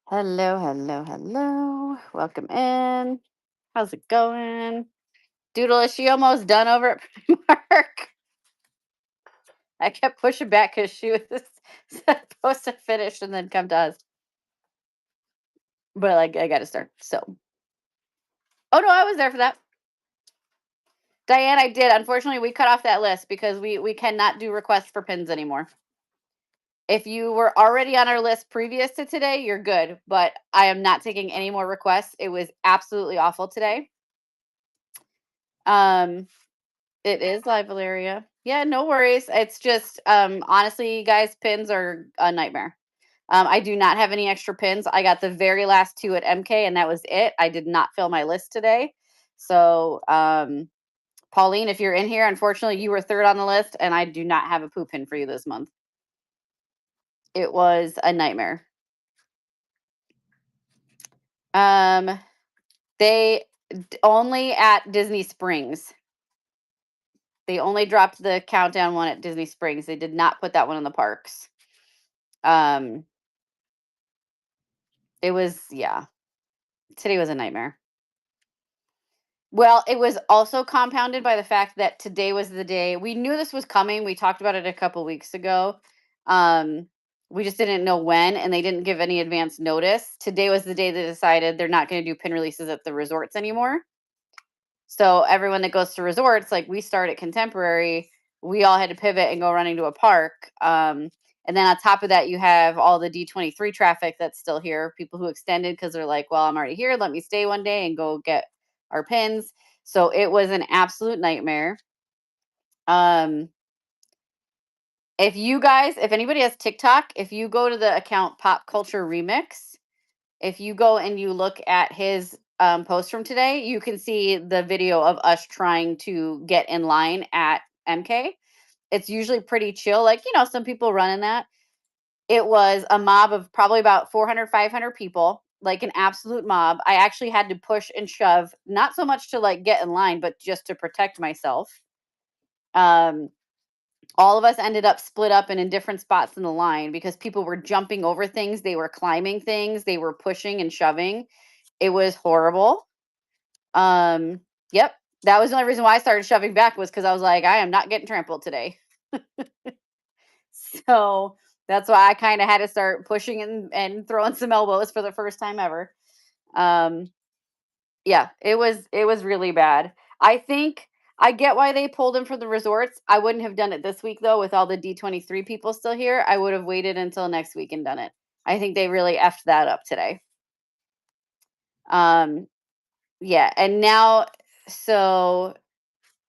Hello, hello, hello. Welcome in. How's it going? Doodle, is she almost done over at Primark? I kept pushing back because she was supposed to finish and then come to us. But like I gotta start. So oh no, I was there for that. Diane, I did. Unfortunately, we cut off that list because we cannot do requests for pins anymore. If you were already on our list previous to today, you're good. But I am not taking any more requests. It was absolutely awful today. Um It is live, Valeria. Yeah, no worries. It's just honestly, guys, pins are a nightmare. I do not have any extra pins. I got the very last two at MK, and that was it. I did not fill my list today. So, Pauline, if you're in here, unfortunately, you were third on the list, and I do not have a poo pin for you this month. It was a nightmare. Um, they only at Disney Springs. They only dropped the countdown one at Disney Springs. They did not put that one in the parks. Um, It was, yeah. Today was a nightmare. Well, it was also compounded by the fact that today was the day we knew this was coming. We talked about it a couple weeks ago. Um, we just didn't know when, and they didn't give any advance notice. Today was the day they decided they're not going to do pin releases at the resorts anymore. So everyone that goes to resorts, like we start at Contemporary, we all had to pivot and go running to a park. And then on top of that, you have all the D23 traffic that's still here, people who extended because they're like, well, I'm already here. Let me stay one day and go get our pins. So it was an absolute nightmare. Um, if anybody has TikTok, if you go to the account Pop Culture Remix, if you go and you look at his post from today, you can see the video of us trying to get in line at MK. It's usually pretty chill. Like, some people run in that. It was a mob of probably about 400, 500 people, like an absolute mob. I actually had to push and shove, not so much to like get in line, but just to protect myself. Um, all of us ended up split up and in different spots in the line because people were jumping over things, they were climbing things, they were pushing and shoving. It was horrible. Um, yep. That was the only reason why I started shoving back was because I was like, I am not getting trampled today. So that's why I kind of had to start pushing and throwing some elbows for the first time ever. Um, yeah, it was really bad. I think I get why they pulled him from the resorts. I wouldn't have done it this week though, with all the D23 people still here. I would have waited until next week and done it. I think they really effed that up today. Um, yeah, and now, so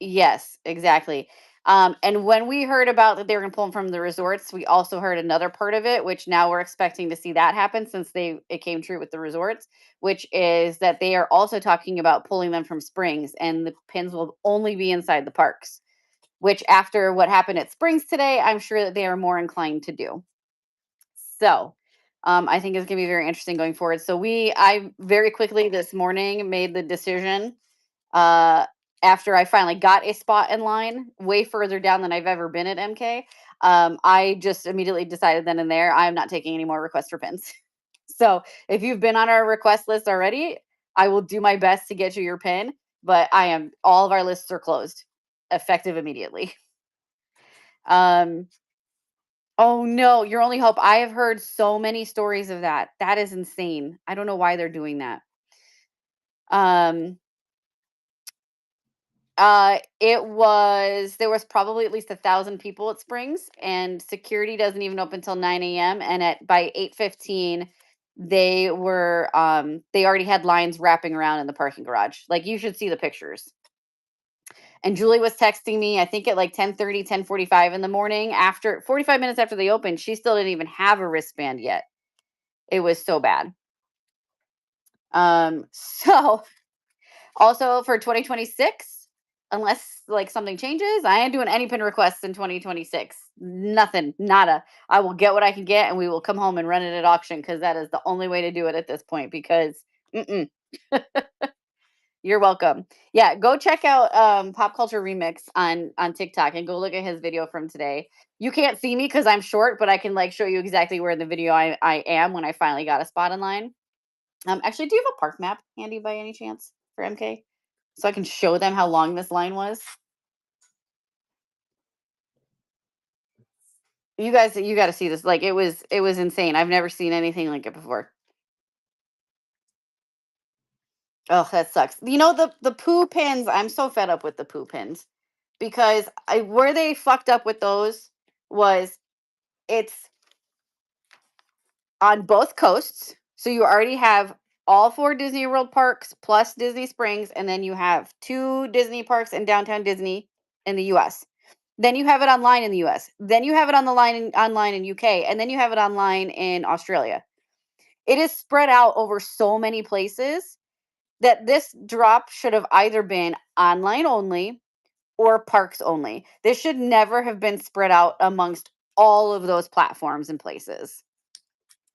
yes, exactly. And when we heard about that they were going to pull them from the resorts, we also heard another part of it, which now we're expecting to see that happen since it came true with the resorts, which is that they are also talking about pulling them from Springs, and the pins will only be inside the parks. Which, after what happened at Springs today, I'm sure that they are more inclined to do. So, I think it's going to be very interesting going forward. So I very quickly this morning made the decision uh, after I finally got a spot in line, way further down than I've ever been at MK. I just immediately decided then and there, I'm not taking any more requests for pins. So if you've been on our request list already, I will do my best to get you your pin, but all of our lists are closed, effective immediately. Um, oh no, your only hope. I have heard so many stories of that. That is insane. I don't know why they're doing that. Um, there was probably at least 1,000 people at Springs, and security doesn't even open until 9 a.m. And by 8:15, they already had lines wrapping around in the parking garage. Like you should see the pictures. And Julie was texting me, I think at like 10:30, 10:45 in the morning, after 45 minutes after they opened, she still didn't even have a wristband yet. It was so bad. So also for 2026, unless like something changes, I ain't doing any pin requests in 2026. Nothing, nada. I will get what I can get, and we will come home and run it at auction because that is the only way to do it at this point. Because mm-mm. You're welcome. Yeah, go check out Pop Culture Remix on TikTok and go look at his video from today. You can't see me because I'm short, but I can like show you exactly where in the video I am when I finally got a spot in line. Actually, do you have a park map handy by any chance for MK? So I can show them how long this line was. You got to see this. Like it was insane. I've never seen anything like it before. Oh, that sucks. You know the poo pins. I'm so fed up with the poo pins because where they fucked up with those was it's on both coasts. So you already have all four Disney World parks plus Disney Springs, and then you have two Disney parks in downtown Disney in the US. Then you have it online in the US. Then you have it on the line online in UK, and then you have it online in Australia. It is spread out over so many places that this drop should have either been online only or parks only. This should never have been spread out amongst all of those platforms and places.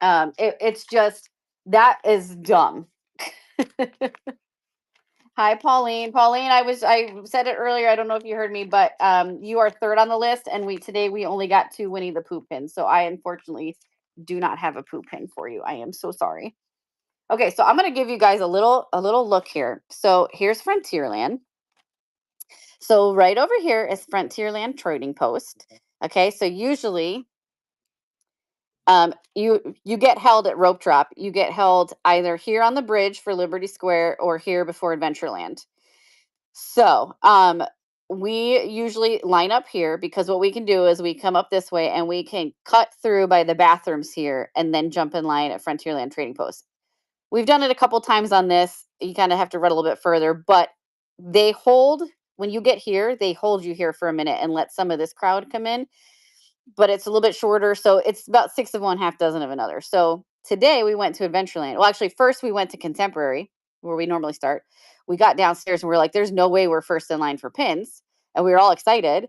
It's just that is dumb. Hi, Pauline. Pauline, I said it earlier. I don't know if you heard me, but you are third on the list, and we only got two Winnie the Pooh pins. So I unfortunately do not have a Pooh pin for you. I am so sorry. Okay, so I'm gonna give you guys a little look here. So here's Frontierland. So right over here is Frontierland Trading Post. Okay, so usually you get held at rope drop. You get held either here on the bridge for Liberty Square or here before Adventureland. So we usually line up here because what we can do is we come up this way and we can cut through by the bathrooms here and then jump in line at Frontierland Trading Post. We've done it a couple times on this. You kind of have to run a little bit further, but they hold when you get here, they hold you here for a minute and let some of this crowd come in, but it's a little bit shorter. So it's about six of one, half dozen of another. So today we went to Adventureland. Well, actually, first we went to Contemporary, where we normally start. We got downstairs and we are like, there's no way we're first in line for pins. And we were all excited.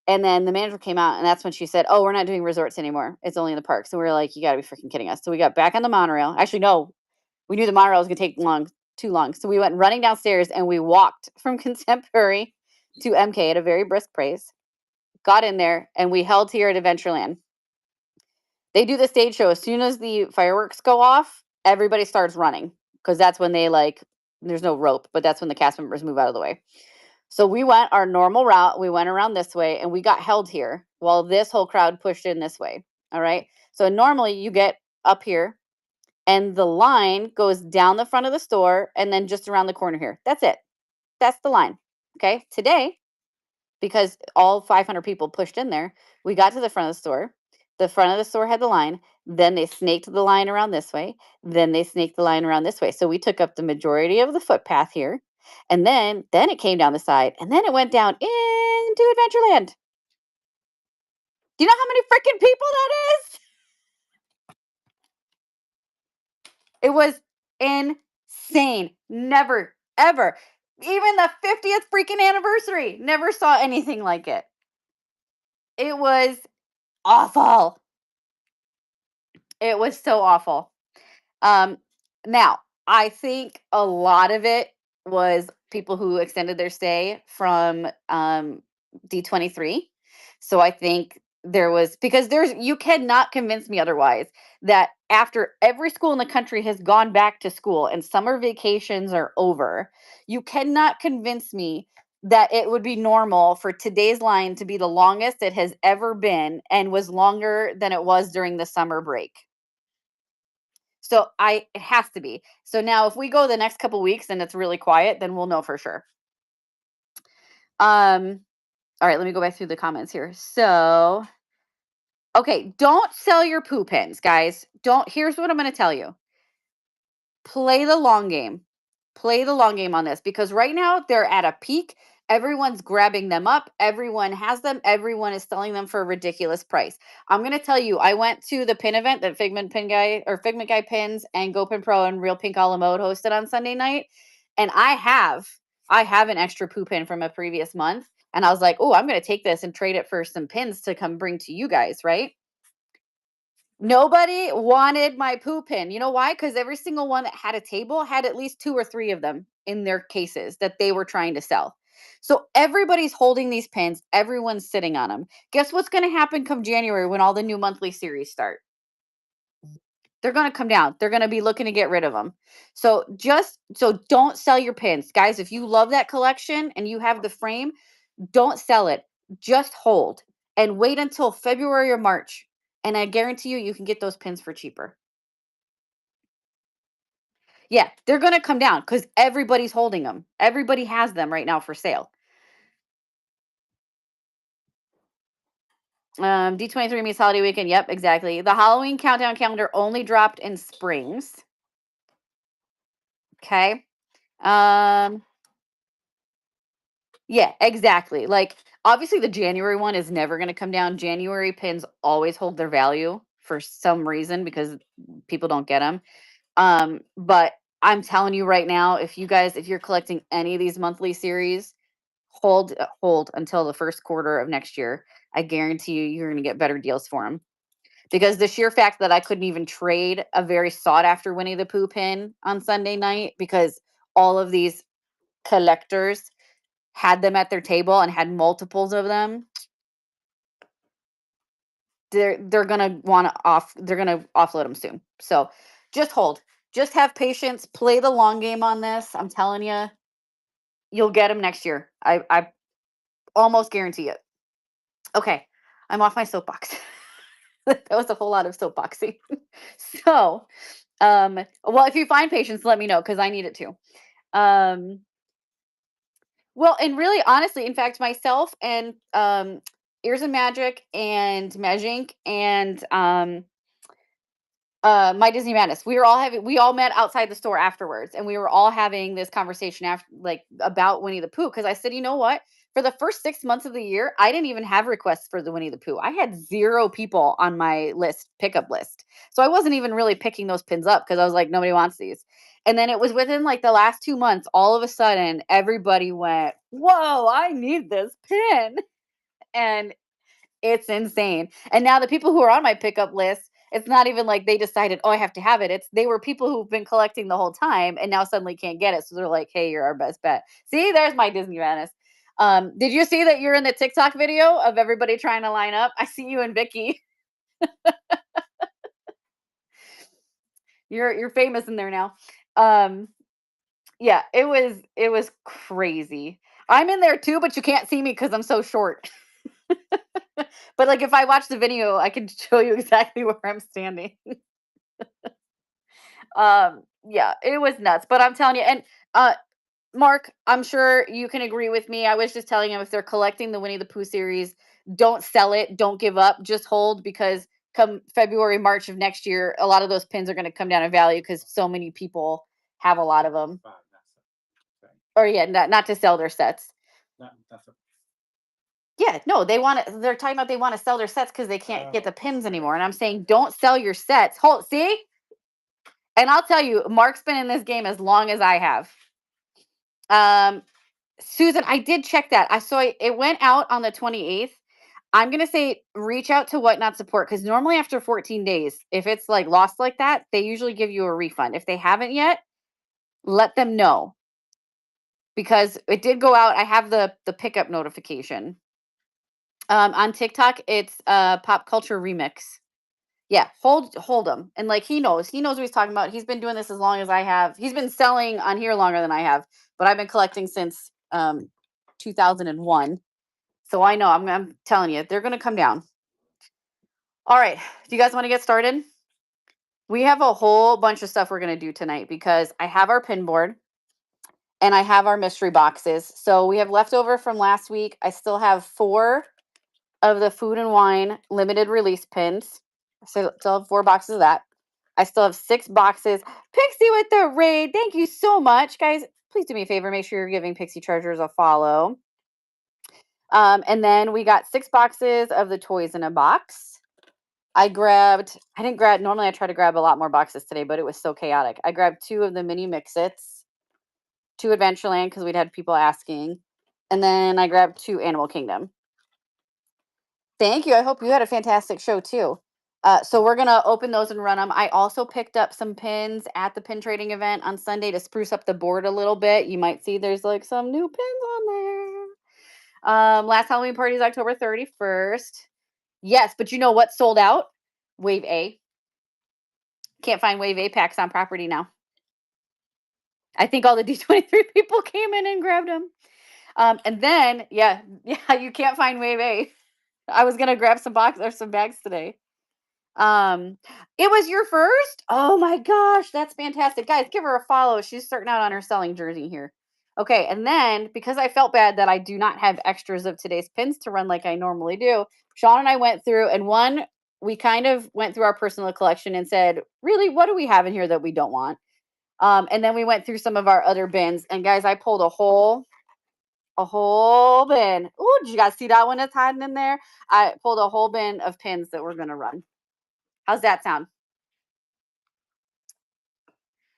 And then the manager came out, and that's when she said, "Oh, we're not doing resorts anymore. It's only in the parks." And we were like, "You got to be freaking kidding us!" So we got back on the monorail. Actually, no, we knew the monorail was going to take too long. So we went running downstairs and we walked from Contemporary to MK at a very brisk pace. Got in there and we held here at Adventureland. They do the stage show as soon as the fireworks go off. Everybody starts running because that's when they there's no rope, but that's when the cast members move out of the way. So we went our normal route. We went around this way and we got held here while this whole crowd pushed in this way. All right. So normally you get up here and the line goes down the front of the store and then just around the corner here. That's it. That's the line. Okay. Today, because all 500 people pushed in there, we got to the front of the store. The front of the store had the line. Then they snaked the line around this way. Then they snaked the line around this way. So we took up the majority of the footpath here. And then it came down the side. And then it went down into Adventureland. Do you know how many freaking people that is? It was insane. Never, ever. Even the 50th freaking anniversary, never saw anything like it. It was awful. It was so awful. Um, Now, I think a lot of it was people who extended their stay from D23. So I think there was because you cannot convince me otherwise that after every school in the country has gone back to school and summer vacations are over, you cannot convince me that it would be normal for today's line to be the longest it has ever been and was longer than it was during the summer break. So it has to be. So now if we go the next couple weeks and it's really quiet, then we'll know for sure. All right, let me go back through the comments here. So, okay, don't sell your poo pins, guys. Here's what I'm going to tell you. Play the long game. Play the long game on this because right now they're at a peak. Everyone's grabbing them up. Everyone has them. Everyone is selling them for a ridiculous price. I'm going to tell you, I went to the pin event that Figment Guy Pins and GoPin Pro and Real Pink a la Mode hosted on Sunday night. And I have an extra poo pin from a previous month. And I was like, oh, I'm going to take this and trade it for some pins to come bring to you guys, right? Nobody wanted my poo pin. You know why? Because every single one that had a table had at least two or three of them in their cases that they were trying to sell. So everybody's holding these pins, everyone's sitting on them. Guess what's going to happen come January when all the new monthly series start? They're going to come down. They're going to be looking to get rid of them. So don't sell your pins. Guys, if you love that collection and you have the frame, don't sell it. Just hold and wait until February or March. And I guarantee you can get those pins for cheaper. Yeah, they're going to come down cuz everybody's holding them. Everybody has them right now for sale. D23 means holiday weekend. Yep, exactly. The Halloween countdown calendar only dropped in Springs. Okay. Um yeah, exactly. Like obviously the January one is never going to come down. January pins always hold their value for some reason because people don't get them. But I'm telling you right now, if you're collecting any of these monthly series, hold until the first quarter of next year. I guarantee you're going to get better deals for them. Because the sheer fact that I couldn't even trade a very sought after Winnie the Pooh pin on Sunday night because all of these collectors had them at their table and had multiples of them, they're gonna offload them soon. So just hold, just have patience, play the long game on this. I'm telling you, you'll get them next year. I almost guarantee it. Okay, I'm off my soapbox. That was a whole lot of soapboxing. So, well, if you find patience, let me know because I need it too. Um, well, and really, honestly, in fact, myself and Ears of Magic and Majink and My Disney Madness, we all met outside the store afterwards, and we were all having this conversation after, like, about Winnie the Pooh. Because I said, you know what? For the first 6 months of the year, I didn't even have requests for the Winnie the Pooh. I had 0 people on my pickup list. So I wasn't even really picking those pins up because I was like, nobody wants these. And then it was within like the last 2 months, all of a sudden, everybody went, whoa, I need this pin. And it's insane. And now the people who are on my pickup list, it's not even like they decided, oh, I have to have it. They were people who've been collecting the whole time and now suddenly can't get it. So they're like, hey, you're our best bet. See, there's my Disney Madness. Did you see that you're in the TikTok video of everybody trying to line up? I see you and Vicky. You're famous in there now. Um, yeah, it was crazy. I'm in there too, but you can't see me because I'm so short. But like if I watch the video, I can show you exactly where I'm standing. Yeah, it was nuts. But I'm telling you, and uh Mark, I'm sure you can agree with me. I was just telling him if they're collecting the Winnie the Pooh series, don't sell it, don't give up, just hold because come February, March of next year, a lot of those pins are going to come down in value because so many people have a lot of them. Or yeah, not to sell their sets. Yeah, no, they're talking about they want to sell their sets because they can't get the pins anymore. And I'm saying don't sell your sets. Hold, see? And I'll tell you, Mark's been in this game as long as I have. Um, Susan, I did check that. I saw it went out on the 28th. I'm gonna say reach out to Whatnot Support because normally after 14 days, if it's like lost like that, they usually give you a refund. If they haven't yet, let them know because it did go out. I have the pickup notification. On TikTok, it's Pop Culture Remix. Yeah, hold him. And like he knows what he's talking about. He's been doing this as long as I have. He's been selling on here longer than I have, but I've been collecting since 2001. So I know I'm telling you, they're going to come down. All right. Do you guys want to get started? We have a whole bunch of stuff we're going to do tonight because I have our pin board and I have our mystery boxes. So we have leftover from last week. I still have 4 of the Food and Wine limited release pins. So still have 4 boxes of that. I still have 6 boxes. Pixie with the raid. Thank you so much, guys. Please do me a favor. Make sure you're giving Pixie Treasures a follow. And then we got 6 boxes of the Toys in a Box. Normally I try to grab a lot more boxes today, but it was so chaotic. I grabbed 2 of the mini Mix-Its, 2 Adventureland because we'd had people asking. And then I grabbed 2 Animal Kingdom. Thank you. I hope you had a fantastic show too. So we're gonna open those and run them. I also picked up some pins at the pin trading event on Sunday to spruce up the board a little bit. You might see there's like some new pins on there. Last Halloween party is October 31st. Yes, but you know what sold out? Wave A. Can't find Wave A packs on property now. I think all the D23 people came in and grabbed them. And then, yeah, you can't find Wave A. I was gonna grab some box or some bags today. Um, it was your first? Oh my gosh, that's fantastic. Guys, give her a follow. She's starting out on her selling journey here. Okay, and then because I felt bad that I do not have extras of today's pins to run like I normally do, Sean and I went through and we kind of went through our personal collection and said, really, what do we have in here that we don't want? And then we went through some of our other bins. And guys, I pulled a whole bin. Ooh, did you guys see that one that's hiding in there? I pulled a whole bin of pins that we're gonna run. How's that sound?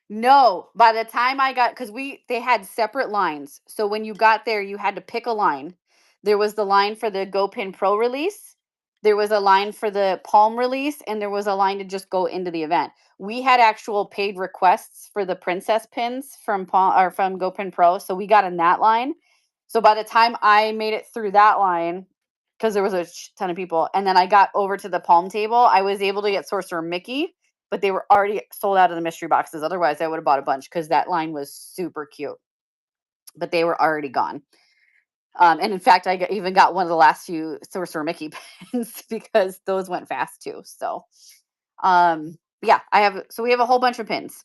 No, by the time I got, because they had separate lines. So when you got there, you had to pick a line. There was the line for the GoPin Pro release, there was a line for the Palm release, and there was a line to just go into the event. We had actual paid requests for the princess pins from Palm or from GoPin Pro, so we got in that line. So by the time I made it through that line, because there was a ton of people, and then I got over to the Palm table, I was able to get Sorcerer Mickey, but they were already sold out of the mystery boxes. Otherwise, I would have bought a bunch because that line was super cute. But they were already gone. And in fact, even got one of the last few Sorcerer Mickey pins because those went fast too. So, yeah, we have a whole bunch of pins.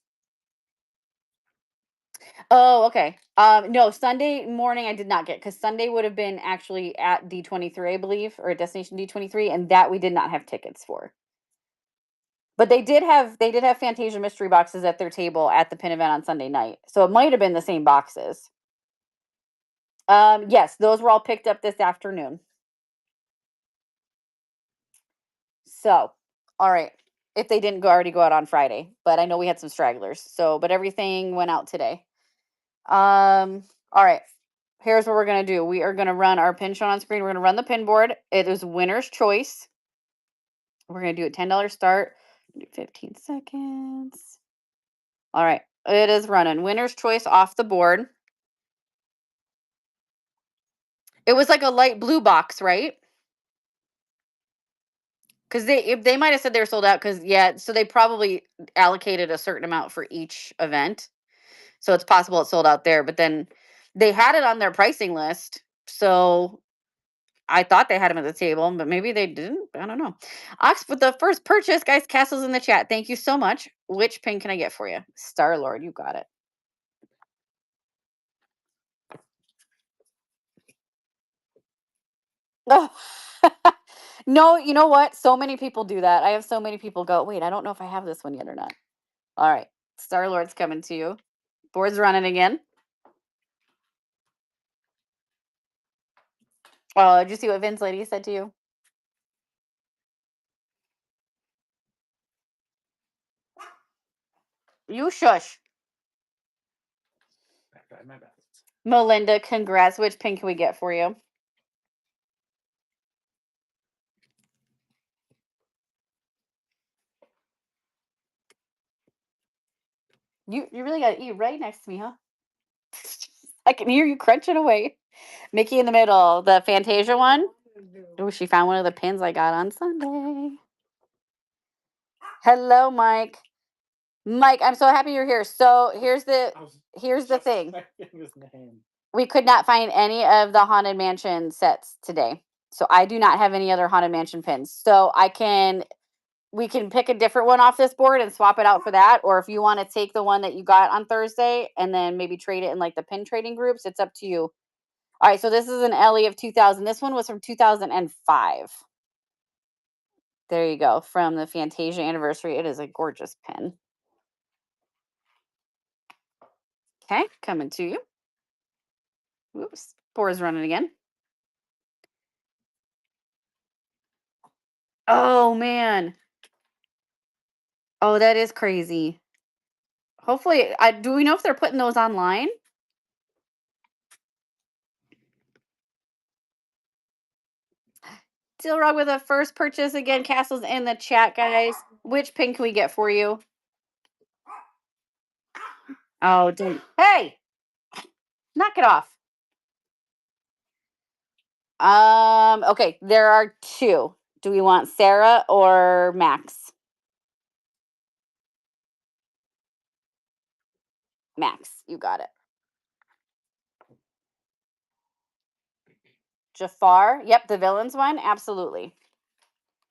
Oh, okay. No, Sunday morning I did not get because Sunday would have been actually at D23, I believe, or at Destination D23, and that we did not have tickets for. But they did have Fantasia mystery boxes at their table at the pin event on Sunday night. So it might have been the same boxes. Yes, those were all picked up this afternoon. So, all right. If they didn't already go out on Friday, but I know we had some stragglers. So, but everything went out today. All right. Here's what we're gonna do. We are gonna run our pin shown on screen. We're gonna run the pin board. It is winner's choice. We're gonna do a $10 start. 15 seconds. All right. It is running. Winner's choice off the board. It was like a light blue box, right? Because they might have said they were sold out. Because yeah, so they probably allocated a certain amount for each event, so it's possible it sold out there. But then they had it on their pricing list, so I thought they had them at the table, but maybe they didn't. I don't know. Ox with the first purchase, guys. Castles in the chat. Thank you so much. Which pin can I get for you? Star Lord, you got it. Oh. No, you know what? So many people do that. I have so many people go, wait, I don't know if I have this one yet or not. All right. Star Lord's coming to you. Board's running again. Oh, did you see what Vince Lady said to you? You shush. My bad. Melinda, congrats. Which pin can we get for you? You really got to eat right next to me, huh? I can hear you crunching away. Mickey in the middle, the Fantasia one. Oh, she found one of the pins I got on Sunday. Hello, Mike. Mike, I'm so happy you're here. So here's the thing. We could not find any of the Haunted Mansion sets today. So I do not have any other Haunted Mansion pins. So we can pick a different one off this board and swap it out for that. Or if you want to take the one that you got on Thursday and then maybe trade it in like the pin trading groups, it's up to you. All right, so this is an Ellie of 2000. This one was from 2005. There you go, from the Fantasia anniversary. It is a gorgeous pin. Okay, coming to you. Whoops, board's running again. Oh man. Oh, that is crazy. Hopefully, do we know if they're putting those online? Still wrong with a first purchase again. Castle's in the chat, guys. Which pin can we get for you? Oh, dude. Hey, knock it off. Okay, there are two. Do we want Sarah or Max? Max, you got it. Jafar. Yep, the villains one. Absolutely.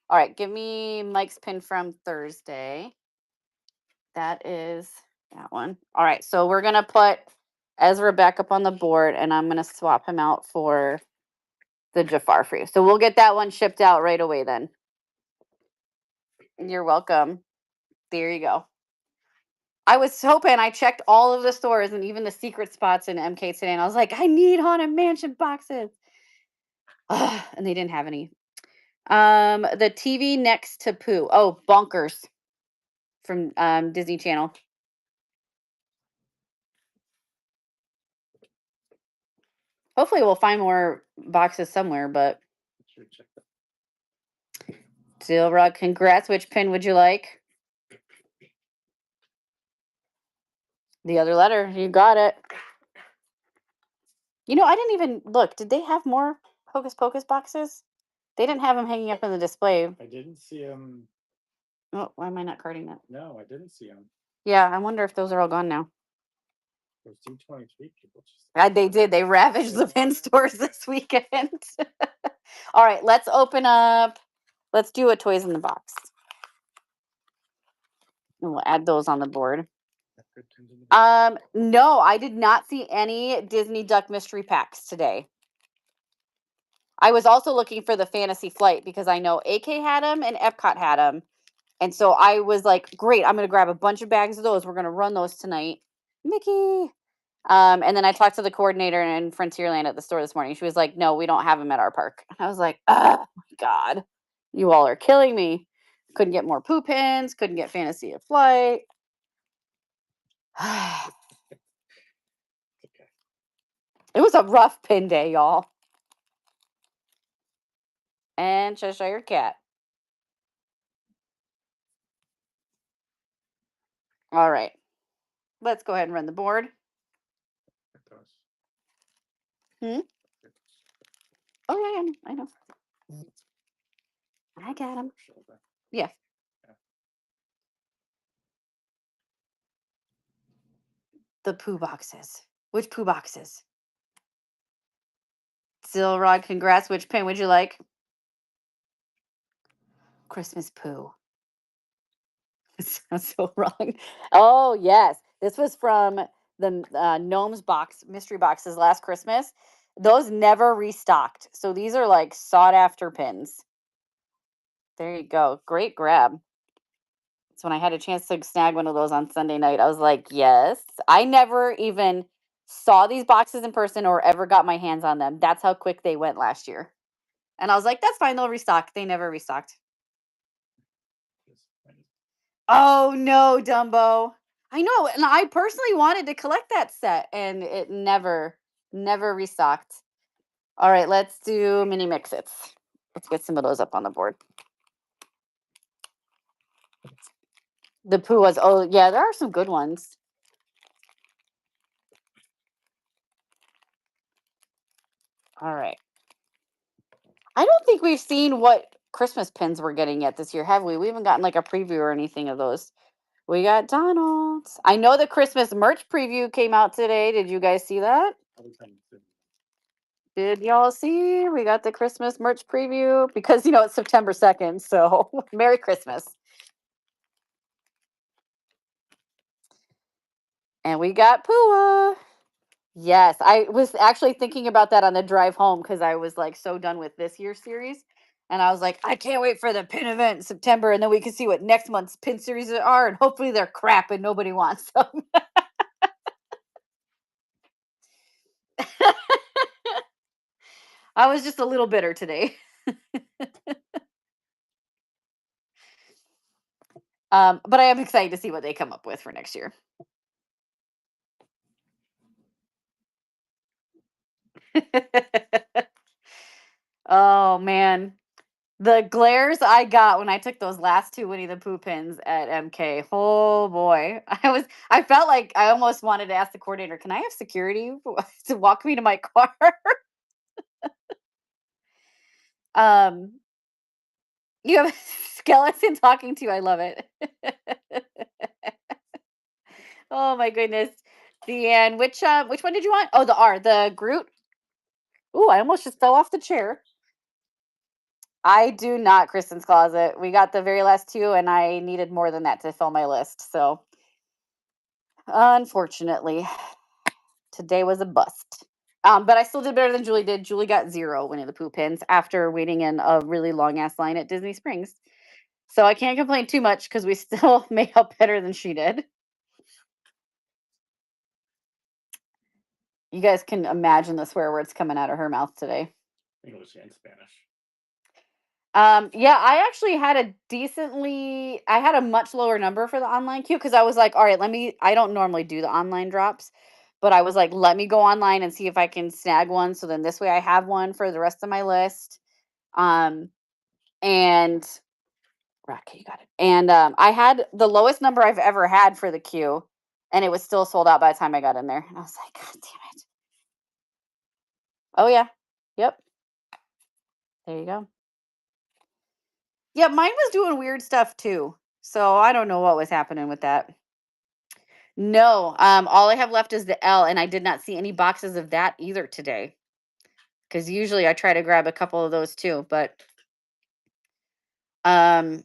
All right, give me Mike's pin from Thursday. That is that one. All right, so we're gonna put Ezra back up on the board, and I'm gonna swap him out for the Jafar for you. So we'll get that one shipped out right away then. You're welcome. There you go. I was hoping I checked all of the stores and even the secret spots in MK today, and I was like, I need Haunted Mansion boxes. Ugh, and they didn't have any. The TV next to Pooh. Oh, Bonkers from Disney Channel. Hopefully, we'll find more boxes somewhere, but Dilrug, congrats. Which pin would you like? The other letter. You got it. You know, I didn't even look. Did they have more Hocus Pocus boxes? They didn't have them hanging up in the display. I didn't see them. Oh, why am I not carding that? No, I didn't see them. Yeah, I wonder if those are all gone now. Those D23 people just. They did. They ravaged the pin stores this weekend. All right, let's open up. Let's do a toys in the box. And we'll add those on the board. No, I did not see any Disney Duck mystery packs today. I was also looking for the Fantasy Flight because I know AK had them and Epcot had them. And so I was like, great, I'm going to grab a bunch of bags of those. We're going to run those tonight. Mickey. And then I talked to the coordinator in Frontierland at the store this morning. She was like, no, we don't have them at our park. And I was like, oh my God, you all are killing me. Couldn't get more Pooh pins. Couldn't get Fantasy of Flight. It was a rough pin day, y'all. And Cheshire Cat. All right. Let's go ahead and run the board. Hmm? Oh, yeah, I know. I got him. Yeah. The Pooh boxes. Which Pooh boxes? Zilrod, congrats. Which pin would you like? Christmas Pooh. It sounds so wrong. Oh, yes. This was from the Gnomes box, mystery boxes last Christmas. Those never restocked. So these are like sought after pins. There you go. Great grab. So when I had a chance to snag one of those on Sunday night, I was like, yes. I never even saw these boxes in person or ever got my hands on them. That's how quick they went last year. And I was like, that's fine. They'll restock. They never restocked. Oh, no, Dumbo. I know. And I personally wanted to collect that set and it never restocked. All right, let's do mini mix-its. Let's get some of those up on the board. The Pooh was, oh, yeah, there are some good ones. All right. I don't think we've seen what Christmas pins we're getting yet this year, have we? We haven't gotten like a preview or anything of those. We got Donald's. I know the Christmas merch preview came out today. Did you guys see that? Did y'all see? We got the Christmas merch preview because, you know, it's September 2nd. So Merry Christmas. And we got Pua. Yes, I was actually thinking about that on the drive home because I was like so done with this year's series. And I was like, I can't wait for the pin event in September. And then we can see what next month's pin series are. And hopefully they're crap and nobody wants them. I was just a little bitter today. But I am excited to see what they come up with for next year. Oh, man. The glares I got when I took those last two Winnie the Pooh pins at MK. Oh boy. I felt like I almost wanted to ask the coordinator, can I have security to walk me to my car? um you have a skeleton talking to you. I love it. Oh my goodness. Deanne, which one did you want? Oh, the R, the Groot. Ooh, I almost just fell off the chair. I do not Kristen's Closet. We got the very last two, and I needed more than that to fill my list. So, unfortunately, today was a bust. But I still did better than Julie did. Julie got 0 Winnie the Pooh pins after waiting in a really long ass line at Disney Springs. So I can't complain too much because we still made out better than she did. You guys can imagine the swear words coming out of her mouth today. English and Spanish. Yeah, I actually had I had a much lower number for the online queue because I was like, all right, I don't normally do the online drops, but I was like, let me go online and see if I can snag one. So then this way I have one for the rest of my list. And Rocky, you got it. And I had the lowest number I've ever had for the queue, and it was still sold out by the time I got in there. And I was like, God damn it. Oh yeah. Yep. There you go. Yeah, mine was doing weird stuff too. So I don't know what was happening with that. No, all I have left is the L, and I did not see any boxes of that either today. Because usually I try to grab a couple of those too, but um,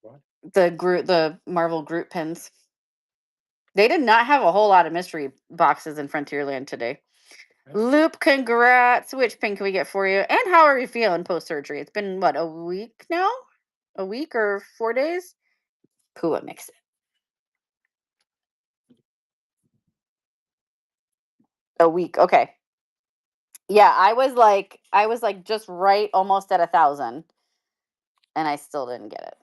What? the Marvel Groot pins. They did not have a whole lot of mystery boxes in Frontierland today. Loop, congrats. Which pin can we get for you? And how are you feeling post surgery? It's been what, a week now? A week or 4 days? Pua mix it. A week. Okay. Yeah, I was like just right almost at 1,000, and I still didn't get it.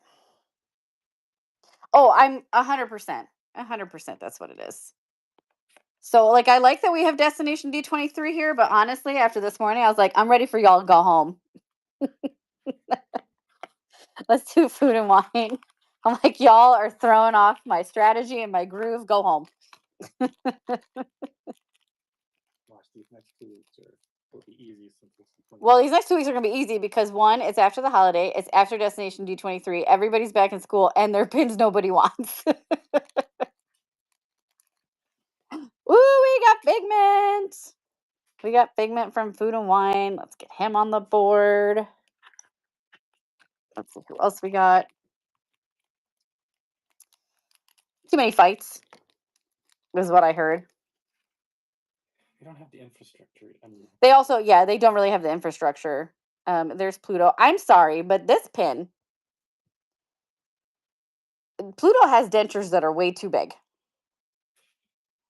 Oh, I'm 100%. 100% that's what it is. So like I like that we have Destination D23 here, but honestly, after this morning, I was like, I'm ready for y'all to go home. Let's do food and wine. I'm like, y'all are throwing off my strategy and my groove. Go home. Watch these next 2 weeks will be easy since it's the Well, these next 2 weeks are gonna be easy because one, it's after the holiday, it's after Destination D23. Everybody's back in school, and their pins nobody wants. Ooh, we got Figment. We got Figment from Food and Wine. Let's get him on the board. Let's see who else we got. Too many fights, is what I heard. We don't have the infrastructure. I mean, They also, yeah, they don't really have the infrastructure. There's Pluto. I'm sorry, but this pin, Pluto has dentures that are way too big.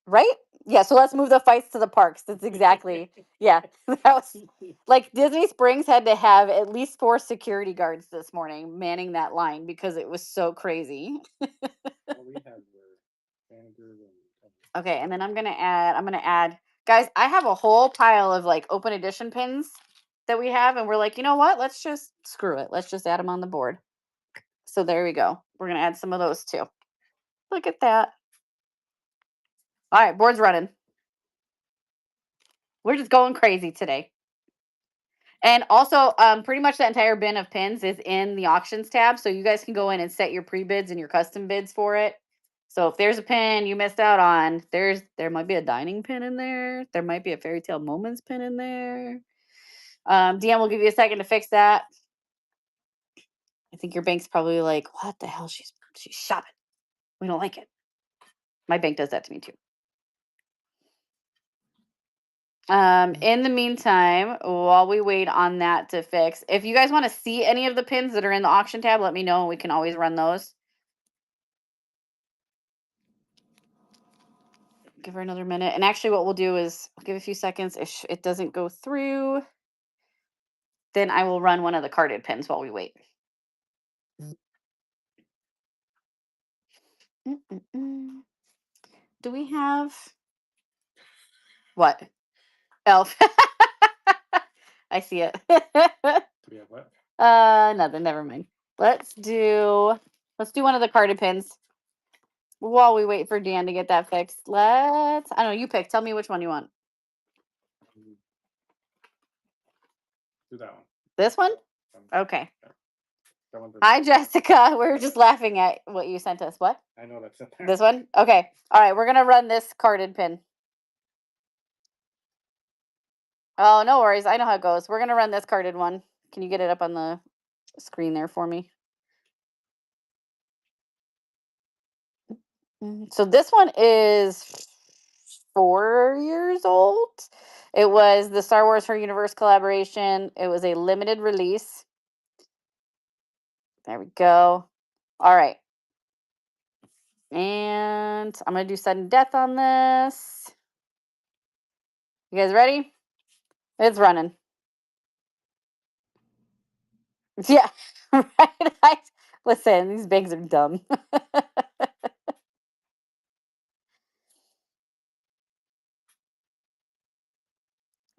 Right? Yeah, so let's move the fights to the parks. That's exactly. Yeah. That was like Disney Springs had to have at least 4 security guards this morning manning that line because it was so crazy. all we have were vinegar and Okay, and then I'm gonna add, guys, I have a whole pile of like open edition pins that we have, and we're like, you know what? Let's just screw it. Let's just add them on the board. So there we go. We're gonna add some of those too. Look at that. All right, board's running. We're just going crazy today. And also, pretty much the entire bin of pins is in the auctions tab, so you guys can go in and set your pre-bids and your custom bids for it. So if there's a pin you missed out on, there might be a dining pin in there. There might be a Fairy Tale Moments pin in there. Deanne will give you a second to fix that. I think your bank's probably like, what the hell? She's shopping. We don't like it. My bank does that to me too. In the meantime, while we wait on that to fix, if you guys want to see any of the pins that are in the auction tab, let me know. We can always run those. Give her another minute. And actually, what we'll do is I'll give a few seconds. If it doesn't go through, then I will run one of the carded pins while we wait. Mm-mm-mm. Do we have what? Elf. I see it. do we have what? Nothing. Never mind. Let's do one of the carded pins while we wait for Dan to get that fixed. I don't know. You pick. Tell me which one you want. Do that one. This one? Um, Okay. That one. Hi, Jessica. We were just laughing at what you sent us. What? I know that's in there. This one? Okay. All right. We're gonna run this carded pin. Oh, no worries. I know how it goes. We're gonna run this carded one. Can you get it up on the screen there for me? So this one is 4 years old. It was the Star Wars Her Universe collaboration. It was a limited release. There we go. All right. And I'm going to do sudden death on this. You guys ready? It's running. Yeah. Right. Listen, these bags are dumb.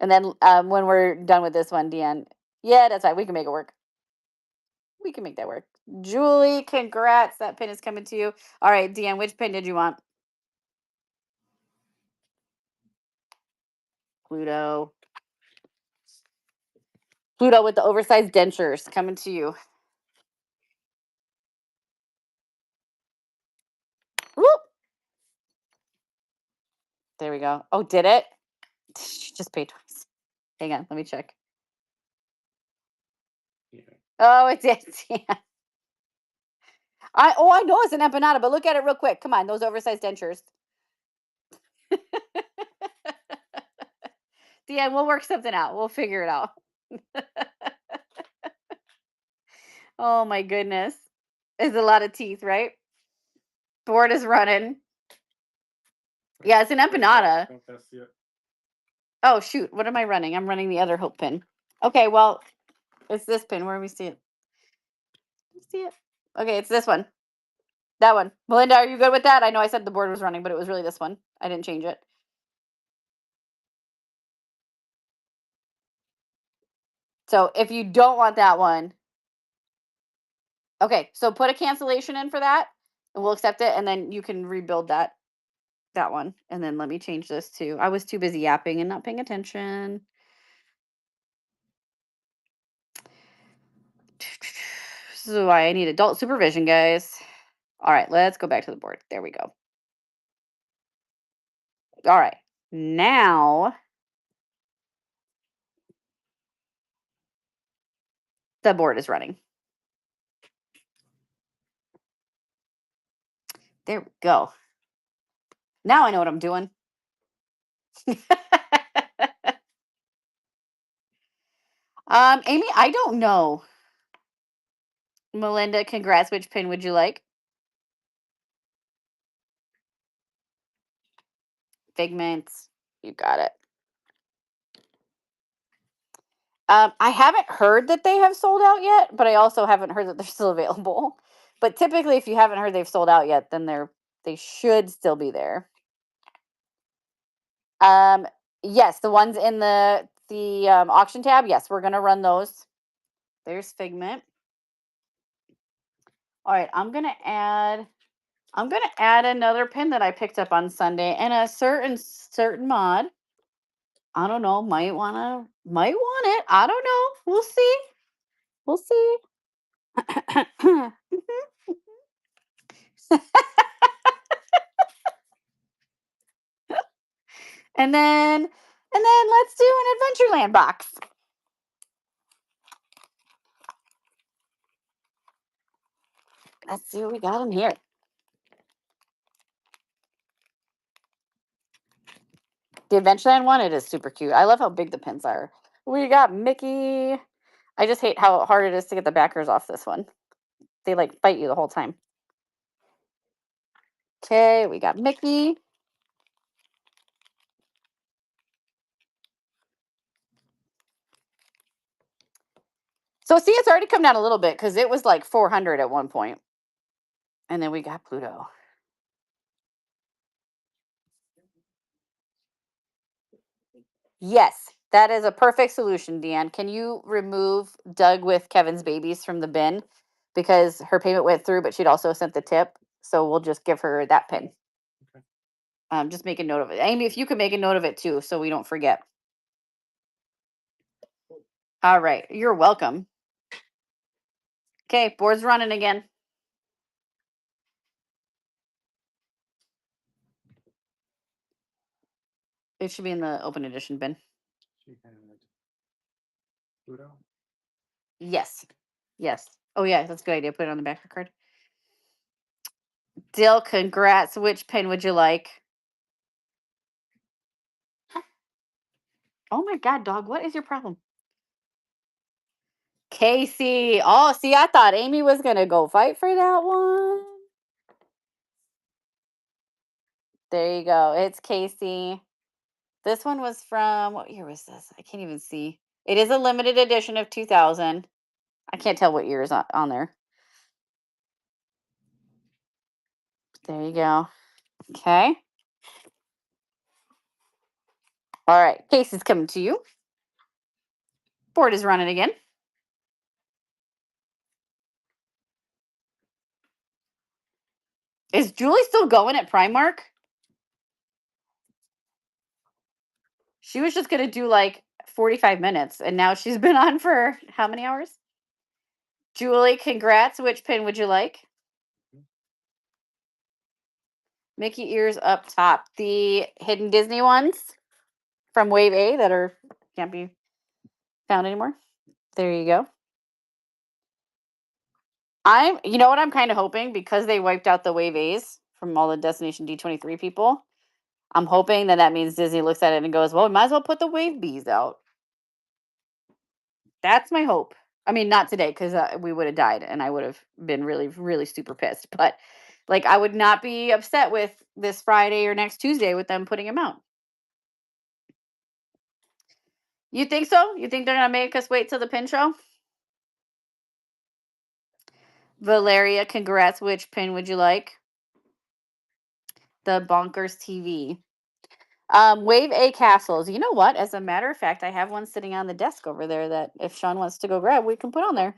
And then when we're done with this one, Deanne, yeah, that's right. We can make it work. We can make that work. Julie, congrats. That pin is coming to you. All right, Deanne, which pin did you want? Pluto. Pluto with the oversized dentures coming to you. Whoop. There we go. Oh, did it? Just paid twice. Hang on, let me check. Yeah. Oh, it did. Yeah. I know it's an empanada, but look at it real quick. Come on, those oversized dentures. Deanne, we'll work something out. We'll figure it out. Oh my goodness. It's a lot of teeth, right? Board is running. Yeah, it's an empanada. Don't test yet. Oh shoot, what am I running? I'm running the other hope pin. Okay, well, it's this pin. Where do we see it? See it? Okay, it's this one. That one. Melinda, are you good with that? I know I said the board was running, but it was really this one. I didn't change it. So if you don't want that one, okay, so put a cancellation in for that and we'll accept it and then you can rebuild that one. And then let me change this too. I was too busy yapping and not paying attention. This is why I need adult supervision, guys. All right, let's go back to the board. There we go. All right, now the board is running. There we go. Now I know what I'm doing. Amy, I don't know. Melinda, congrats. Which pin would you like? Figments. You got it. I haven't heard that they have sold out yet, but I also haven't heard that they're still available. But typically, if you haven't heard they've sold out yet, then they should still be there. Yes, the ones in the auction tab. Yes, we're gonna run those. There's Figment. All right, I'm gonna add another pin that I picked up on Sunday and a certain mod. I don't know, might want it. I don't know. We'll see. We'll see. and then let's do an Adventureland box. Let's see what we got in here. The Adventureland one, it is super cute. I love how big the pins are. We got Mickey. I just hate how hard it is to get the backers off this one. They like bite you the whole time. Okay, we got Mickey. So see, it's already come down a little bit because it was like 400 at one point. And then we got Pluto. Yes, That is a perfect solution, Deanne. Can you remove Doug with Kevin's babies from the bin? Because her payment went through, but she'd also sent the tip. So we'll just give her that pin. Okay. Just make a note of it. Amy, if you could make a note of it too, so we don't forget. All right. You're welcome. Okay, board's running again. It should be in the open edition bin. She had Pluto. Yes. Yes. Oh yeah, that's a good idea. Put it on the back of the card. Dill, congrats. Which pin would you like? Oh my god, dog, what is your problem? Casey. Oh, see, I thought Amy was gonna go fight for that one. There you go. It's Casey. This one was from what year was this? I can't even see. It is a limited edition of 2000. I can't tell what year is on there. There you go. Okay. All right. Casey's coming to you. Board is running again. Is Julie still going at Primark? She was just going to do like 45 minutes, and now she's been on for how many hours? Julie, congrats. Which pin would you like? Mickey ears up top. The hidden Disney ones from Wave A that are can't be found anymore. There you go. You know what I'm kind of hoping, because they wiped out the Wave A's from all the Destination D23 people. I'm hoping that means Disney looks at it and goes, well, we might as well put the Wave B's out. That's my hope. I mean, not today, because we would have died and I would have been really, really super pissed. But like, I would not be upset with this Friday or next Tuesday with them putting them out. You think so? You think they're going to make us wait till the pin show? Valeria, congrats. Which pin would you like? The Bonkers TV. Wave A castles. You know what? As a matter of fact, I have one sitting on the desk over there that if Sean wants to go grab, we can put on there.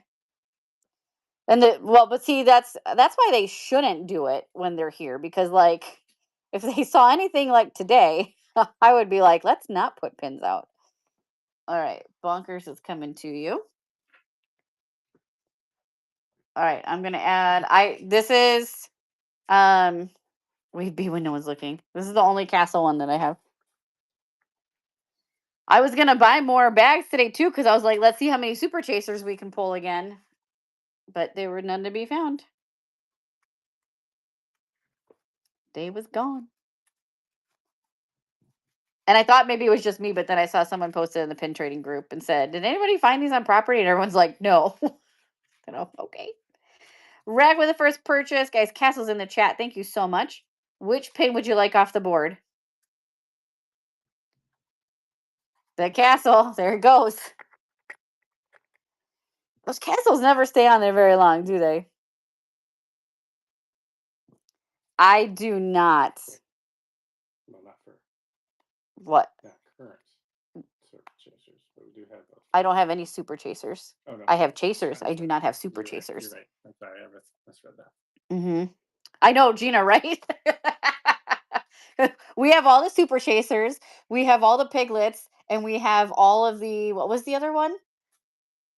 And but see, that's why they shouldn't do it when they're here, because like if they saw anything like today, I would be like, let's not put pins out. All right, Bonkers is coming to you. All right, I'm gonna add. This is Wave B when no one's looking. This is the only castle one that I have. I was gonna buy more bags today too, because I was like, let's see how many super chasers we can pull again. But there were none to be found. They was gone. And I thought maybe it was just me, but then I saw someone posted in the pin trading group and said, did anybody find these on property? And everyone's like, no. Okay. Rag with the first purchase. Guys, Castle's in the chat. Thank you so much. Which pin would you like off the board? The castle. There it goes. Those castles never stay on there very long, do they? I do not. No, not for What? not current super chasers, but we do have those. I don't have any super chasers. Oh no. I have chasers. I do understand. not have super You're right, chasers. You're right. I'm sorry, I misread that. Mm-hmm. I know, Gina, right? We have all the super chasers. We have all the piglets, and we have all of the. What was the other one?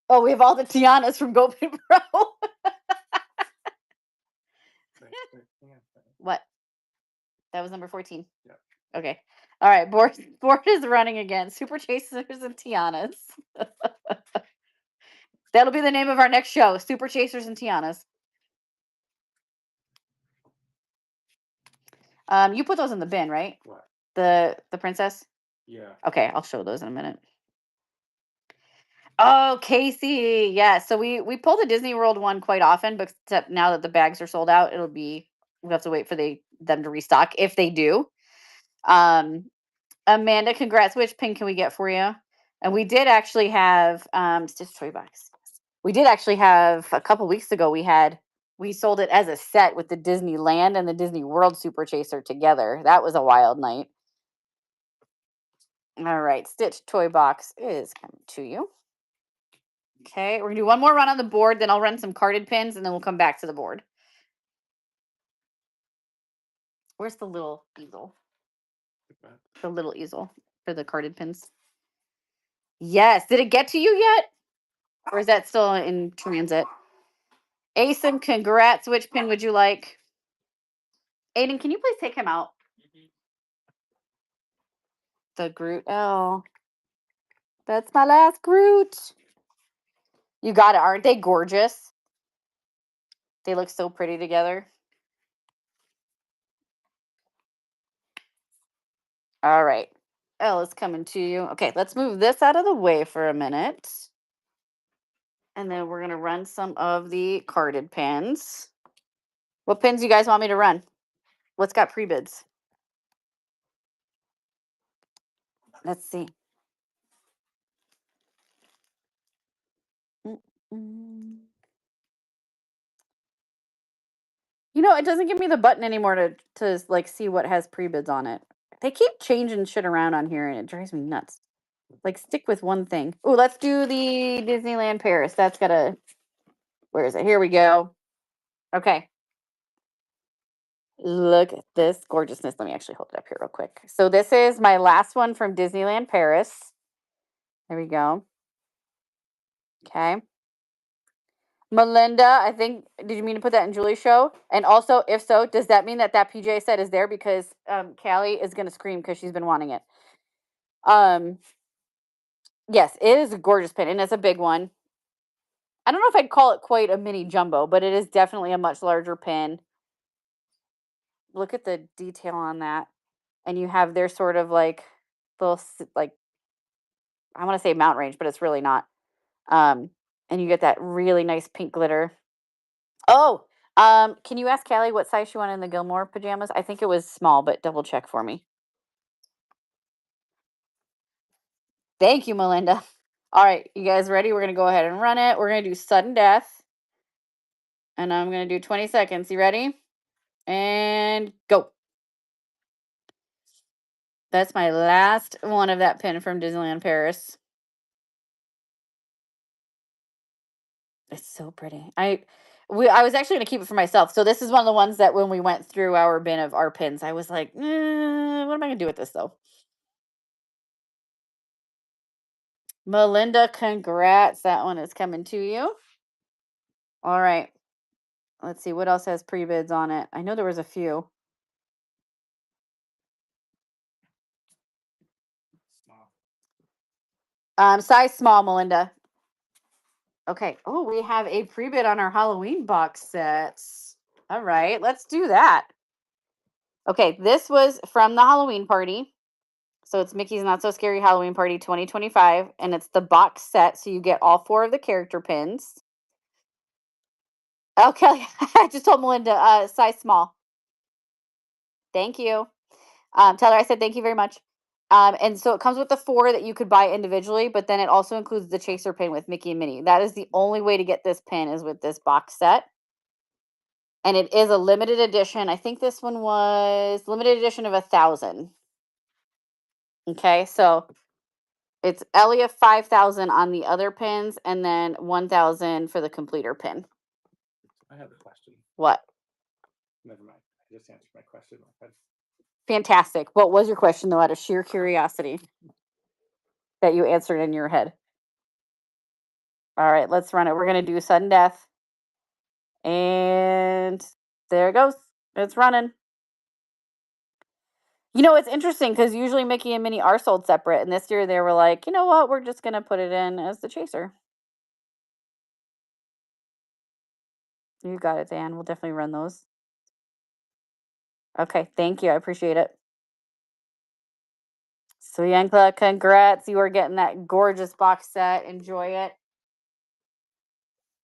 Oh, we have all the Tianas from GoPin Pro. What? That was number 14. Yeah. Okay. All right. Board is running again. Super chasers and Tianas. That'll be the name of our next show. Super chasers and Tianas. You put those in the bin, right? What? The princess? Yeah. Okay, I'll show those in a minute. Oh, Casey. Yeah. So we pull the Disney World one quite often, but except now that the bags are sold out, we'll have to wait for them to restock if they do. Amanda, congrats. Which pin can we get for you? And we did actually have Stitch Toy Box. We did actually have a couple weeks ago. We sold it as a set with the Disneyland and the Disney World Super Chaser together. That was a wild night. All right, Stitch toy box is coming to you. Okay, we're gonna do one more run on the board, then I'll run some carded pins, and then we'll come back to the board. Where's the little easel? Like that. The little easel for the carded pins. Yes. Did it get to you yet? Or is that still in transit? Asen, congrats. Which pin would you like? Aiden, can you please take him out? The Groot. Oh, that's my last Groot. You got it. Aren't they gorgeous? They look so pretty together. All right. Ella's coming to you. Okay, let's move this out of the way for a minute. And then we're going to run some of the carded pins. What pins do you guys want me to run? What's got pre-bids? Let's see. Mm-mm. You know, it doesn't give me the button anymore to like see what has pre-bids on it. They keep changing shit around on here and it drives me nuts. Like stick with one thing. Oh, let's do the Disneyland Paris. That's got a where is it? Here we go. Okay. Look at this gorgeousness. Let me actually hold it up here real quick. So this is my last one from Disneyland Paris. There we go. Okay. Melinda, I think, did you mean to put that in Julie's show? And also, if so, does that mean that PJ set is there? Because Callie is going to scream because she's been wanting it. Yes, it is a gorgeous pin, and it's a big one. I don't know if I'd call it quite a mini jumbo, but it is definitely a much larger pin. Look at the detail on that. And you have their sort of like little, like, I want to say mount range, but it's really not. And you get that really nice pink glitter. Oh, can you ask Callie what size she wanted in the Gilmore pajamas? I think it was small, but double check for me. Thank you, Melinda. All right, you guys ready? We're gonna go ahead and run it. We're gonna do sudden death. And I'm gonna do 20 seconds. You ready? And go. That's my last one of that pin from Disneyland Paris. It's so pretty. I was actually gonna keep it for myself. So this is one of the ones that when we went through our bin of our pins, I was like, what am I gonna do with this though? Melinda, congrats. That one is coming to you. All right. Let's see what else has pre-bids on it. I know there was a few. Size small, Melinda. Okay. Oh, we have a pre-bid on our Halloween box sets. All right, let's do that. Okay, this was from the Halloween party. So it's Mickey's Not So Scary Halloween Party 2025, and it's the box set. So you get all 4 of the character pins. Okay, I just told Melinda, size small. Thank you. Tell her I said thank you very much. And so it comes with the 4 that you could buy individually, but then it also includes the chaser pin with Mickey and Minnie. That is the only way to get this pin is with this box set. And it is a limited edition. I think this one was limited edition of 1,000. Okay, so it's Elia 5,000 on the other pins, and then 1,000 for the completer pin. I have a question. What? Never mind. I just answered my question. Fantastic. What was your question, though, out of sheer curiosity that you answered in your head? All right, let's run it. We're going to do sudden death. And there it goes. It's running. You know, it's interesting because usually Mickey and Minnie are sold separate. And this year they were like, you know what? We're just going to put it in as the chaser. You got it, Dan. We'll definitely run those. Okay, thank you. I appreciate it. So, Yankla, congrats. You are getting that gorgeous box set. Enjoy it.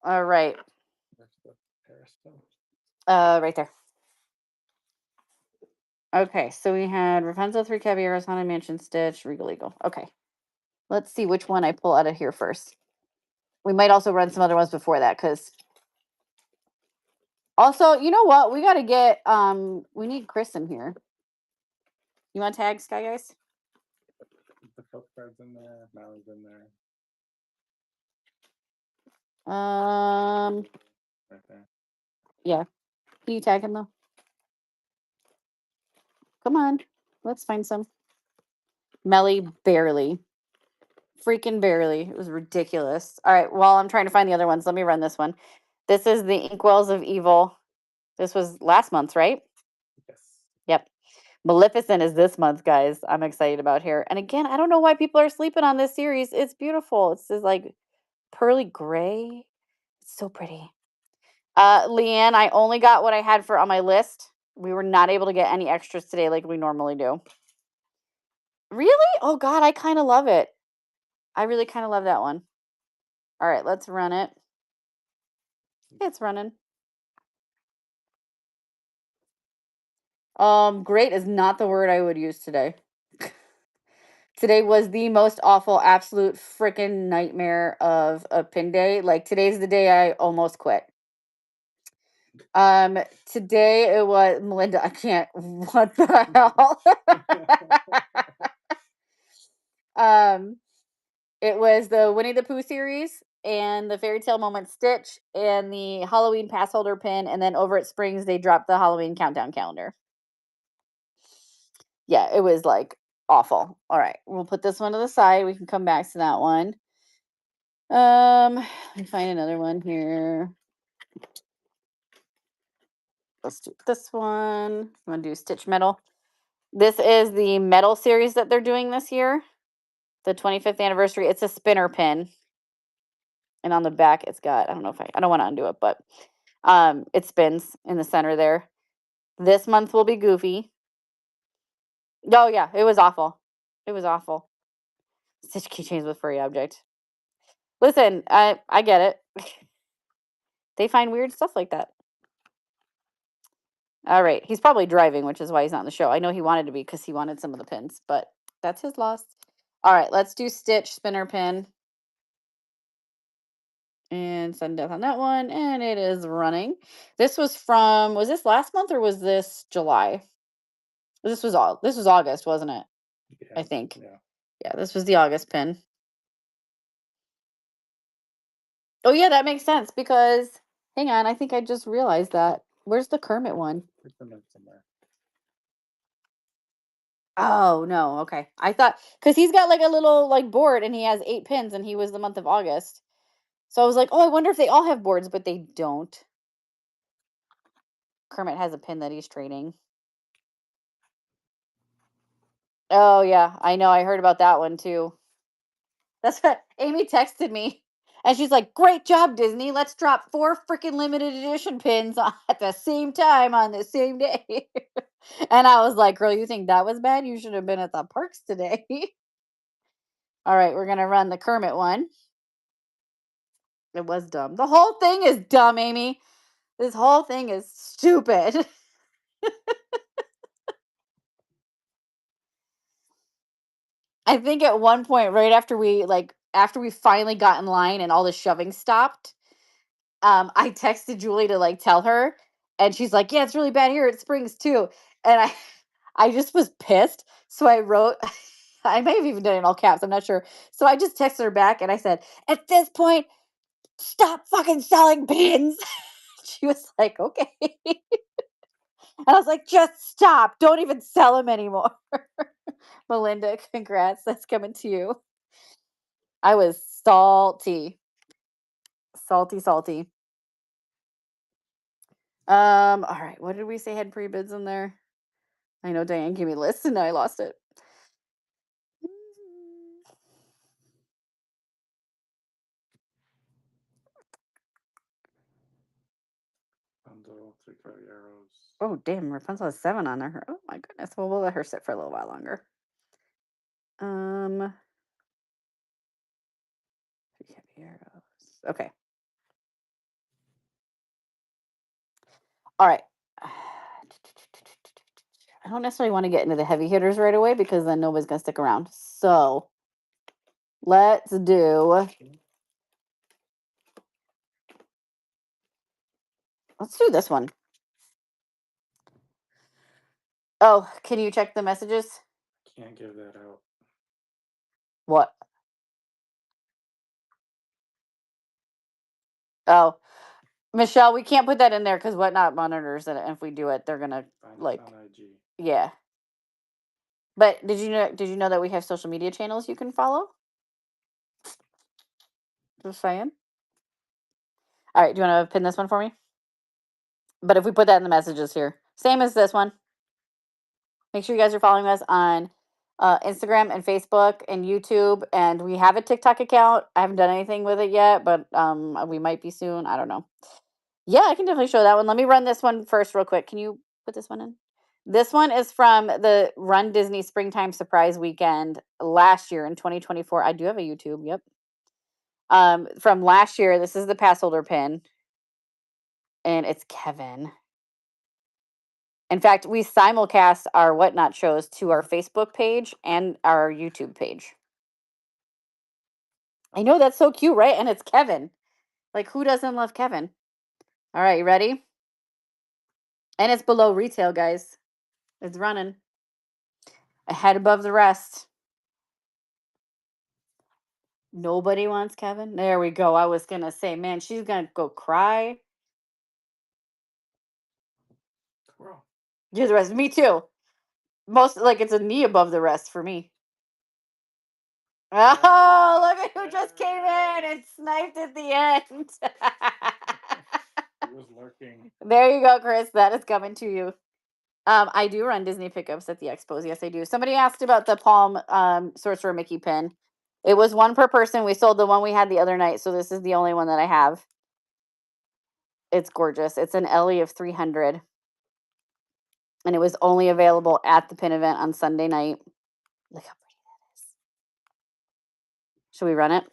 All right. That's the Paris stuff. Right there. Okay, so we had Rapunzel, 3 Caballeros, Haunted Mansion, Stitch, Regal Eagle. Okay. Let's see which one I pull out of here first. We might also run some other ones before that, because also, you know what? We gotta get we need Chris in here. You want to tag Sky Guys? the Filth Guard's in there. Mally's in there. Right there. Yeah. Can you tag him though? Come on. Let's find some. Melly barely. Freaking barely. It was ridiculous. All right. While I'm trying to find the other ones, let me run this one. This is the Inkwells of Evil. This was last month, right? Yes. Yep. Maleficent is this month, guys. I'm excited about here. And again, I don't know why people are sleeping on this series. It's beautiful. It's this like pearly gray. It's so pretty. Leanne, I only got what I had for on my list. We were not able to get any extras today like we normally do. Really? Oh God, I kind of love it. I really kind of love that one. All right, let's run it. It's running. Great is not the word I would use today. Today was the most awful, absolute freaking nightmare of a pin day. Like today's the day I almost quit. Today it was Melinda. I can't. What the hell? It was the Winnie the Pooh series and the Fairy Tale Moment Stitch and the Halloween pass holder pin, and then over at Springs they dropped the Halloween countdown calendar. Yeah, it was like awful. All right, we'll put this one to the side. We can come back to that one. Let me find another one here. Let's do this one. I'm gonna do Stitch Metal. This is the metal series that they're doing this year, the 25th anniversary. It's a spinner pin, and on the back it's got, I don't know if I don't want to undo it, but it spins in the center there. This month will be Goofy. Oh yeah, it was awful. It was awful. Stitch keychains with furry object. Listen, I get it. They find weird stuff like that. All right, he's probably driving, which is why he's not in the show. I know he wanted to be because he wanted some of the pins, but that's his loss. All right, let's do Stitch spinner pin. And sudden death on that one, and it is running. This was from, was this last month or was this July? This was August, wasn't it? Yeah. I think. Yeah. Yeah, this was the August pin. Oh yeah, that makes sense because hang on, I think I just realized that. Where's the Kermit one? There's the note somewhere. Oh no, okay. I thought because he's got like a little like board and he has 8 pins and he was the month of August. So I was like, oh, I wonder if they all have boards, but they don't. Kermit has a pin that he's trading. Oh yeah, I know. I heard about that one too. That's what Amy texted me. And she's like, "Great job, Disney. Let's drop 4 freaking limited edition pins at the same time on the same day." And I was like, "Girl, you think that was bad? You should have been at the parks today." All right, we're going to run the Kermit one. It was dumb. The whole thing is dumb, Amy. This whole thing is stupid. I think at one point, right after we finally got in line and all the shoving stopped, I texted Julie to like tell her, and she's like, "Yeah, it's really bad here at Springs too." And I just was pissed, so I wrote, I may have even done it in all caps, I'm not sure. So I just texted her back and I said, "At this point, stop fucking selling pins." She was like, "Okay." And I was like, "Just stop! Don't even sell them anymore." Melinda, congrats, that's coming to you. I was salty, salty. All right. What did we say had pre-bids in there? I know Diane gave me lists and now I lost it. Bundle, 3 fairy arrows. Oh, damn. Rapunzel has 7 on her. Oh, my goodness. Well, we'll let her sit for a little while longer. 3 heavy arrows. Okay. All right. I don't necessarily want to get into the heavy hitters right away because then nobody's going to stick around. So let's do this one. Oh, can you check the messages? Can't give that out. What? Oh, Michelle, we can't put that in there because Whatnot monitors it. And if we do it, they're gonna Find us like, on IG. yeah. But did you know that we have social media channels you can follow? Just saying. All right, do you want to pin this one for me? But if we put that in the messages here, same as this one. Make sure you guys are following us on Instagram and Facebook and YouTube. And we have a TikTok account. I haven't done anything with it yet, but we might be soon. I don't know. Yeah, I can definitely show that one. Let me run this one first, real quick. Can you put this one in? This one is from the Run Disney Springtime Surprise Weekend last year in 2024. I do have a YouTube. Yep. From last year. This is the pass holder pin, and it's Kevin. In fact, we simulcast our Whatnot shows to our Facebook page and our YouTube page. I know, that's so cute, right? And it's Kevin. Like, who doesn't love Kevin? All right, you ready? And it's below retail, guys. It's running ahead above the rest. Nobody wants Kevin. There we go. I was going to say, man, she's going to go cry. Squirrel. Yeah, the rest. Me too. Most, like, it's a knee above the rest for me. Oh, look at who just came in and sniped at the end. He was lurking. There you go, Chris. That is coming to you. I do run Disney pickups at the expos. Yes, I do. Somebody asked about the Palm Sorcerer Mickey pin. It was one per person. We sold the one we had the other night, so this is the only one that I have. It's gorgeous. It's an Ellie of 300. And it was only available at the pin event on Sunday night. Look how pretty that is. Should we run it?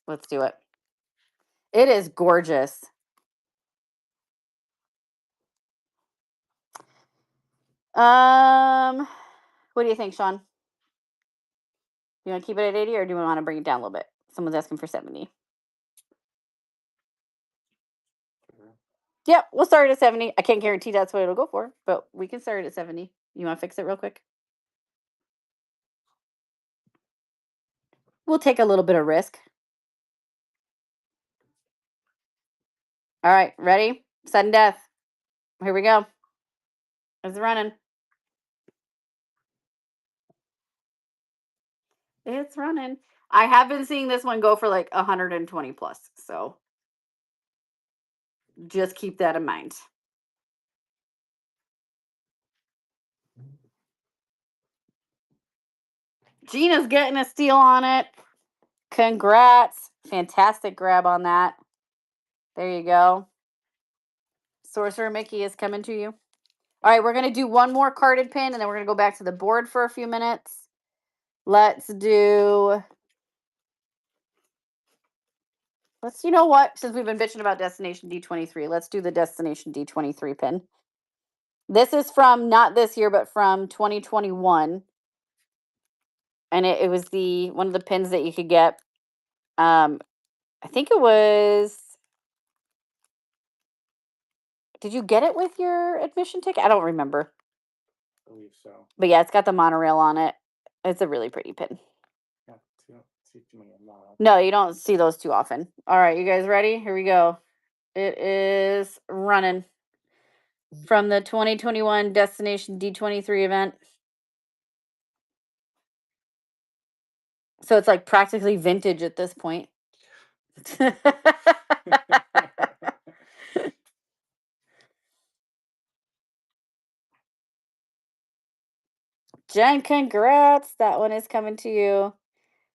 Let's do it. It is gorgeous. What do you think, Sean? You want to keep it at 80 or do we want to bring it down a little bit? Someone's asking for 70. Sure. Yep, we'll start at 70. I can't guarantee that's what it'll go for, but we can start at 70. You want to fix it real quick? We'll take a little bit of risk. All right, ready? Sudden death. Here we go. It's running. It's running. I have been seeing this one go for like 120 plus, so just keep that in mind. Gina's getting a steal on it. Congrats. Fantastic grab on that. There you go. Sorcerer Mickey is coming to you. All right, we're going to do one more carded pin, and then we're going to go back to the board for a few minutes. Let's do... you know what? Since we've been bitching about Destination D23, let's do the Destination D23 pin. This is from, not this year, but from 2021. And it was one of the pins that you could get. I think it was... Did you get it with your admission ticket? I don't remember. I believe so. But yeah, it's got the monorail on it. It's a really pretty pin. Yeah, you don't see too many of them. No, you don't see those too often. All right, you guys ready? Here we go. It is running from the 2021 Destination D23 event. So it's like practically vintage at this point. Jen, congrats. That one is coming to you.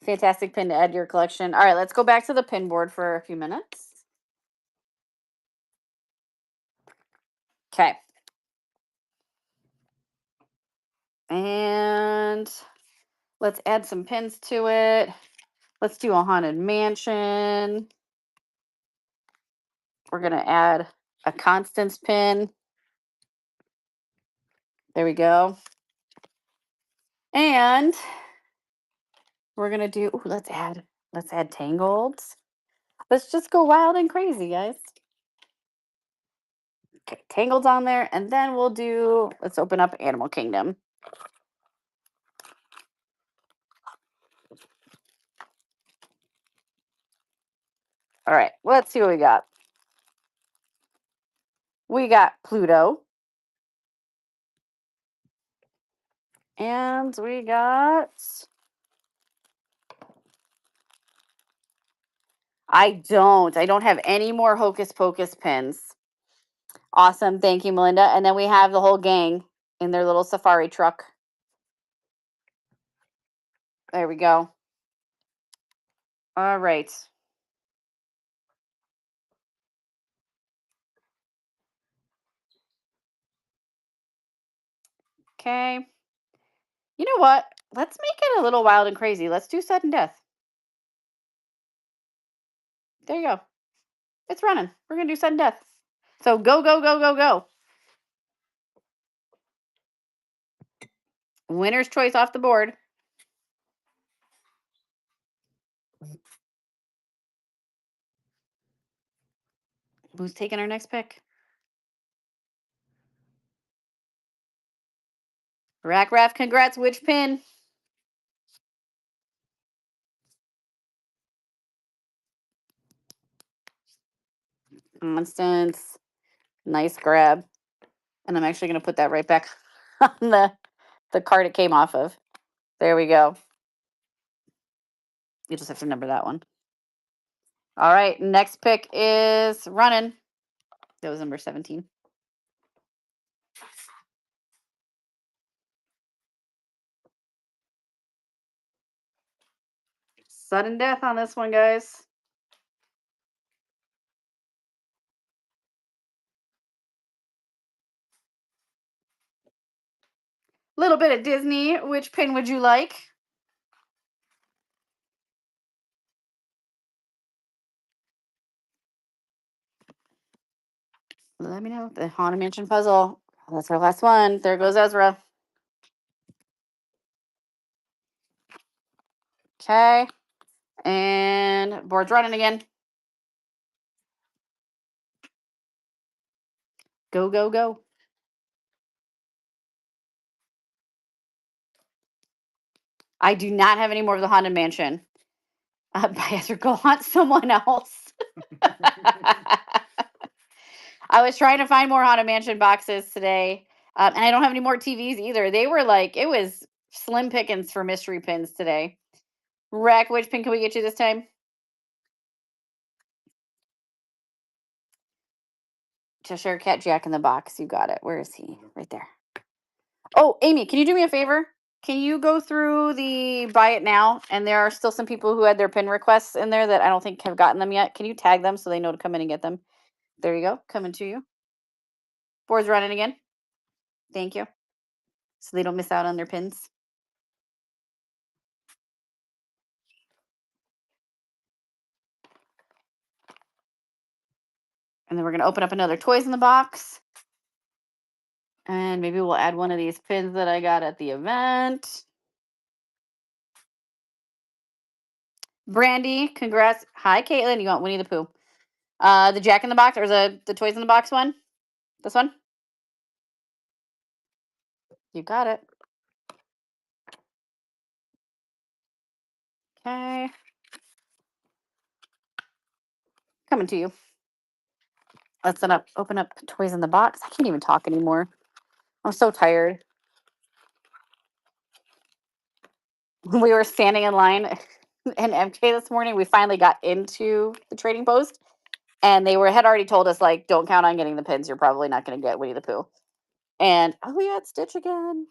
Fantastic pin to add to your collection. All right, let's go back to the pin board for a few minutes. Okay. And let's add some pins to it. Let's do a Haunted Mansion. We're going to add a Constance pin. There we go. And we're going to do, let's add Tangled. Let's just go wild and crazy, guys. Okay, Tangled's on there. And then let's open up Animal Kingdom. All right, let's see what we got. We got Pluto. And we got. I don't have any more Hocus Pocus pins. Awesome. Thank you, Melinda. And then we have the whole gang in their little safari truck. There we go. All right. Okay. You know what? Let's make it a little wild and crazy. Let's do sudden death. There you go. It's running. We're going to do sudden death. So go, go, go, go, go. Winner's choice off the board. Who's taking our next pick? Rack Raff, congrats. Which pin? Constance. Nice grab. And I'm actually going to put that right back on the card it came off of. There we go. You just have to remember that one. All right. Next pick is running. That was number 17. Sudden death on this one, guys. Little bit of Disney. Which pin would you like? Let me know. The Haunted Mansion puzzle. That's our last one. There goes Ezra. Okay. And board's running again. Go, go, go. I do not have any more of the Haunted Mansion. Buy Ezra, go haunt someone else. I was trying to find more Haunted Mansion boxes today. And I don't have any more TVs either. They were like, it was slim pickings for mystery pins today. Rack, which pin can we get you this time? Cheshire Cat Jack in the box. You got it. Where is he? Right there. Oh, Amy, can you do me a favor? Can you go through the buy it now? And there are still some people who had their pin requests in there that I don't think have gotten them yet. Can you tag them so they know to come in and get them? There you go. Coming to you. Board's running again. Thank you. So they don't miss out on their pins. And then we're going to open up another toys in the box. And maybe we'll add one of these pins that I got at the event. Brandy, congrats. Hi, Caitlin. You want Winnie the Pooh? The Jack in the Box or the Toys in the Box one? This one? You got it. Okay. Coming to you. Let's open up Toys in the Box. I can't even talk anymore. I'm so tired. We were standing in line in MK this morning. We finally got into the trading post, and they had already told us, like, don't count on getting the pins. You're probably not going to get Winnie the Pooh. And we had Stitch again.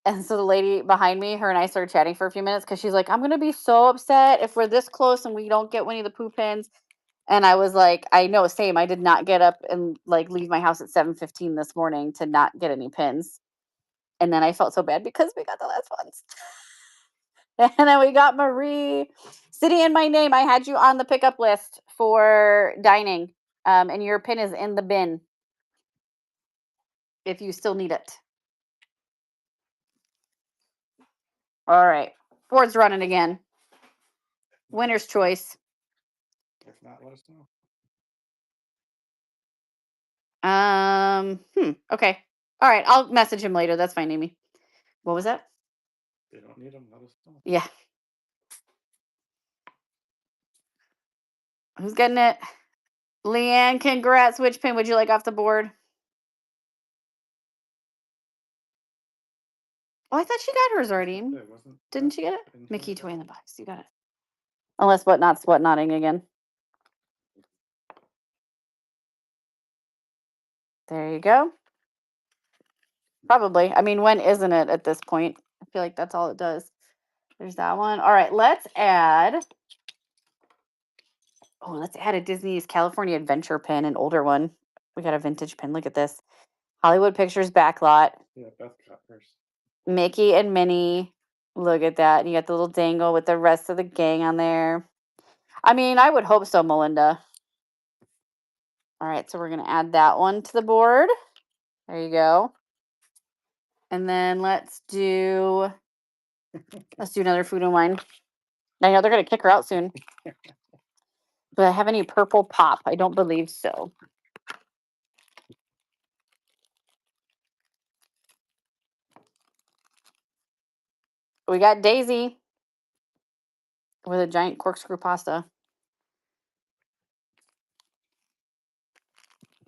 And so the lady behind me, her and I started chatting for a few minutes because she's like, I'm going to be so upset if we're this close and we don't get Winnie the Pooh pins. And I was like, I know, same. I did not get up and like leave my house at 7:15 this morning to not get any pins. And then I felt so bad because we got the last ones. And then we got Marie. City in my name. I had you on the pickup list for dining. And your pin is in the bin if you still need it. All right. Board's running again. Winner's choice. If not, let us know. Okay. All right. I'll message him later. That's fine, Amy. What was that? They don't need them, let us know. Yeah. Who's getting it? Leanne, congrats. Which pin would you like off the board? Oh, I thought she got hers already. Didn't she get it? Mickey toy in the box. You got it. Unless whatnot's whatnotting again. There you go. Probably. I mean, when isn't it at this point? I feel like that's all it does. There's that one. All right, let's add. Oh, let's add a Disney's California Adventure pin, an older one. We got a vintage pin. Look at this. Hollywood Pictures backlot. Yeah, Beth got hers. Mickey and Minnie. Look at that. And you got the little dangle with the rest of the gang on there. I mean, I would hope so, Melinda. All right, so we're going to add that one to the board. There you go. And then let's do another food and wine. I know they're going to kick her out soon. Do I have any purple pop? I don't believe so. We got Daisy with a giant corkscrew pasta.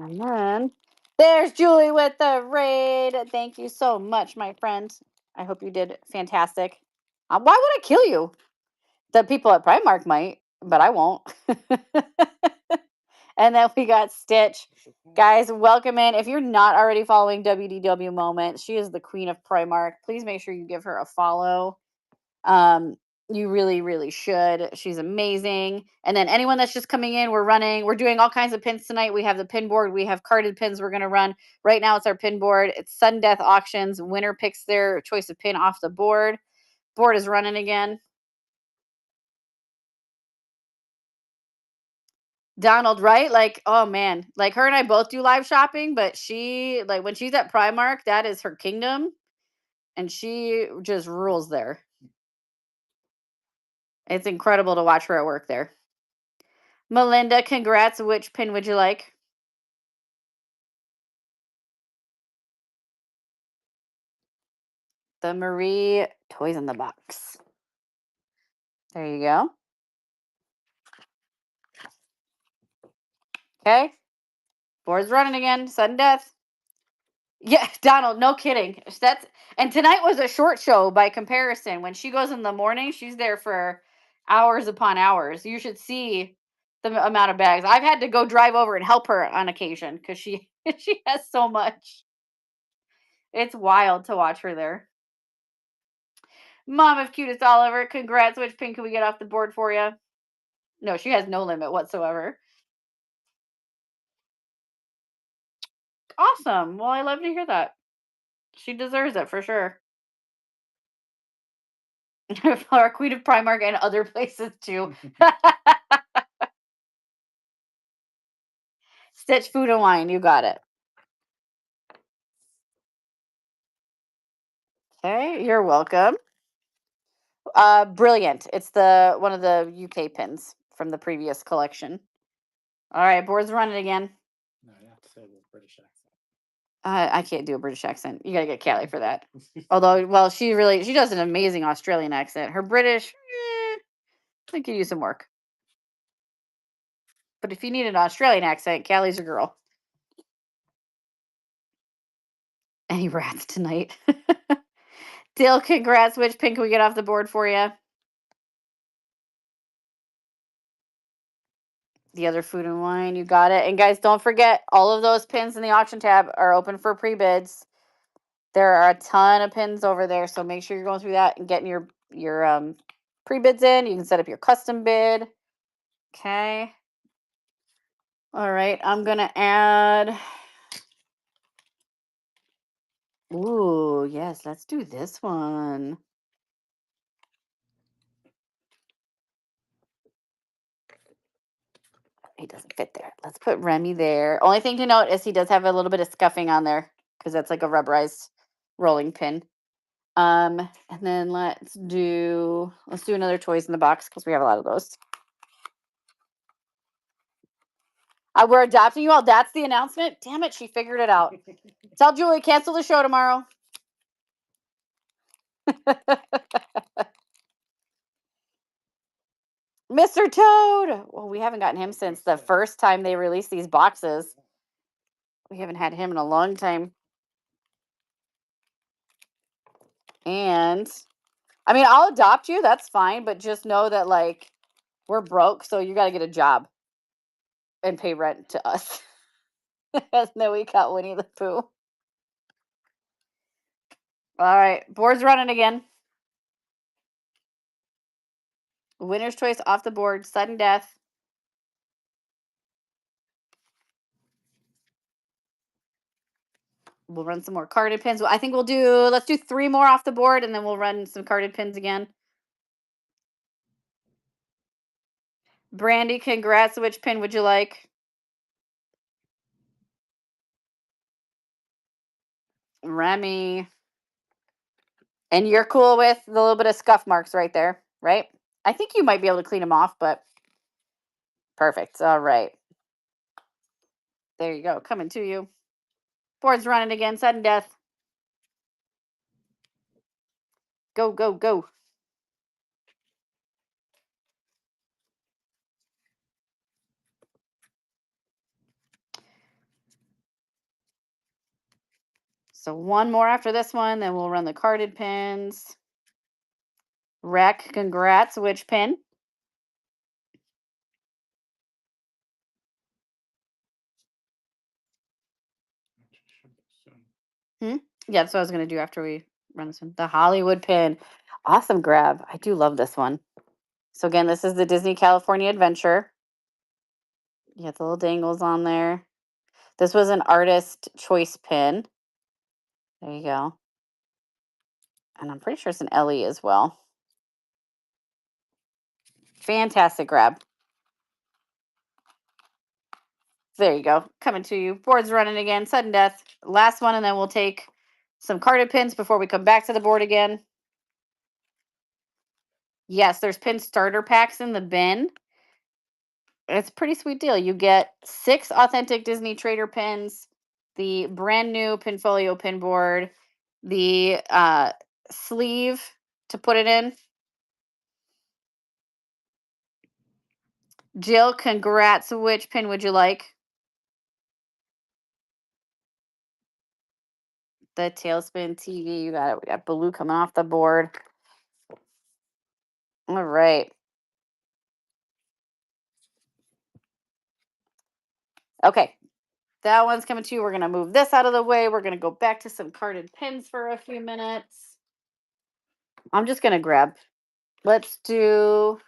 And then there's Julie with the raid. Thank you so much, my friend. I hope you did fantastic. Why would I kill you? The people at Primark might, but I won't. And then we got Stitch. Guys, welcome in. If you're not already following WDW Moment, she is the queen of Primark. Please make sure you give her a follow. You really, really should. She's amazing. And then anyone that's just coming in, we're doing all kinds of pins tonight. We have the pin board. We have carded pins we're going to run. Right now it's our pin board. It's sudden death auctions. Winner picks their choice of pin off the board. Board is running again. Donald, right? Like, oh man, like her and I both do live shopping, but she, like, when she's at Primark, that is her kingdom, and she just rules there. It's incredible to watch her at work there. Melinda, congrats. Which pin would you like? The Marie Toys in the Box. There you go. Okay. Board's running again. Sudden death. Yeah, Donald, no kidding. And tonight was a short show by comparison. When she goes in the morning, she's there for hours upon hours. You should see the amount of bags. I've had to go drive over and help her on occasion because she she has so much. It's wild to watch her there. Mom of Cutest Oliver, congrats. Which pin can we get off the board for you? No, she has no limit whatsoever. Awesome. Well, I love to hear that. She deserves it for sure. Our Queen of Primark and other places too. Stitch Food and Wine, you got it. Okay, you're welcome. Brilliant. It's the one of the UK pins from the previous collection. All right, board's running again. No, you have to say the British accent. I can't do a British accent. You gotta get Callie for that. Although, well, she does an amazing Australian accent. Her British, I could use some work. But if you need an Australian accent, Callie's your girl. Any rats tonight? Dale, congrats. Which pin can we get off the board for you? The other food and wine, you got it. And guys, don't forget, all of those pins in the auction tab are open for pre-bids. There are a ton of pins over there, so make sure you're going through that and getting your pre-bids in. You can set up your custom bid. Okay. All right, I'm gonna add. Ooh, yes, let's do this one. He doesn't fit there. Let's put Remy there. Only thing to note is he does have a little bit of scuffing on there because that's like a rubberized rolling pin. And then let's do another toys in the box because we have a lot of those. We're adopting you all. That's the announcement. Damn it, she figured it out. Tell Julie cancel the show tomorrow. Mr. Toad. Well, we haven't gotten him since the first time they released these boxes. We haven't had him in a long time. And I mean, I'll adopt you. That's fine. But just know that, like, we're broke. So you got to get a job and pay rent to us. And then we got Winnie the Pooh. All right. Board's running again. Winner's choice off the board. Sudden death. We'll run some more carded pins. I think let's do 3 more off the board and then we'll run some carded pins again. Brandy, congrats. Which pin would you like? Remy. And you're cool with the little bit of scuff marks right there, right? I think you might be able to clean them off, but perfect. All right. There you go. Coming to you. Board's running again. Sudden death. Go, go, go. So 1 more after this one, then we'll run the carded pins. Rec, congrats. Which pin? Yeah, that's what I was going to do after we run this one. The Hollywood pin. Awesome grab. I do love this one. So again, this is the Disney California Adventure. You got the little dangles on there. This was an artist choice pin. There you go. And I'm pretty sure it's an Ellie as well. Fantastic grab. There you go. Coming to you. Board's running again. Sudden death. Last one, and then we'll take some carded pins before we come back to the board again. Yes, there's pin starter packs in the bin. It's a pretty sweet deal. You get 6 authentic Disney Trader pins, the brand new Pinfolio pin board, the sleeve to put it in. Jill, congrats. Which pin would you like? The Tailspin TV. You got it. We got Baloo coming off the board. All right. Okay. That one's coming to you. We're going to move this out of the way. We're going to go back to some carded pins for a few minutes. I'm just going to grab. Let's do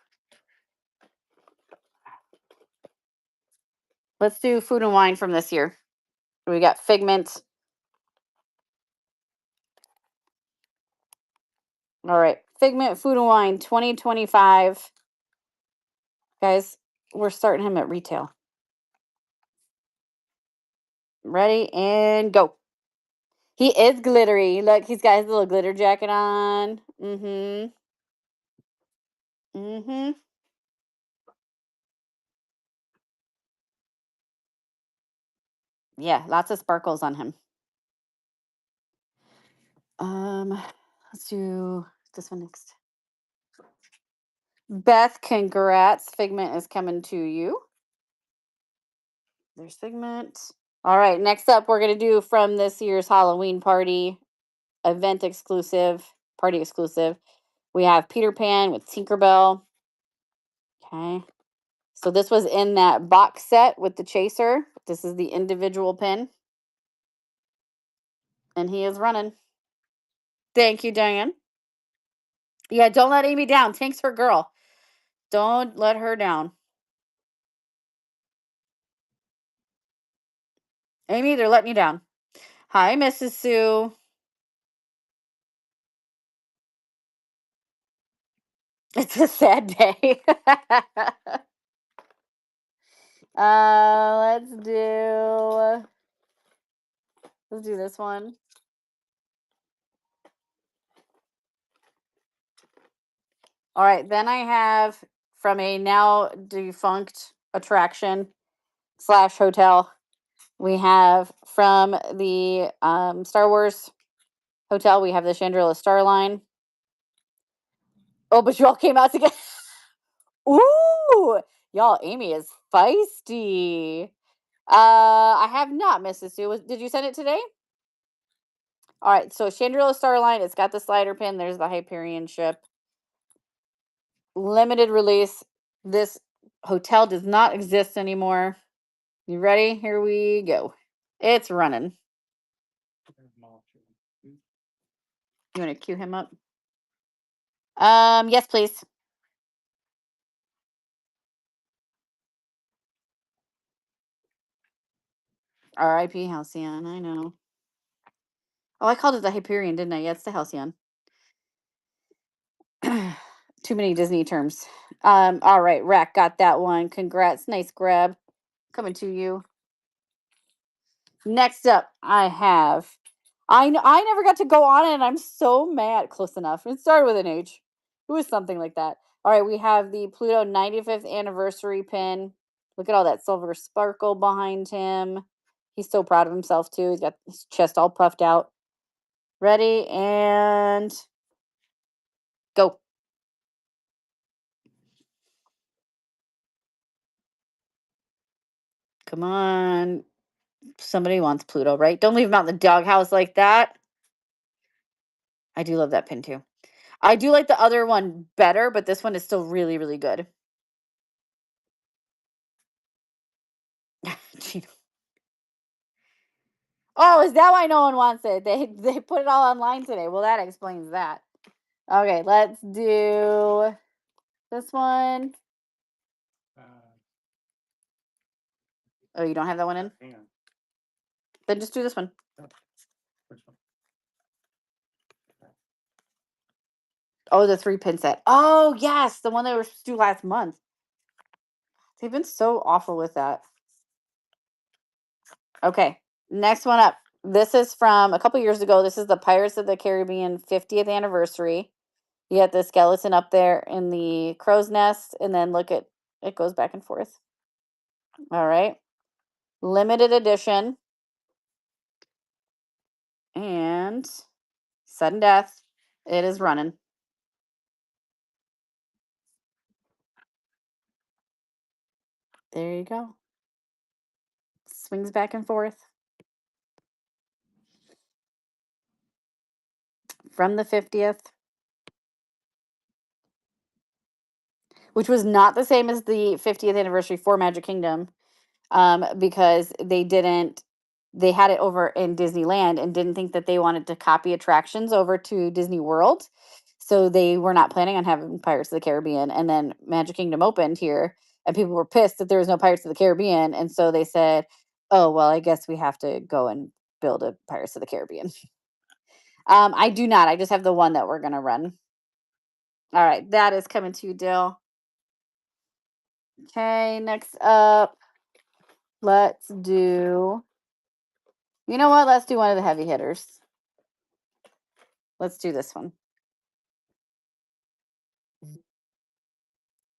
Food and Wine from this year. We got Figment. All right. Figment Food and Wine 2025. Guys, we're starting him at retail. Ready and go. He is glittery. Look, he's got his little glitter jacket on. Mm-hmm. Mm-hmm. Yeah, lots of sparkles on him. Let's do this one next. Beth, congrats. Figment is coming to you. There's Figment. All right, next up, we're going to do from this year's Halloween party, event exclusive, party exclusive. We have Peter Pan with Tinkerbell. Okay. So this was in that box set with the chaser. This is the individual pin. And he is running. Thank you, Diane. Yeah, don't let Amy down. Tank's her girl. Don't let her down. Amy, they're letting you down. Hi, Mrs. Sue. It's a sad day. Let's do this one. All right, then I have from a now defunct attraction / hotel. We have from the Star Wars hotel. We have the Chandrila Starline. Oh, but you all came out together. Ooh, Ooh, y'all, Amy is feisty. I have not, Mrs. Sue. Did you send it today? All right, so Chandrila Starline, it's got the slider pin. There's the Hyperion ship. Limited release. This hotel does not exist anymore. You ready? Here we go. It's running. You want to cue him up? Yes, please. R.I.P. Halcyon. I know. Oh, I called it the Hyperion, didn't I? Yeah, it's the Halcyon. Too many Disney terms. All right, Rack got that one. Congrats. Nice grab. Coming to you. Next up, I have. I never got to go on it, and I'm so mad. Close enough. It started with an H. It was something like that. All right, we have the Pluto 95th anniversary pin. Look at all that silver sparkle behind him. He's so proud of himself too. He's got his chest all puffed out. Ready and go. Come on. Somebody wants Pluto, right? Don't leave him out in the doghouse like that. I do love that pin too. I do like the other one better, but this one is still really, really good. Gino. Oh, is that why no one wants it? They put it all online today. Well, that explains that. Okay, let's do this one. Oh, you don't have that one in? Hang on. Then just do this one. Which one? Oh, the 3-pin set. Oh, yes, the one they were supposed to do last month. They've been so awful with that. Okay, next one up. This is from a couple years ago. This is the Pirates of the Caribbean 50th anniversary. You got the skeleton up there in the crow's nest, and then look at it goes back and forth. All right. Limited edition. And sudden death. It is running. There you go. Swings back and forth. From the 50th. Which was not the same as the 50th anniversary for Magic Kingdom. Because they had it over in Disneyland and didn't think that they wanted to copy attractions over to Disney World. So they were not planning on having Pirates of the Caribbean. And then Magic Kingdom opened here and people were pissed that there was no Pirates of the Caribbean. And so they said, oh, well, I guess we have to go and build a Pirates of the Caribbean. I do not. I just have the one that we're going to run. All right. That is coming to you, Dill. Okay. Next up, let's do. You know what? Let's do one of the heavy hitters. Let's do this one.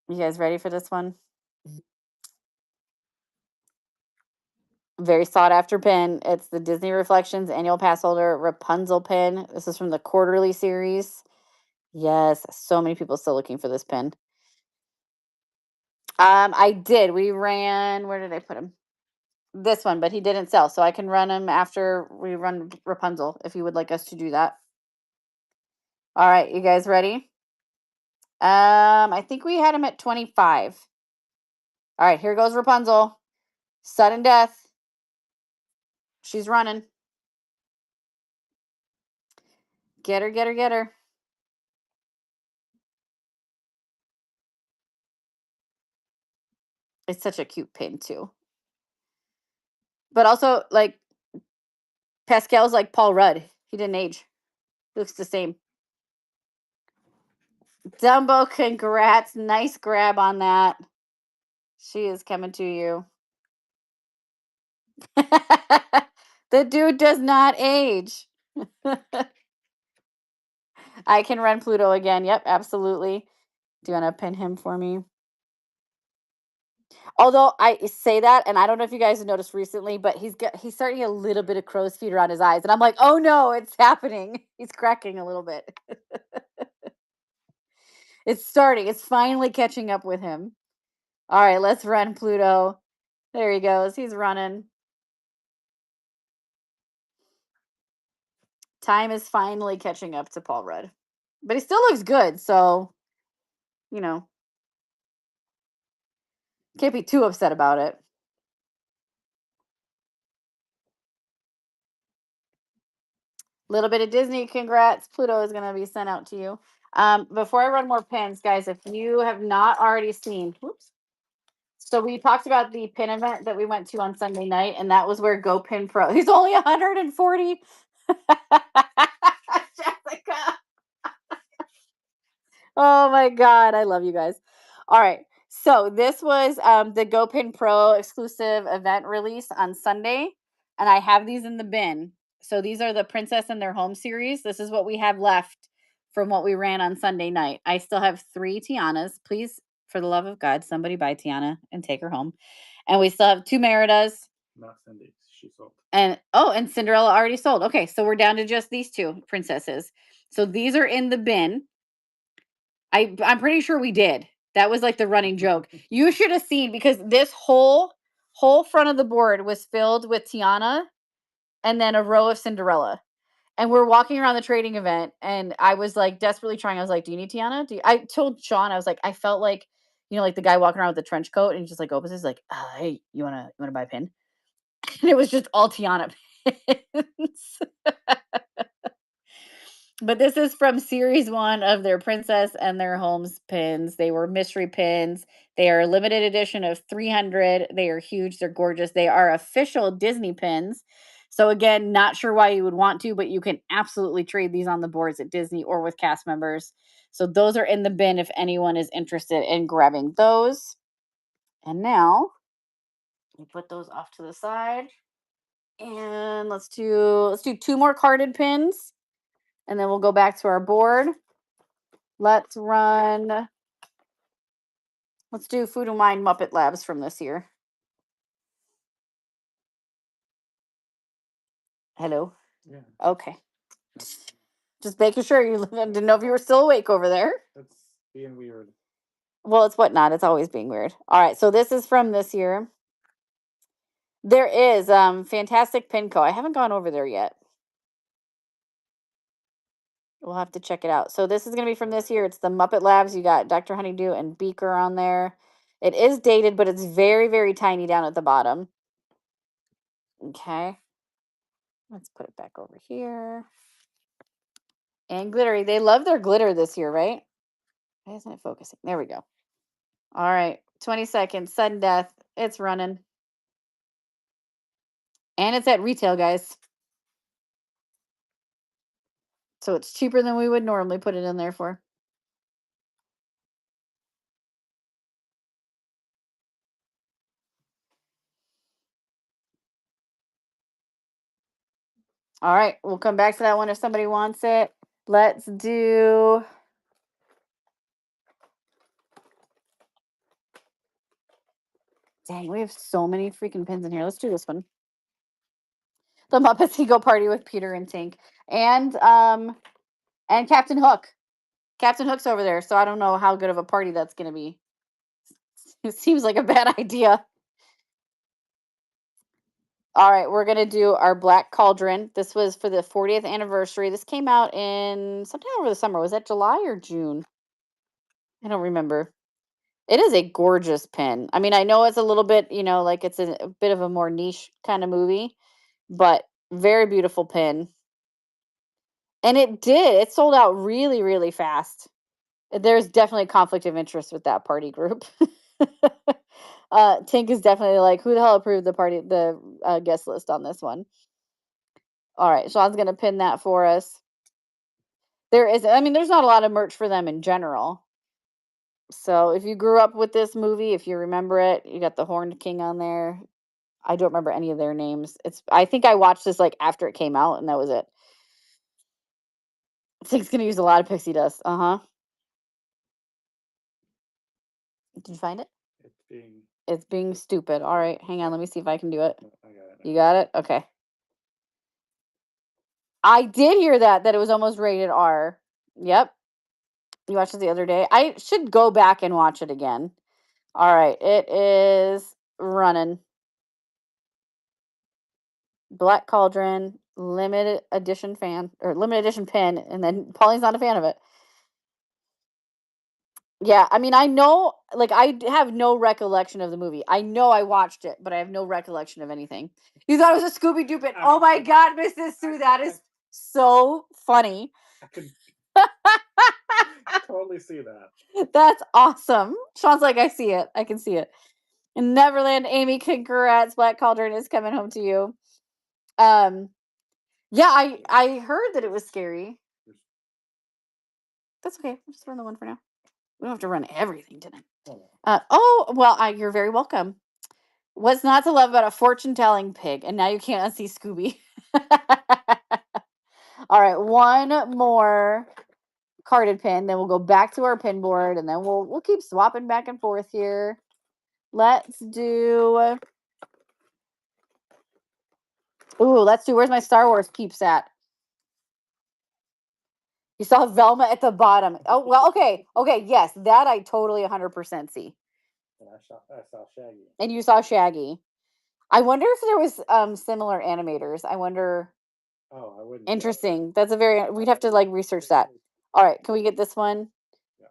You guys ready for this one? Very sought after pin. It's the Disney Reflections annual pass holder Rapunzel pin. This is from the quarterly series. Yes, so many people still looking for this pin. I did. We ran. Where did I put him? This one, but he didn't sell, so I can run him after we run Rapunzel. If you would like us to do that. All right, you guys ready? I think we had him at 25. All right, here goes Rapunzel. Sudden death. She's running. Get her, get her, get her. It's such a cute pin too. But also, like, Pascal's like Paul Rudd. He didn't age. He looks the same. Dumbo, congrats. Nice grab on that. She is coming to you. The dude does not age. I can run Pluto again. Yep, absolutely. Do you want to pin him for me? Although I say that, and I don't know if you guys have noticed recently, but he's starting to get a little bit of crow's feet around his eyes, and I'm like, oh no, it's happening. He's cracking a little bit. It's starting. It's finally catching up with him. All right, let's run Pluto. There he goes. He's running. Time is finally catching up to Paul Rudd. But he still looks good, so, you know, can't be too upset about it. Little bit of Disney, congrats. Pluto is going to be sent out to you. Before I run more pins, guys, if you have not already seen, whoops. So we talked about the pin event that we went to on Sunday night, and that was where Go Pin Pro. He's only 140. Jessica. Oh my God. I love you guys. All right. So this was the GoPin Pro exclusive event release on Sunday. And I have these in the bin. So these are the Princess and Their Home series. This is what we have left from what we ran on Sunday night. I still have 3 Tianas. Please, for the love of God, somebody buy Tiana and take her home. And we still have 2 Meridas. Not Cindy. She sold. And Cinderella already sold. Okay, so we're down to just these 2 princesses. So these are in the bin. I'm pretty sure we did. That was like the running joke. You should have seen, because this whole front of the board was filled with Tiana and then a row of Cinderella. And we're walking around the trading event, and I was like desperately trying. I was like, "Do you need Tiana?" I told Sean, I was like, I felt like, like the guy walking around with the trench coat, and he just like opens his like, "Hey, you wanna buy a pin?" And it was just all Tiana pins. But this is from series 1 of their Princess and Their Homes pins. They were mystery pins. They are a limited edition of 300. They are huge. They're gorgeous. They are official Disney pins. So again, not sure why you would want to, but you can absolutely trade these on the boards at Disney or with cast members. So those are in the bin if anyone is interested in grabbing those. And now we put those off to the side. And let's do 2 more carded pins. And then we'll go back to our board. Let's do Food and Wine Muppet Labs from this year. Hello. Yeah. Okay. Just making sure you didn't know if you were still awake over there. That's being weird. Well, it's whatnot. It's always being weird. All right. So this is from this year. There is Fantastic Pinco. I haven't gone over there yet. We'll have to check it out. So this is going to be from this year. It's the Muppet Labs. You got Dr. Honeydew and Beaker on there. It is dated, but it's very, very tiny down at the bottom. Okay. Let's put it back over here. And glittery. They love their glitter this year, right? Why isn't it focusing? There we go. All right. 20 seconds. Sudden death. It's running. And it's at retail, guys. So it's cheaper than we would normally put it in there for. All right. We'll come back to that one if somebody wants it. Let's do. Dang, we have so many freaking pins in here. Let's do this one. The Muppets Ego Party with Peter and Tink. And Captain Hook. Captain Hook's over there, so I don't know how good of a party that's gonna be. It seems like a bad idea. All right, we're gonna do our Black Cauldron. This was for the 40th anniversary. This came out in sometime over the summer. Was that July or June? I don't remember. It is a gorgeous pin. I mean, I know it's a little bit, like it's a bit of a more niche kind of movie, but very beautiful pin. And it sold out really, really fast. There's definitely conflict of interest with that party group. Tink is definitely like, who the hell approved the guest list on this one? All right, Sean's gonna pin that for us. There's not a lot of merch for them in general. So if you grew up with this movie, if you remember it, you got the Horned King on there. I don't remember any of their names. I think I watched this like after it came out, and that was it. Tink's gonna use a lot of pixie dust. Did you find it? It's being stupid. All right, hang on. Let me see if I can do it. I got it. You got it? Okay. I did hear that it was almost rated R. Yep. You watched it the other day. I should go back and watch it again. All right, it is running. Black Cauldron, limited edition fan or limited edition pin, and then Pauline's not a fan of it. Yeah, I mean, I know, like, have no recollection of the movie. I know I watched it, but I have no recollection of anything. You thought it was a Scooby Doo pin? Oh my God, Mrs. Sue, that is so funny. I could totally see that. That's awesome. Sean's like, I see it. I can see it. And Neverland, Amy, congrats. Black Cauldron is coming home to you. Um, yeah, I heard that it was scary. That's okay. I'll just run the one for now. We don't have to run everything tonight. You're very welcome. What's not to love about a fortune telling pig? And now you can't unsee Scooby. All right, one more carded pin, then we'll go back to our pin board, and then we'll keep swapping back and forth here. Let's do. Where's my Star Wars peeps at? You saw Velma at the bottom. Oh, well, okay. Okay, yes, that I totally 100% see. And I saw Shaggy. And you saw Shaggy. I wonder if there was similar animators. I wonder. Oh, I wouldn't. Interesting. That's we'd have to like research that. All right, can we get this one? Yeah.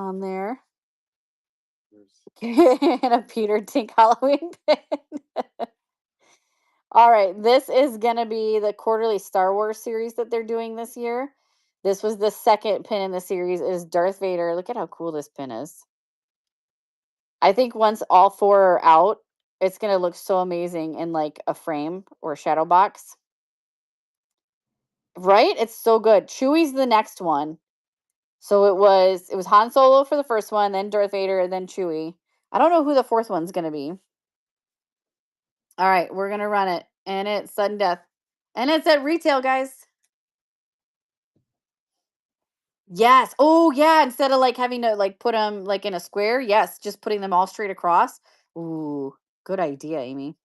On there. And a Peter Tink Halloween pin. All right, this is going to be the quarterly Star Wars series that they're doing this year. This was the second pin in the series, is Darth Vader. Look at how cool this pin is. I think once all four are out, it's going to look so amazing in like a frame or a shadow box. Right? It's so good. Chewie's the next one. So it was Han Solo for the first one, then Darth Vader, and then Chewie. I don't know who the fourth one's going to be. All right, we're going to run it. And it's sudden death. And it's at retail, guys. Yes. Oh, yeah. Instead of like having to like put them like in a square. Yes. Just putting them all straight across. Ooh, good idea, Amy.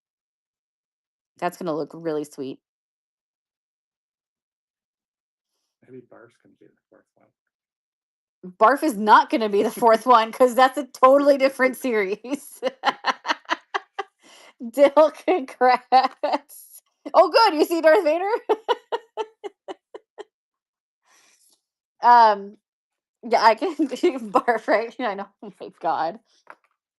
That's going to look really sweet. Maybe Barf's going to be the fourth one. Barf is not going to be the fourth one because that's a totally different series. Dill, congrats. Oh, good. You see Darth Vader? Yeah, I can Barf, right? I know. Oh my God.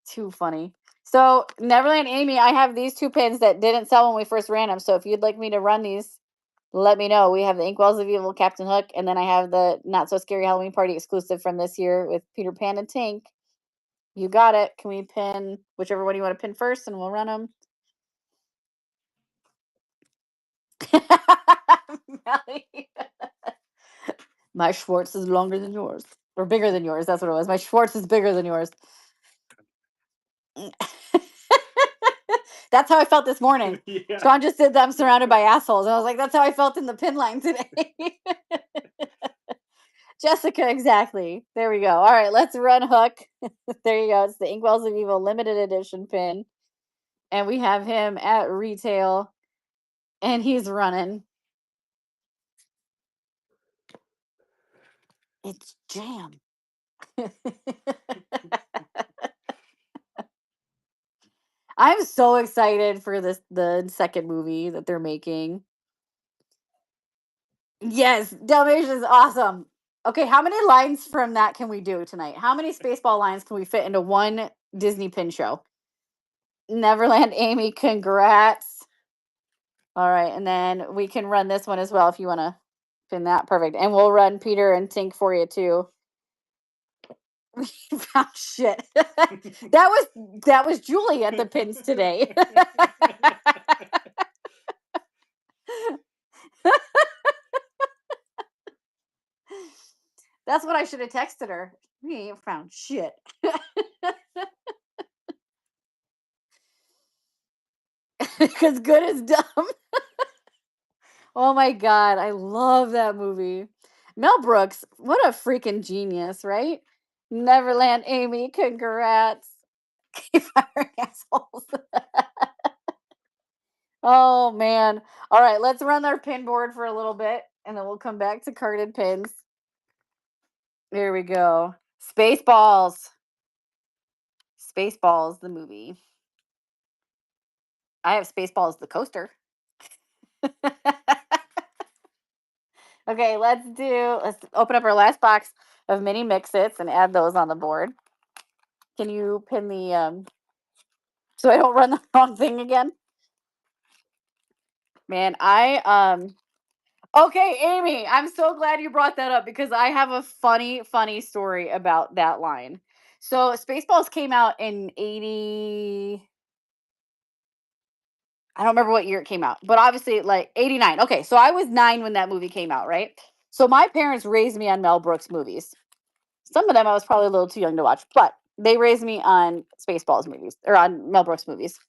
Too funny. So, Neverland Amy, I have these two pins that didn't sell when we first ran them. So, if you'd like me to run these, let me know. We have the Inkwells of Evil Captain Hook, and then I have the Not So Scary Halloween Party exclusive from this year with Peter Pan and Tink. You got it. Can we pin whichever one you want to pin first, and we'll run them? My Schwartz is longer than yours, or bigger than yours. That's what it was. My Schwartz is bigger than yours. That's how I felt this morning. Yeah. Sean just said that I'm surrounded by assholes. And I was like, that's how I felt in the pin line today. Jessica, exactly. There we go. All right, let's run hook. There you go. It's the Inkwells of Evil limited edition pin. And we have him at retail. And he's running. It's jam. I'm so excited for the second movie that they're making. Yes, Dalmatian is awesome. Okay, how many lines from that can we do tonight? How many Spaceball lines can we fit into one Disney pin show? Neverland Amy, congrats. All right, and then we can run this one as well if you want to pin that. Perfect. And we'll run Peter and Tink for you too. We found shit. that was Julie at the pins today. That's what I should have texted her. We ain't found shit. Because good is dumb. Oh my God, I love that movie. Mel Brooks, what a freaking genius, right? Neverland Amy, congrats. Keep firing assholes. Oh man. All right, let's run our pin board for a little bit and then we'll come back to carded pins. There we go. Spaceballs. Spaceballs, the movie. I have Spaceballs, the coaster. Okay, let's open up our last box of mini Mix-Its and add those on the board. Can you pin the so I don't run the wrong thing again? Man, okay, Amy, I'm so glad you brought that up because I have a funny story about that line. So Spaceballs came out in 80, I don't remember what year it came out, but obviously like 89. Okay, so I was 9 when that movie came out, right? So my parents raised me on Mel Brooks movies. Some of them I was probably a little too young to watch, but they raised me on Spaceballs movies or on Mel Brooks movies.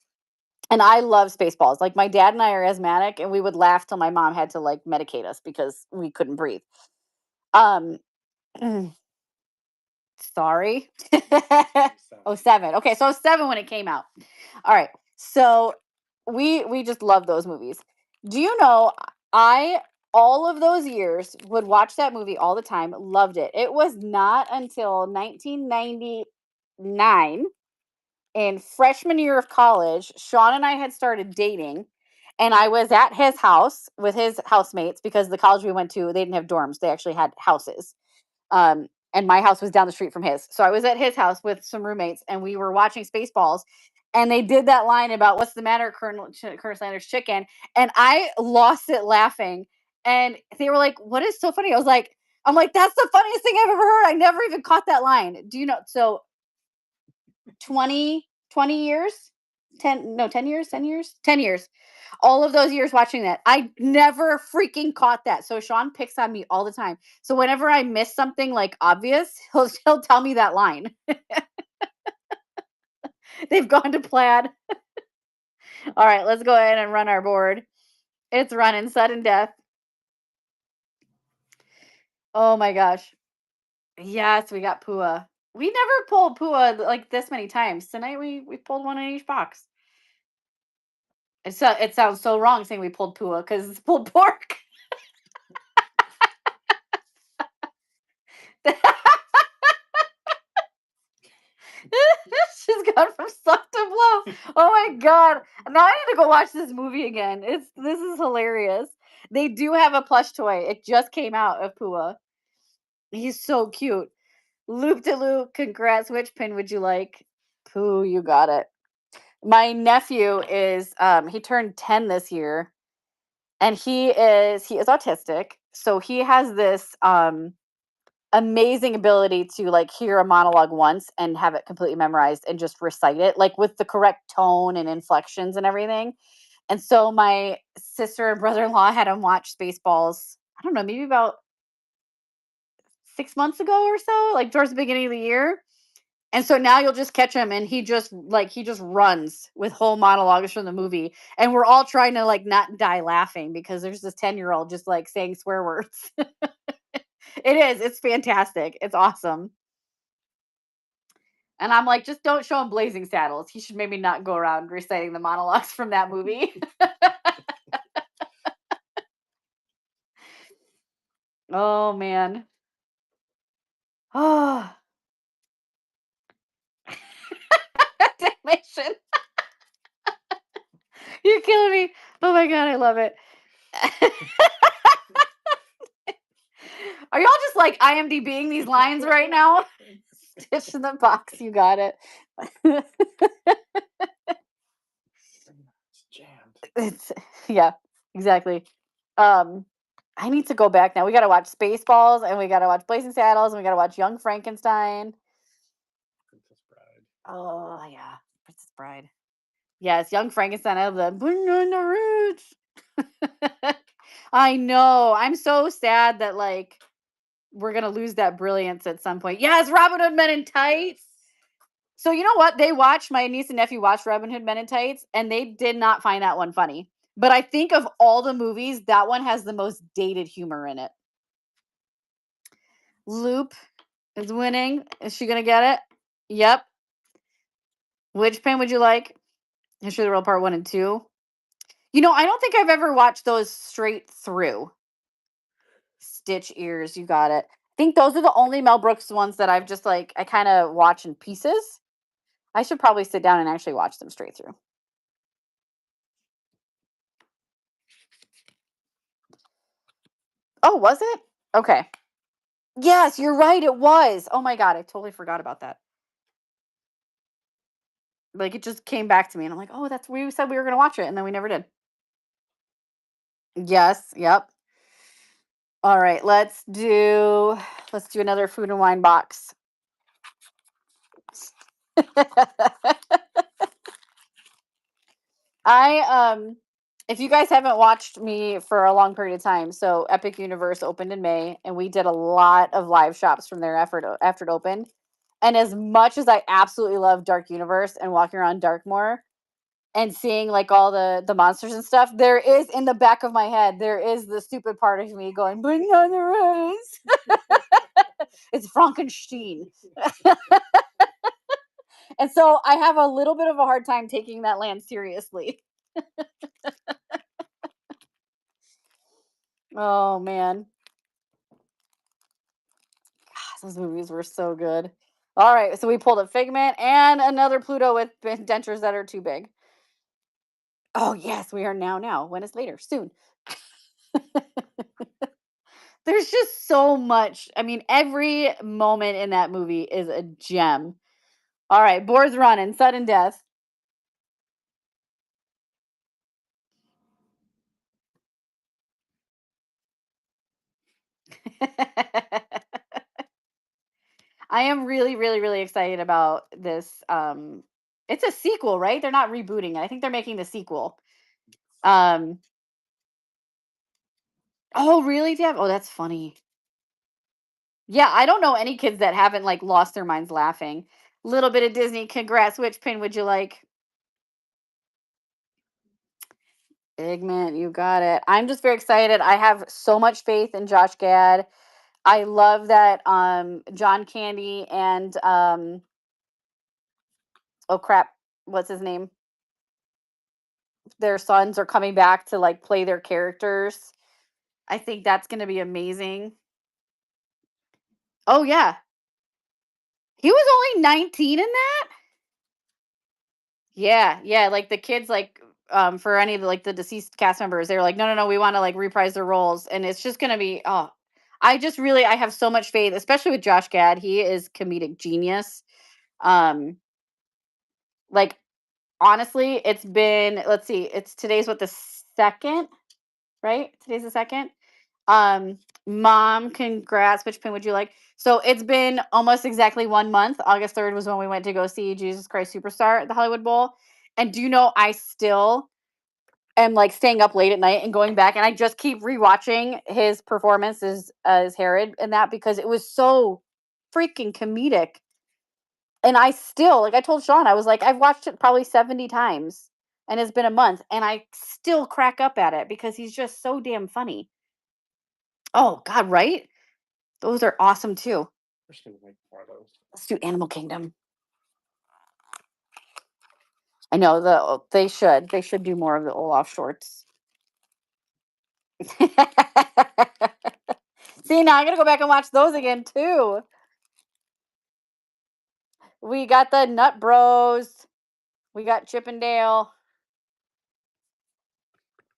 And I love Spaceballs. Like my dad and I are asthmatic and we would laugh till my mom had to like medicate us because we couldn't breathe. Um sorry. Oh, 7. Okay, so I was 7 when it came out. All right. So we just love those movies. Do you know I all of those years would watch that movie all the time, loved it. It was not until 1999 in freshman year of college, Sean and I had started dating and I was at his house with his housemates because the college we went to, they didn't have dorms. They actually had houses. And my house was down the street from his. So I was at his house with some roommates and we were watching Spaceballs and they did that line about what's the matter, Colonel Sanders chicken. And I lost it laughing. And they were like, what is so funny? I'm like, that's the funniest thing I've ever heard. I never even caught that line. Do you know? So 20 years, 10, no, 10 years, 10 years, 10 years, all of those years watching that, I never freaking caught that. So Sean picks on me all the time. So whenever I miss something like obvious, he'll tell me that line. They've gone to plaid. All right, let's go ahead and run our board. It's running sudden death. Oh my gosh. Yes, we got Pua. We never pulled Pua like this many times. Tonight we pulled one in each box. It sounds so wrong saying we pulled Pua because it's pulled pork. She's gone from suck to blow. Oh my god! Now I need to go watch this movie again. This is hilarious. They do have a plush toy. It just came out of Pua. He's so cute. Loop de loop. Congrats. Which pin would you like? Pooh, you got it. My nephew is he turned 10 this year, and he is autistic. So he has this amazing ability to like hear a monologue once and have it completely memorized and just recite it like with the correct tone and inflections and everything. And so my sister and brother-in-law had him watch Spaceballs. I don't know, maybe about 6 months ago or so, like towards the beginning of the year. And so now you'll just catch him and he just runs with whole monologues from the movie. And we're all trying to like not die laughing because there's this 10-year-old just like saying swear words. It is. It's fantastic. It's awesome. And I'm like, just don't show him Blazing Saddles. He should maybe not go around reciting the monologues from that movie. Oh man. Oh, damnation. You're killing me. Oh my god, I love it. Are y'all just like IMDBing these lines right now? Stitch in the box, you got it. It's jammed. It's yeah, exactly. Um, I need to go back now. We gotta watch Spaceballs and we gotta watch Blazing Saddles and we gotta watch Young Frankenstein. Princess Bride. Oh yeah, Princess Bride. Yes, Young Frankenstein. I love the banana roots. I know. I'm so sad that like we're gonna lose that brilliance at some point. Yes, Robin Hood Men in Tights. So you know what? They watched my niece and nephew watched Robin Hood Men in Tights, and they did not find that one funny. But I think of all the movies, that one has the most dated humor in it. Loop is winning. Is she gonna get it? Yep. Which pen would you like? History of the World Part 1 and 2. You know, I don't think I've ever watched those straight through. Stitch ears, you got it. I think those are the only Mel Brooks ones that I've just like I kind of watch in pieces. I should probably sit down and actually watch them straight through. Oh, was it? Okay. Yes, you're right. It was. Oh my god, I totally forgot about that. Like it just came back to me, and I'm like, oh, that's we said we were gonna watch it, and then we never did. Yes. Yep. All right. Let's do another food and wine box. I if you guys haven't watched me for a long period of time, so Epic Universe opened in May and we did a lot of live shops from there after it opened. And as much as I absolutely love Dark Universe and walking around Darkmoor and seeing like all the monsters and stuff, there is in the back of my head, there is the stupid part of me going, bring on the rose. It's Frankenstein. And so I have a little bit of a hard time taking that land seriously. Oh man. Those movies were so good. All right, so we pulled a Figment and another Pluto with dentures that are too big. Oh yes, we are now. When is later? Soon. There's just so much. I mean, every moment in that movie is a gem. All right, boards running, sudden death. I am really, really, really excited about this. It's a sequel, right? They're not rebooting it. I think they're making the sequel. Um, oh, really, Deb? Oh, that's funny. Yeah, I don't know any kids that haven't like lost their minds laughing. Little bit of Disney. Congrats. Which pin would you like? Figment, you got it. I'm just very excited. I have so much faith in Josh Gad. I love that John Candy and oh crap, what's his name? Their sons are coming back to like play their characters. I think that's going to be amazing. Oh yeah. He was only 19 in that? Yeah, yeah, like the kids like for any of the like the deceased cast members, they're like, no, we want to like reprise their roles. And it's just gonna be I have so much faith, especially with Josh Gad. He is comedic genius. Um like honestly, it's been let's see, it's today's what the second, right? Today's the second. Um, Mom, congrats. Which pin would you like? So it's been almost exactly 1 month. August 3rd was when we went to go see Jesus Christ Superstar at the Hollywood Bowl. And do you know I still am like staying up late at night and going back and I just keep rewatching his performance as Herod and that because it was so freaking comedic. And I still, like I told Sean, I was like, I've watched it probably 70 times and it's been a month and I still crack up at it because he's just so damn funny. Oh God, right? Those are awesome too. We're just gonna make more of those. Let's do Animal Kingdom. I know they should. They should do more of the Olaf shorts. See, now I gotta go back and watch those again too. We got the Nut Bros. We got Chippendale.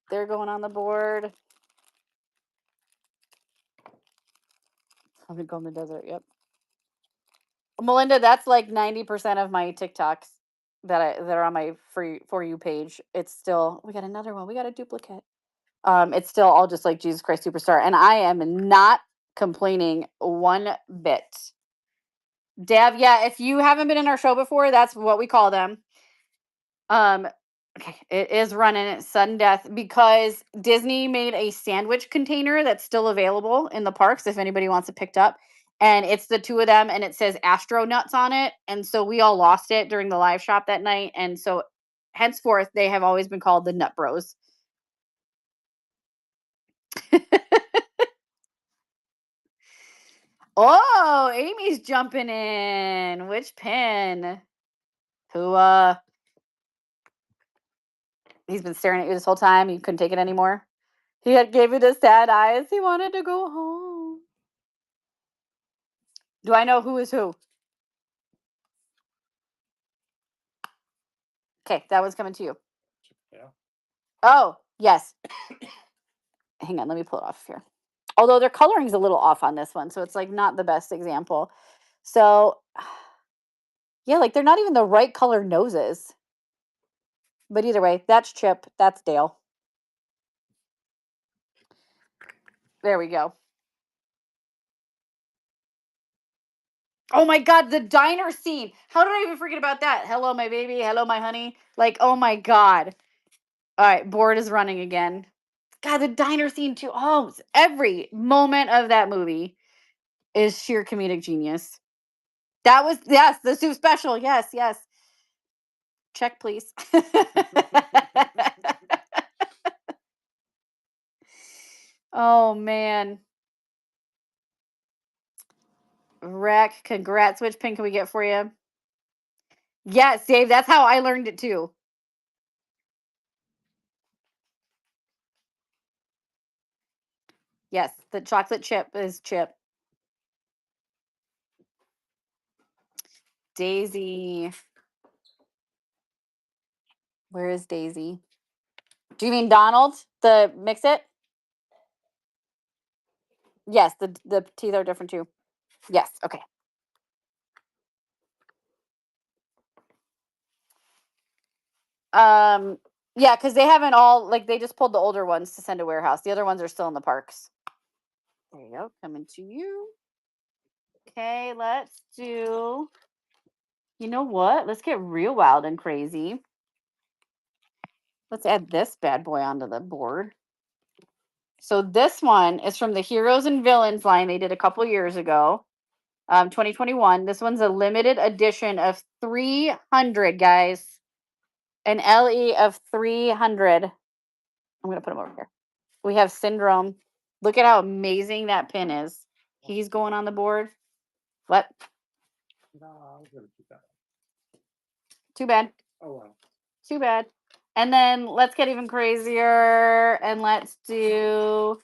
They're going on the board. I'm gonna go in the desert. Yep. Melinda, that's like 90% of my TikToks that are on my free for you page. It's still we got another one. We got a duplicate. It's still all just like Jesus Christ Superstar, and I am not complaining one bit. Deb, yeah, if you haven't been in our show before, that's what we call them. Um, okay, it is running at sudden death because Disney made a sandwich container that's still available in the parks if anybody wants it picked up. And it's the two of them, and it says Astro Nuts on it. And so we all lost it during the live shop that night. And so henceforth, they have always been called the Nut Bros. Oh, Amy's jumping in. Which pin? Who he's been staring at you this whole time. You couldn't take it anymore. He had gave you the sad eyes. He wanted to go home. Do I know who is who? Okay, that one's coming to you. Yeah. Oh, yes. Hang on, let me pull it off here. Although their coloring's a little off on this one, so it's like not the best example. So, yeah, like they're not even the right color noses. But either way, that's Chip, that's Dale. There we go. Oh my God, the diner scene. How did I even forget about that? Hello, my baby. Hello, my honey. Like, oh my God. All right, board is running again. God, the diner scene too. Oh, every moment of that movie is sheer comedic genius. That was, yes, the soup special. Yes, yes. Check, please. Oh, man. Wreck, congrats. Which pin can we get for you? Yes, Dave, that's how I learned it too. Yes, the chocolate chip is Chip. Daisy. Where is Daisy? Do you mean Donald? The mix it? Yes, the teeth are different too. Yes, okay. Yeah, because they haven't all like they just pulled the older ones to send to warehouse. The other ones are still in the parks. There you go, coming to you. Okay, let's do. You know what? Let's get real wild and crazy. Let's add this bad boy onto the board. So this one is from the Heroes and Villains line they did a couple years ago, 2021. This one's a limited edition of 300, guys. An LE of 300. I'm going to put him over here. We have Syndrome. Look at how amazing that pin is. He's going on the board. What? No, I was gonna keep that. Too bad. Oh well. Too bad. And then let's get even crazier and let's do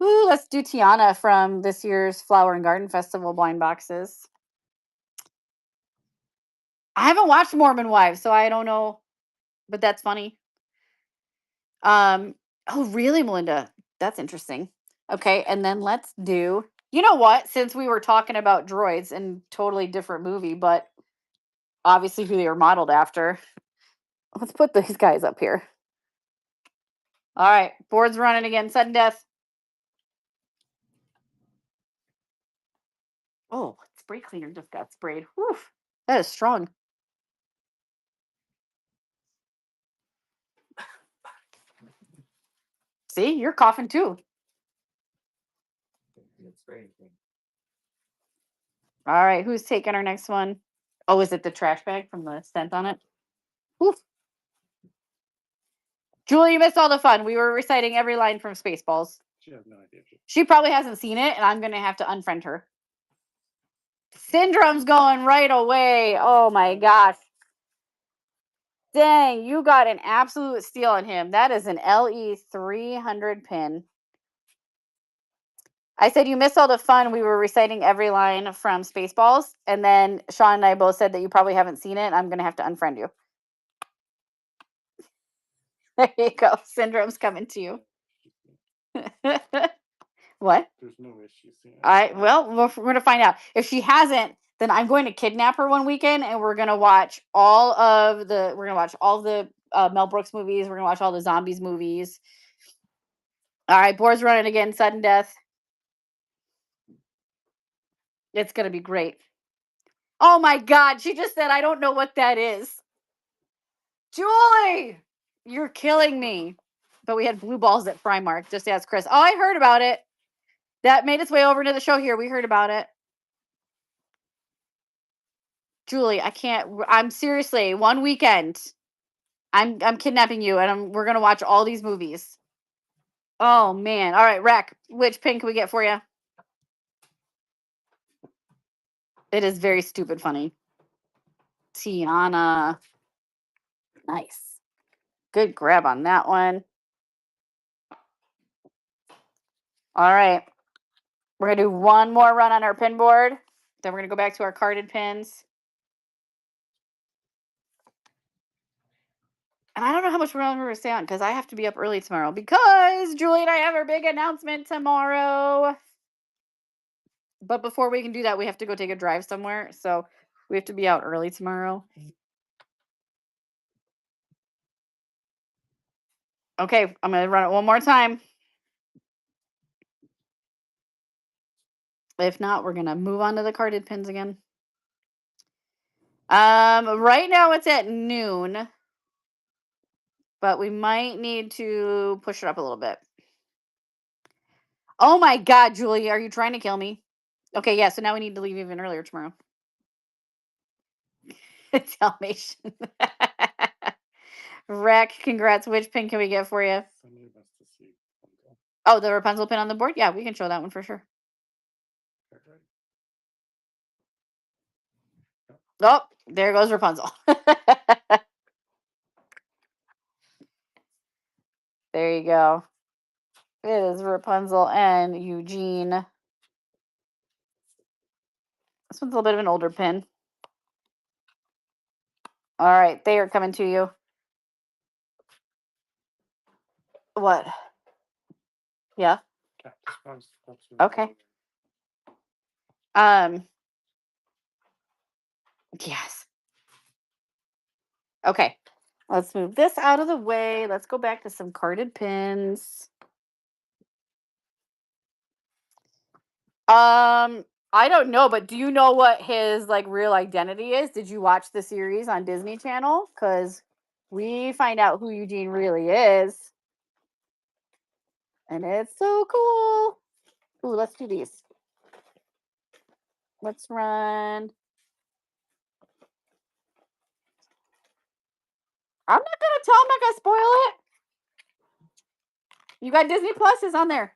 Tiana from this year's Flower and Garden Festival blind boxes. I haven't watched Mormon Wives, so I don't know, but that's funny. Oh really, Melinda? That's interesting. Okay, and then let's do, you know what? Since we were talking about droids and totally different movie, but obviously who they were modeled after. Let's put these guys up here. All right, board's running again. Sudden death. Oh, spray cleaner just got sprayed. Whew, that is strong. See, you're coughing too. All right, who's taking our next one? Oh, is it the trash bag from the scent on it? Whew. Julie, you missed all the fun. We were reciting every line from Spaceballs. She has no idea. She probably hasn't seen it, and I'm going to have to unfriend her. Syndrome's going right away. Oh my gosh. Dang, you got an absolute steal on him. That is an LE 300 pin. I said you missed all the fun. We were reciting every line from Spaceballs, and then Sean and I both said that you probably haven't seen it, and I'm going to have to unfriend you. There you go. Syndrome's coming to you. What? There's no way she's seen it. We're going to find out. If she hasn't, then I'm going to kidnap her one weekend, and we're going to watch all the Mel Brooks movies. We're going to watch all the zombies movies. All right, board's running again. Sudden death. It's going to be great. Oh my God. She just said, I don't know what that is. Julie, you're killing me. But we had blue balls at Primark. Just ask Chris. Oh, I heard about it. That made its way over into the show here. We heard about it. Julie, I can't. I'm seriously, one weekend. I'm kidnapping you, and we're gonna watch all these movies. Oh man! All right, Rack. Which pin can we get for you? It is very stupid funny. Tiana, nice, good grab on that one. All right, we're gonna do one more run on our pin board. Then we're gonna go back to our carded pins. And I don't know how much we're going to stay on because I have to be up early tomorrow because Julie and I have our big announcement tomorrow. But before we can do that, we have to go take a drive somewhere. So we have to be out early tomorrow. Okay, I'm going to run it one more time. If not, we're going to move on to the carded pins again. Right now it's at noon, but we might need to push it up a little bit. Oh my God, Julie, are you trying to kill me? Okay, yeah, so now we need to leave even earlier tomorrow. Dalmatian. Wreck, congrats. Which pin can we get for you? Somebody wants to see Rapunzel. Oh, the Rapunzel pin on the board? Yeah, we can show that one for sure. Okay, right. Oh, there goes Rapunzel. There you go. It is Rapunzel and Eugene. This one's a little bit of an older pin. All right, they are coming to you. What? Yeah. Cactus Rose, that's really Okay. good. Yes. Okay. Let's move this out of the way. Let's go back to some carded pins. I don't know, but do you know what his like real identity is? Did you watch the series on Disney Channel? Because we find out who Eugene really is. And it's so cool. Ooh, let's do these. Let's run. I'm not gonna spoil it. You got Disney Plus is on there.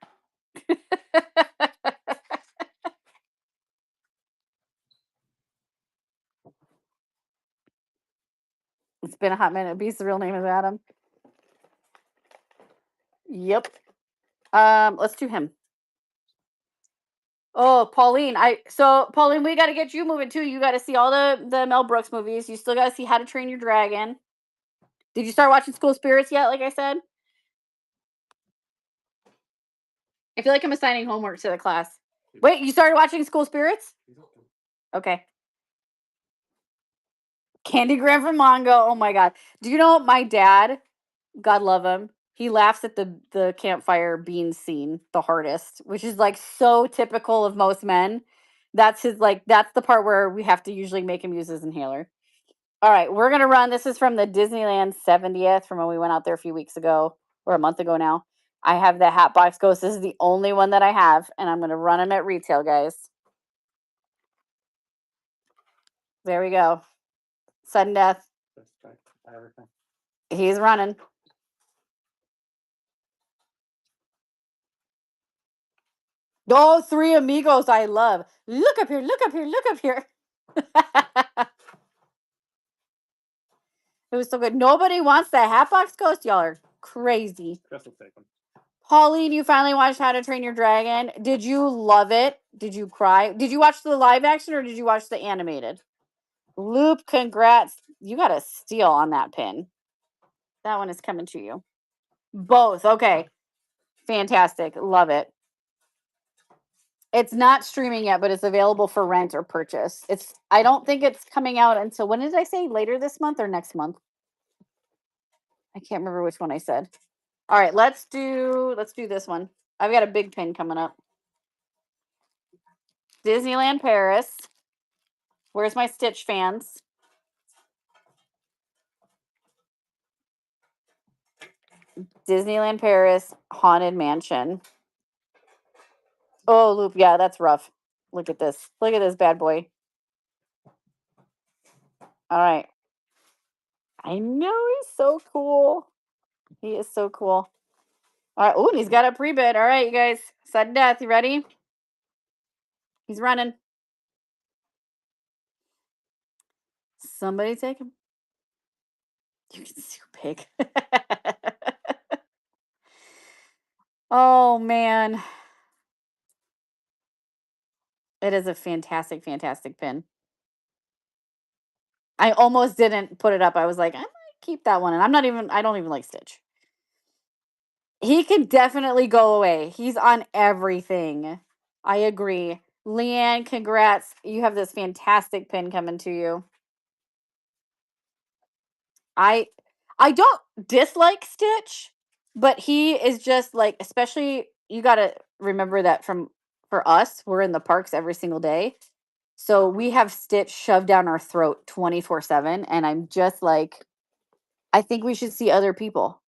It's been a hot minute. Beast's real name is Adam. Yep. Let's do him. Oh, Pauline. Pauline, we gotta get you moving too. You gotta see all the Mel Brooks movies. You still gotta see How to Train Your Dragon. Did you start watching School Spirits yet, like I said? I feel like I'm assigning homework to the class. Wait, you started watching School Spirits? Okay. Candygram from Mongo. Oh my God. Do you know my dad, God love him, he laughs at the campfire beans scene the hardest, which is like so typical of most men. That's the part where we have to usually make him use his inhaler. All right, we're gonna run. This is from the Disneyland 70th from when we went out there a few weeks ago or a month ago now. I have the Hatbox Ghost. This is the only one that I have, and I'm gonna run them at retail, guys. There we go. Sudden death. Everything. He's running. Oh, Three Amigos, I love. Look up here, look up here, look up here. It was so good. Nobody wants the Hatbox Ghost. Y'all are crazy. Chris will take them. Pauline, you finally watched How to Train Your Dragon. Did you love it? Did you cry? Did you watch the live action or did you watch the animated? Loop, congrats. You got a steal on that pin. That one is coming to you. Both. Okay. Fantastic. Love it. It's not streaming yet, but it's available for rent or purchase. I don't think it's coming out until, when did I say, later this month or next month? I can't remember which one I said. All right, let's do this one. I've got a big pin coming up. Disneyland Paris. Where's my Stitch fans? Disneyland Paris Haunted Mansion. Oh, Loop, yeah, that's rough. Look at this. Look at this bad boy. All right. I know he's so cool. He is so cool. All right. Oh, and he's got a pre-bid. All right, you guys. Sudden death. You ready? He's running. Somebody take him. You can see big. Oh man. It is a fantastic, fantastic pin. I almost didn't put it up. I was like, I might keep that one. And I don't even like Stitch. He can definitely go away. He's on everything. I agree. Leanne, congrats. You have this fantastic pin coming to you. I don't dislike Stitch, but he is just like, especially you got to remember that for us, we're in the parks every single day. So we have Stitch shoved down our throat 24/7 and I'm just like I think we should see other people.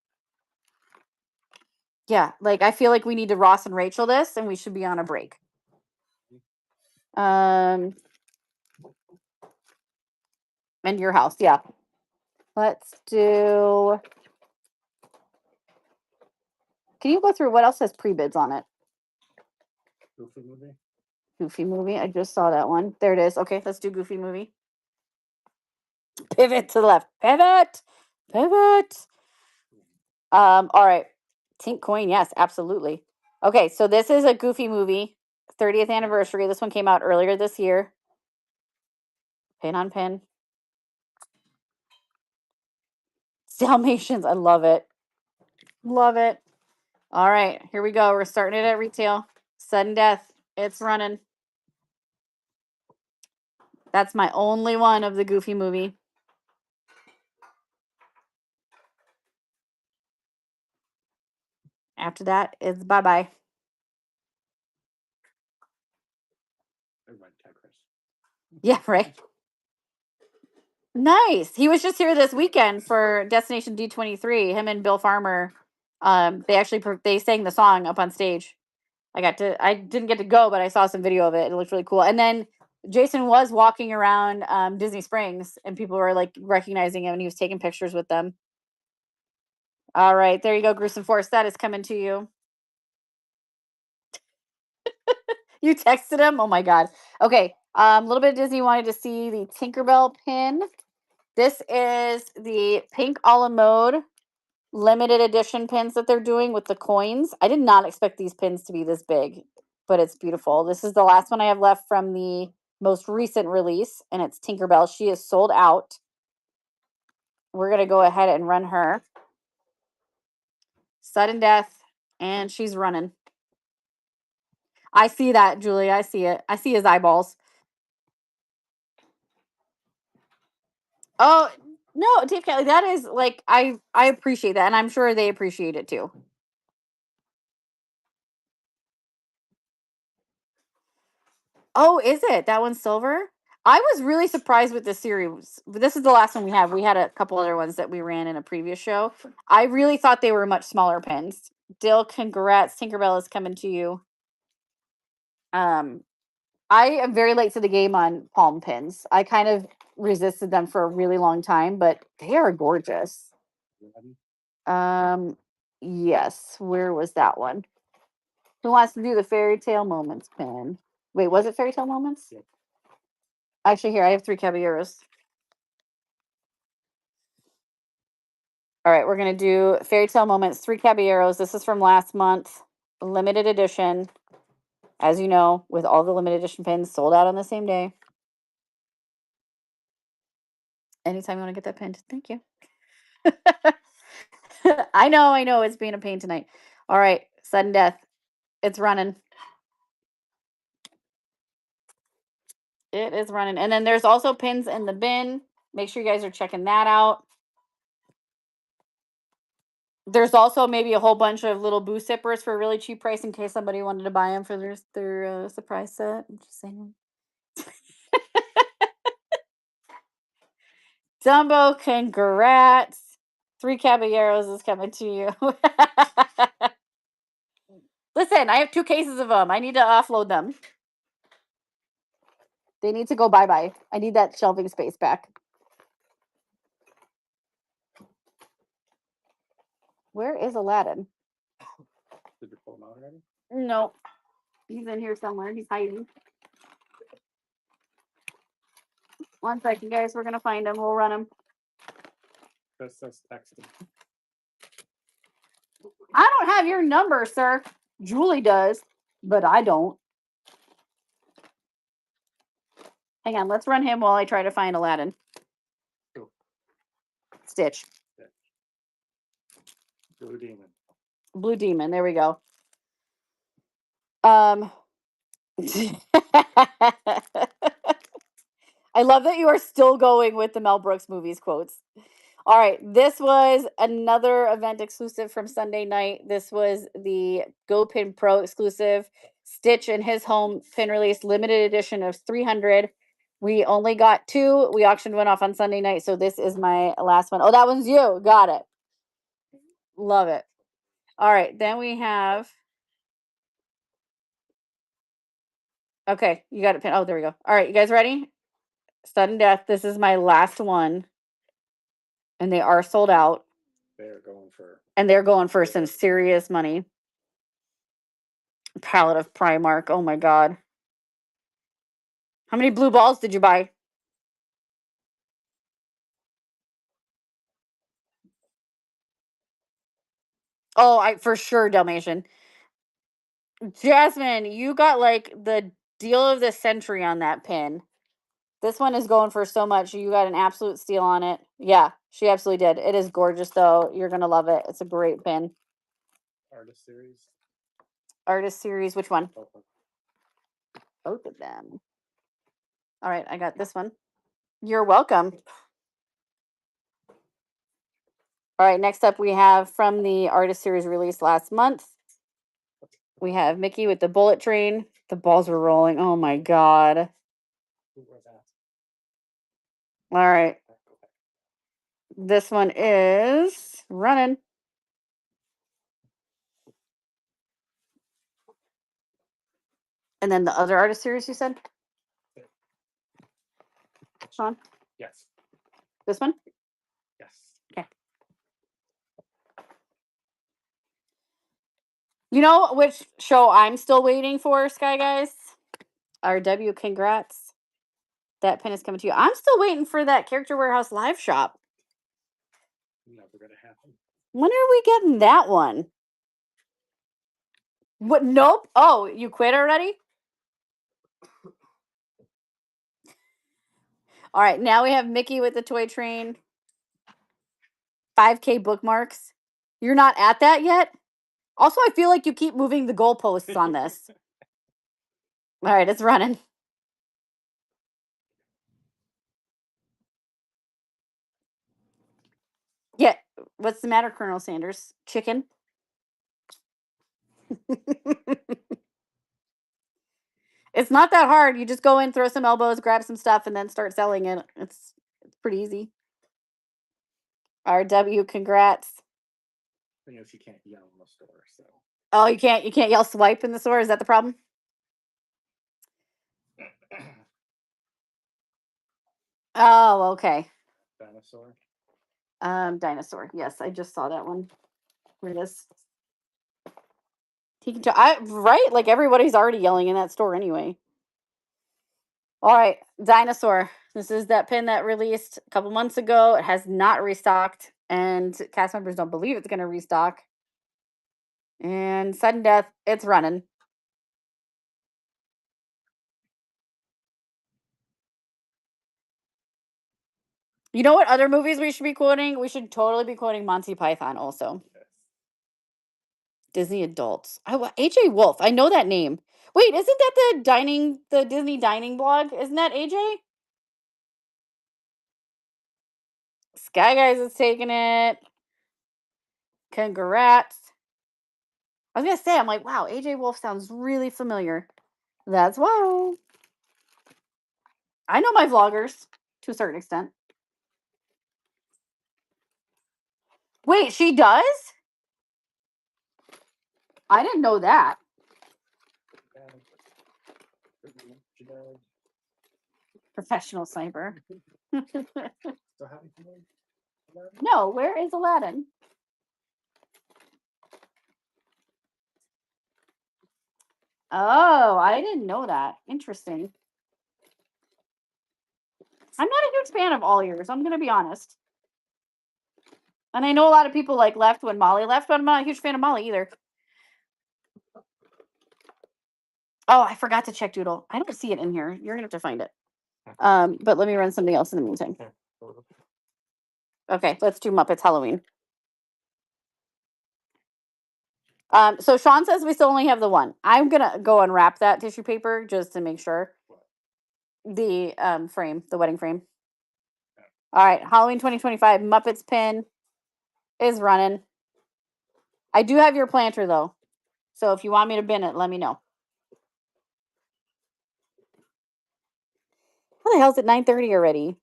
Yeah, like I feel like we need to Ross and Rachel this and we should be on a break. And your house, yeah. Let's do. Can you go through what else has pre-bids on it? Goofy movie. Goofy movie. I just saw that one. There it is. Okay, let's do Goofy movie. Pivot to the left. Pivot. Pivot. All right. Tink coin, yes, absolutely. Okay, so this is a Goofy movie, 30th anniversary. This one came out earlier this year. Pin on pin. Dalmatians, I love it. Love it. All right, here we go. We're starting it at retail. Sudden death. It's running. That's my only one of the Goofy movie. After that, it's bye-bye. Everybody digress. Yeah, right. Nice. He was just here this weekend for Destination D23. Him and Bill Farmer. They actually they sang the song up on stage. I didn't get to go, but I saw some video of it. It looked really cool. And then Jason was walking around Disney Springs, and people were like recognizing him, and he was taking pictures with them. All right, there you go, Gruesome Force. That is coming to you. You texted him? Oh my god. Okay. A little bit of Disney wanted to see the Tinkerbell pin. This is the pink a la mode limited edition pins that they're doing with the coins. I did not expect these pins to be this big, but it's beautiful. This is the last one I have left from the most recent release, and it's Tinkerbell. She is sold out. We're going to go ahead and run her. Sudden death, and she's running. I see that, Julie. I see it. I see his eyeballs. Oh, no, Dave Kelly, that is like I appreciate that, and I'm sure they appreciate it too. Oh, is it? That one's silver? I was really surprised with this series. This is the last one we have. We had a couple other ones that we ran in a previous show. I really thought they were much smaller pins. Dill, congrats. Tinkerbell is coming to you. I am very late to the game on palm pins. I kind of resisted them for a really long time, but they are gorgeous. Yes. Where was that one? Who wants to do the fairy tale moments pin? Wait, was it fairy tale moments? Yeah. Actually, here I have 3 caballeros. All right, we're gonna do fairy tale moments, 3 caballeros. This is from last month, limited edition. As you know, with all the limited edition pins sold out on the same day. Anytime you want to get that pinned, thank you. I know, it's being a pain tonight. All right, sudden death. It's running. It is running. And then there's also pins in the bin. Make sure you guys are checking that out. There's also maybe a whole bunch of little boo sippers for a really cheap price in case somebody wanted to buy them for their surprise set. I'm just saying. Dumbo, congrats. 3 caballeros is coming to you. Listen, I have 2 cases of them. I need to offload them. They need to go bye-bye. I need that shelving space back. Where is Aladdin? Did you pull him out already? No. He's in here somewhere. He's hiding. One second, guys. We're going to find him. We'll run him. Chris says texting. I don't have your number, sir. Julie does, but I don't. Hang on. Let's run him while I try to find Aladdin. Cool. Stitch. Blue Demon. Blue Demon. There we go. I love that you are still going with the Mel Brooks movies quotes. All right, this was another event exclusive from Sunday night. This was the Go Pin Pro exclusive. Stitch and his home pin release, limited edition of 300. We only got 2. We auctioned one off on Sunday night, so this is my last one. Oh, that one's you. Got it. Love it. All right, then we have. Okay, you got it pin. Oh, there we go. All right, you guys ready? Sudden Death. This is my last one, and they are sold out. They're going for. And they're going for some serious money. Palette of Primark. Oh my god. How many blue balls did you buy? Oh, I for sure Dalmatian. Jasmine, you got like the deal of the century on that pin. This one is going for so much. You got an absolute steal on it. Yeah, she absolutely did. It is gorgeous though. You're gonna love it. It's a great pin. Artist series. Artist series. Which one? Both of them. Both of them. All right, I got this one. You're welcome. All right, next up we have from the artist series released last month. We have Mickey with the bullet train. The balls were rolling. Oh my god. Who was that? All right. This one is running. And then the other artist series you said? Sean? Yes. This one? Yes. Okay. You know which show I'm still waiting for, Sky Guys? RW, congrats. That pin is coming to you. I'm still waiting for that Character Warehouse live shop. Never gonna happen. When are we getting that one? What? Nope. Oh, you quit already? All right, now we have Mickey with the toy train. 5K bookmarks. You're not at that yet? Also, I feel like you keep moving the goalposts on this. All right, it's running. Yeah. What's the matter, Colonel Sanders? Chicken? It's not that hard. You just go in, throw some elbows, grab some stuff, and then start selling it. It's pretty easy. RW, congrats. Thing is, you can't yell in the store, so. Oh, you can't yell swipe in the store. Is that the problem? Oh, okay. Dinosaur. Dinosaur. Yes, I just saw that one. Where it is. Right? Like everybody's already yelling in that store anyway. All right, Dinosaur. This is that pin that released a couple months ago. It has not restocked, and cast members don't believe it's going to restock. And Sudden Death, it's running. You know what other movies we should be quoting? We should totally be quoting Monty Python also. Yes. Disney adults. AJ Wolf. I know that name. Wait, isn't that the Disney dining blog? Isn't that AJ? Sky Guys is taking it. Congrats. I was gonna say, I'm like, wow, AJ Wolf sounds really familiar. That's why. I know my vloggers to a certain extent. Wait, she does? I didn't know that. Professional sniper. So how do you know? No, where is Aladdin? Oh, I didn't know that. Interesting. I'm not a huge fan of all ears. I'm gonna be honest. And I know a lot of people like left when Molly left, but I'm not a huge fan of Molly either. Oh, I forgot to check Doodle. I don't see it in here. You're gonna have to find it. But let me run something else in the meantime. Okay, let's do Muppets Halloween. So Sean says we still only have the one. I'm gonna go unwrap that tissue paper just to make sure. The frame, the wedding frame. All right, Halloween 2025 Muppets pin is running. I do have your planter though, so if you want me to bin it, let me know. How the hell's it 9:30 already?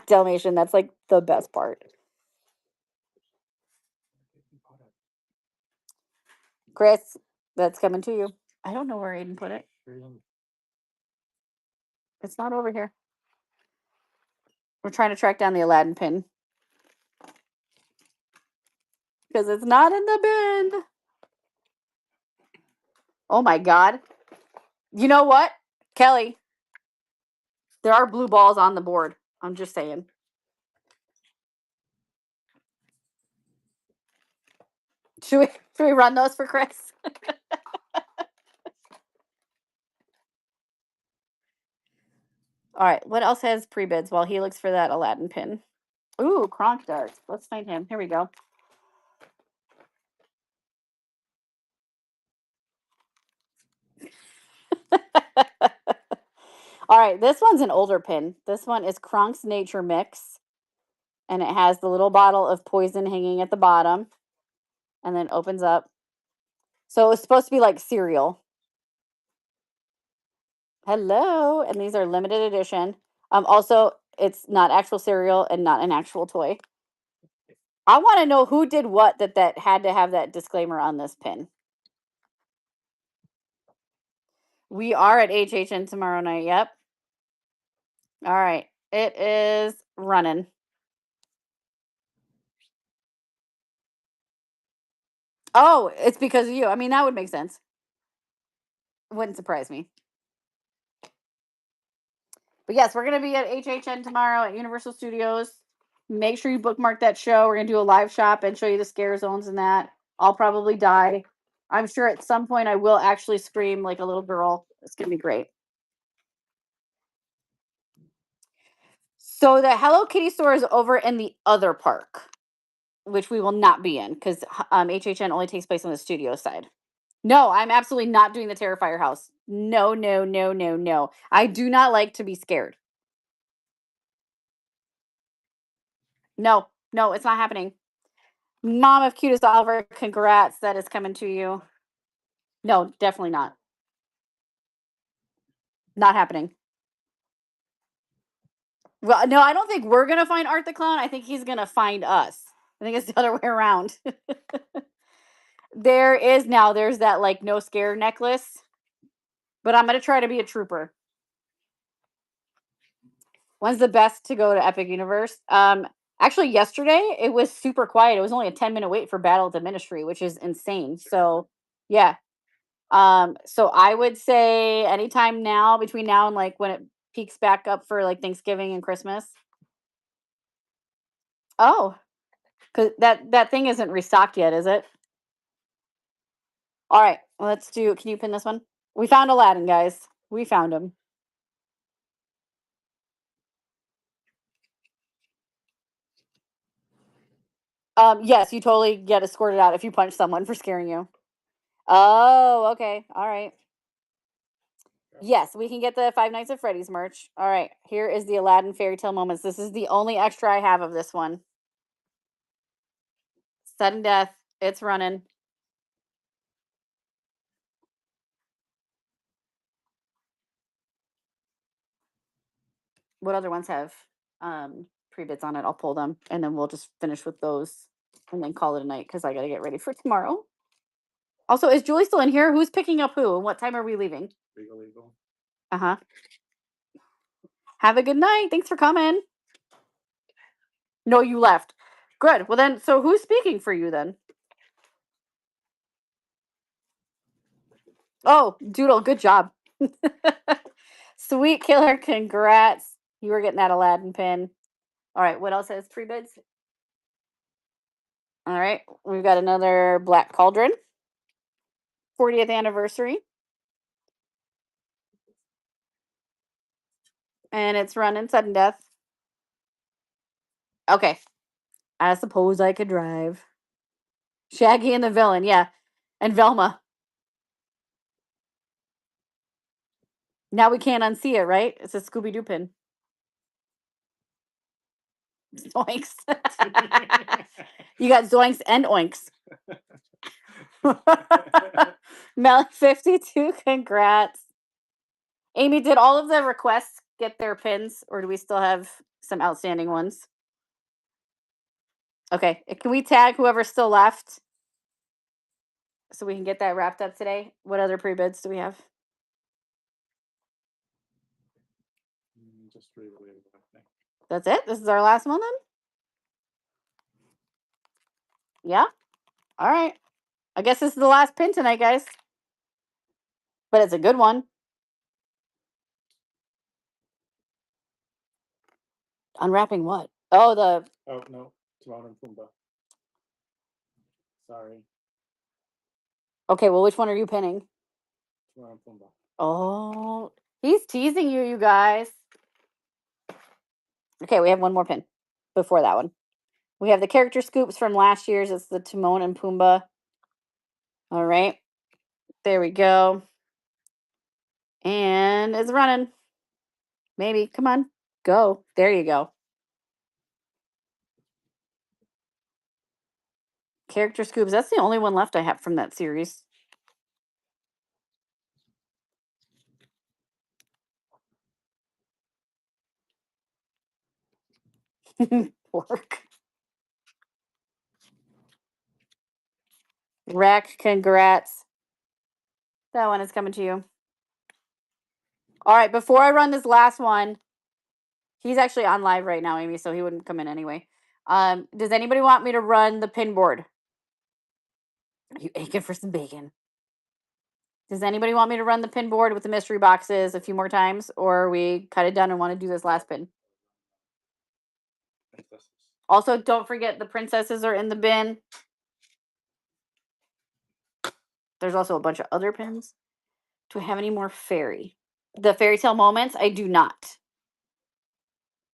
Dalmatian, that's like the best part. Chris, that's coming to you. I don't know where Aiden put it. It's not over here. We're trying to track down the Aladdin pin because it's not in the bin. Oh my god. You know what, Kelly? There are blue balls on the board. I'm just saying. Should we run those for Chris? All right. What else has pre-bids while he looks for that Aladdin pin? Ooh, Kronk darts. Let's find him. Here we go. All right. This one's an older pin. This one is Kronk's Nature Mix. And it has the little bottle of poison hanging at the bottom. And then opens up. So it's supposed to be like cereal. Hello. And these are limited edition. Also, it's not actual cereal and not an actual toy. I want to know who did what that had to have that disclaimer on this pin. We are at HHN tomorrow night. Yep. All right. It is running. Oh, it's because of you. I mean, that would make sense. Wouldn't surprise me. But yes, we're going to be at HHN tomorrow at Universal Studios. Make sure you bookmark that show. We're going to do a live shop and show you the scare zones and that. I'll probably die. I'm sure at some point I will actually scream like a little girl. It's going to be great. So the Hello Kitty store is over in the other park, which we will not be in because HHN only takes place on the studio side. No, I'm absolutely not doing the Terrifier house. No, no, no, no, no. I do not like to be scared. No, no, it's not happening. Mom of Cutest Oliver, congrats. That is coming to you. No, definitely not. Not happening. Well, no, I don't think we're going to find Art the Clown. I think he's going to find us. I think it's the other way around. There's that like no scare necklace. But I'm going to try to be a trooper. When's the best to go to Epic Universe? Actually, yesterday it was super quiet. It was only a 10-minute wait for Battle at the Ministry, which is insane. So, yeah. So I would say anytime now, between now and like when it peaks back up for like Thanksgiving and Christmas. Oh, because that thing isn't restocked yet, is it? All right, let's do. Can you pin this one? We found Aladdin, guys. We found him. Yes, you totally get escorted out if you punch someone for scaring you. Oh, okay. All right. Yes, we can get the Five Nights at Freddy's merch. All right. Here is the Aladdin Fairy Tale Moments. This is the only extra I have of this one. Sudden death. It's running. What other ones have pre-bits on it? I'll pull them and then we'll just finish with those and then call it a night because I got to get ready for tomorrow. Also, is Julie still in here? Who's picking up who? And what time are we leaving? Legal. Uh-huh. Have a good night. Thanks for coming. No, you left. Good. Well then, so who's speaking for you then? Oh, Doodle, good job. Sweet killer, congrats. You were getting that Aladdin pin. All right, what else has pre-bids? All right, we've got another Black Cauldron. 40th anniversary. And it's running sudden death. Okay. I suppose I could drive. Shaggy and the villain, yeah. And Velma. Now we can't unsee it, right? It's a Scooby Doo pin. Zoinks. You got zoinks and oinks. Melly 52, congrats. Amy, did all of the requests get their pins, or do we still have some outstanding ones? Okay, can we tag whoever's still left so we can get that wrapped up today? What other pre-bids do we have? Just related, I think. That's it? This is our last one then? Yeah? All right. I guess this is the last pin tonight, guys. But it's a good one. Unwrapping what? Oh, the... Oh, no. Timon and Pumbaa. Sorry. Okay, well, which one are you pinning? Timon and Pumbaa. Oh, he's teasing you, you guys. Okay, we have one more pin before that one. We have the character scoops from last year's. It's the Timon and Pumbaa. All right. There we go. And it's running. Maybe. Come on. Go. There you go. Character scoops. That's the only one left I have from that series. Pork. Rack, congrats. That one is coming to you. All right, before I run this last one, he's actually on live right now, Amy, so he wouldn't come in anyway. Does anybody want me to run the pin board? Are you aching for some bacon? Does anybody want me to run the pin board with the mystery boxes a few more times, or we cut it down and want to do this last pin? Princesses. Also, don't forget the princesses are in the bin. There's also a bunch of other pins. Do I have any more fairy? The fairy tale moments? I do not.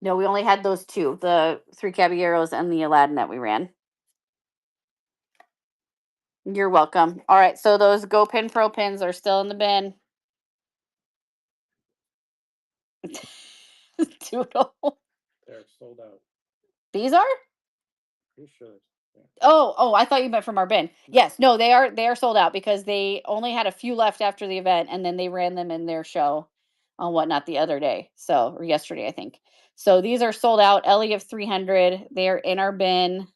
No, we only had those two, the 3 Caballeros and the Aladdin that we ran. You're welcome. All right, so those Go Pin Pro pins are still in the bin. Doodle. They're sold out. These are? Pretty sure. Yeah. Oh, I thought you meant from our bin. Yes, no, they are sold out because they only had a few left after the event, and then they ran them in their show on Whatnot the other day. So, or yesterday, I think. So these are sold out. Ellie of 300. They are in our bin.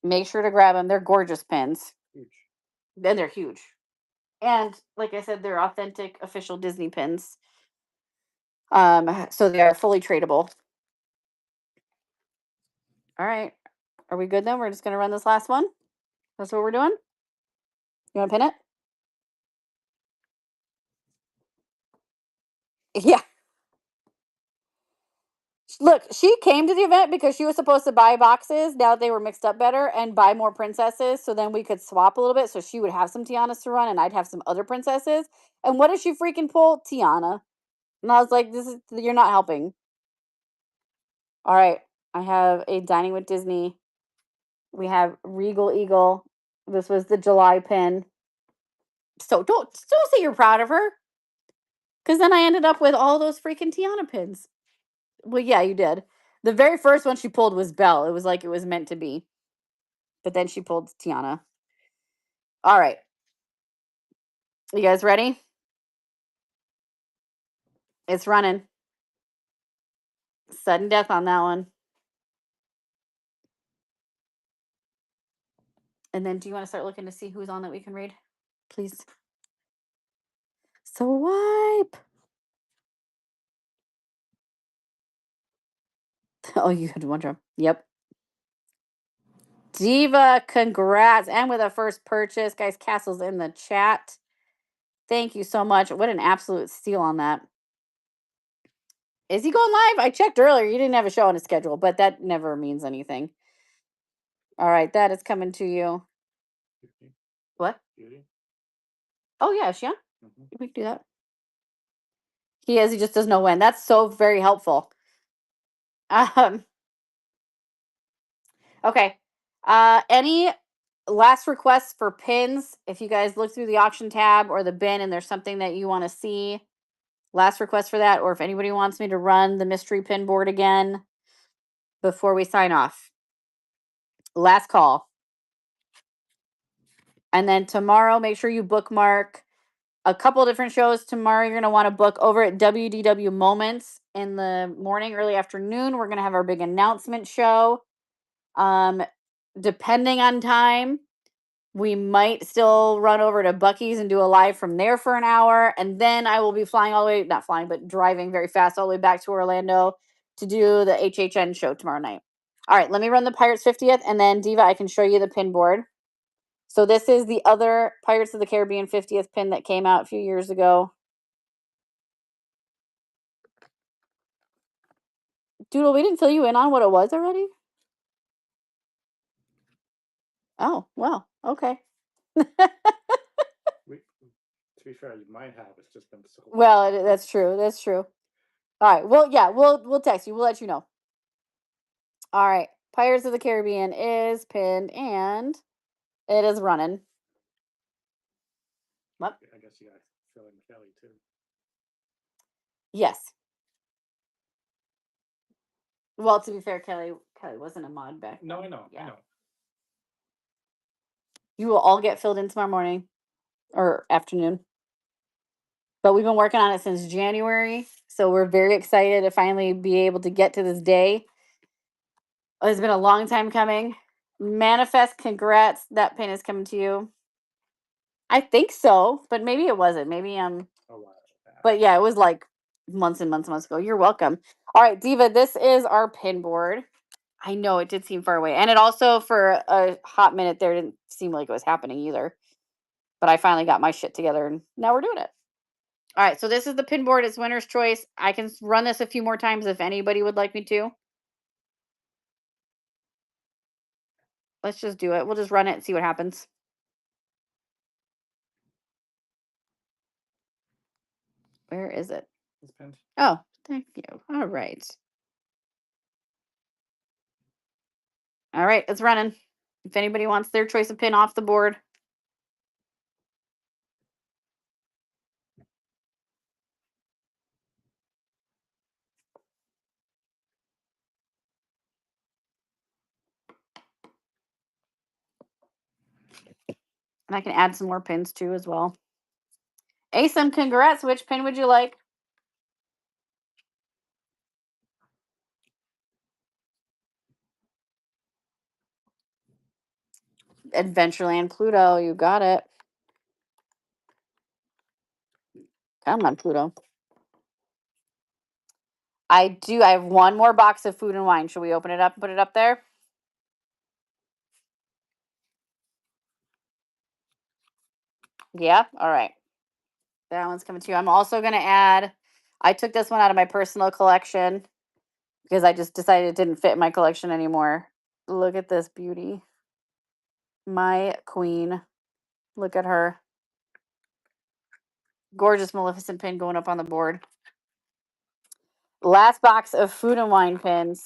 Make sure to grab them. They're gorgeous pins. Huge. Then they're huge. And like I said, they're authentic official Disney pins. So they are fully tradable. All right. Are we good then? We're just gonna run this last one. That's what we're doing. You want to pin it? Yeah. Look, she came to the event because she was supposed to buy boxes now that they were mixed up better and buy more princesses so then we could swap a little bit so she would have some Tianas to run and I'd have some other princesses. And what did she freaking pull? Tiana. And I was like, you're not helping. All right. I have a Dining with Disney. We have Regal Eagle. This was the July pin. So don't say you're proud of her. Because then I ended up with all those freaking Tiana pins. Well, yeah, you did. The very first one she pulled was Belle. It was like it was meant to be. But then she pulled Tiana. All right. You guys ready? It's running. Sudden death on that one. And then do you want to start looking to see who's on that we can read? Please. So wipe. Oh, you had one drum. Yep. Diva, congrats. And with a first purchase. Guys, Castle's in the chat. Thank you so much. What an absolute steal on that. Is he going live? I checked earlier. You didn't have a show on his schedule, but that never means anything. All right, that is coming to you. Beauty. What? Beauty. Oh, yeah, is she on? Mm-hmm. We can do that. He is. He just doesn't know when. That's so very helpful. Okay. Any last requests for pins? If you guys look through the auction tab or the bin and there's something that you want to see, last request for that, or if anybody wants me to run the mystery pin board again before we sign off. Last call. And then tomorrow, make sure you bookmark a couple different shows. Tomorrow, you're going to want to book over at WDW Moments in the morning, early afternoon. We're going to have our big announcement show. Depending on time, we might still run over to Bucky's and do a live from there for an hour. And then I will be flying all the way, not flying, but driving very fast all the way back to Orlando to do the HHN show tomorrow night. All right, let me run the Pirates 50th, and then Diva, I can show you the pin board. So this is the other Pirates of the Caribbean 50th pin that came out a few years ago. Doodle, we didn't fill you in on what it was already? Oh, well, okay. To be fair, you might have. It's just been so long. Well, that's true. That's true. All right. Well, yeah, we'll text you. We'll let you know. All right. Pirates of the Caribbean is pinned and it is running. What? I guess you got to fill in Kelly too. Yes. Well, to be fair, Kelly wasn't a mod back then. No, I know. Yeah. I know. You will all get filled in tomorrow morning or afternoon. But we've been working on it since January. So we're very excited to finally be able to get to this day. It's been a long time coming. Manifest, congrats. That pin is coming to you. I think so, but maybe it wasn't. Maybe A while back. but yeah, it was like months and months and months ago. You're welcome. All right, Diva, this is our pin board. I know it did seem far away. And it also for a hot minute there didn't seem like it was happening either. But I finally got my shit together and now we're doing it. All right, so this is the pin board. It's winner's choice. I can run this a few more times if anybody would like me to. Let's just do it. We'll just run it and see what happens. Where is it? It's pinned. Oh, thank you. All right. All right, it's running. If anybody wants their choice of pin off the board. And I can add some more pins too as well. Asim, congrats. Which pin would you like? Adventureland Pluto, you got it. Come on, Pluto. I have one more box of food and wine. Should we open it up and put it up there? Yeah? All right. That one's coming to you. I'm also going to add, I took this one out of my personal collection because I just decided it didn't fit in my collection anymore. Look at this beauty. My queen. Look at her. Gorgeous Maleficent pin going up on the board. Last box of food and wine pins.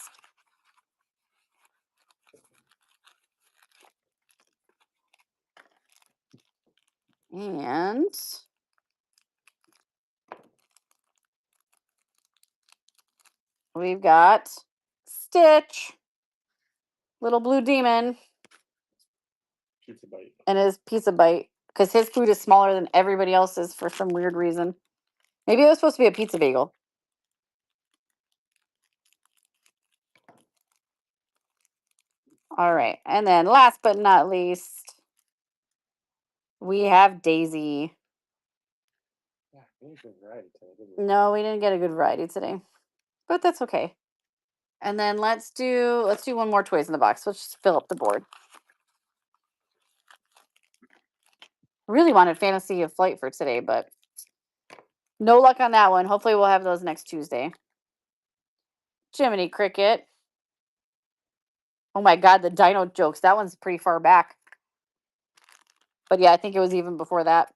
And we've got Stitch, little blue demon, Pizza bite. and his pizza bite because his food is smaller than everybody else's for some weird reason. Maybe it was supposed to be a pizza bagel. All right. And then last but not least, we have Daisy. Yeah, we need good variety today, didn't we? No, we didn't get a good variety today. But that's okay. And then let's do one more toys in the box. Let's just fill up the board. Really wanted Fantasy of Flight for today, but no luck on that one. Hopefully we'll have those next Tuesday. Jiminy Cricket. Oh my God, the Dino jokes. That one's pretty far back. But yeah, I think it was even before that.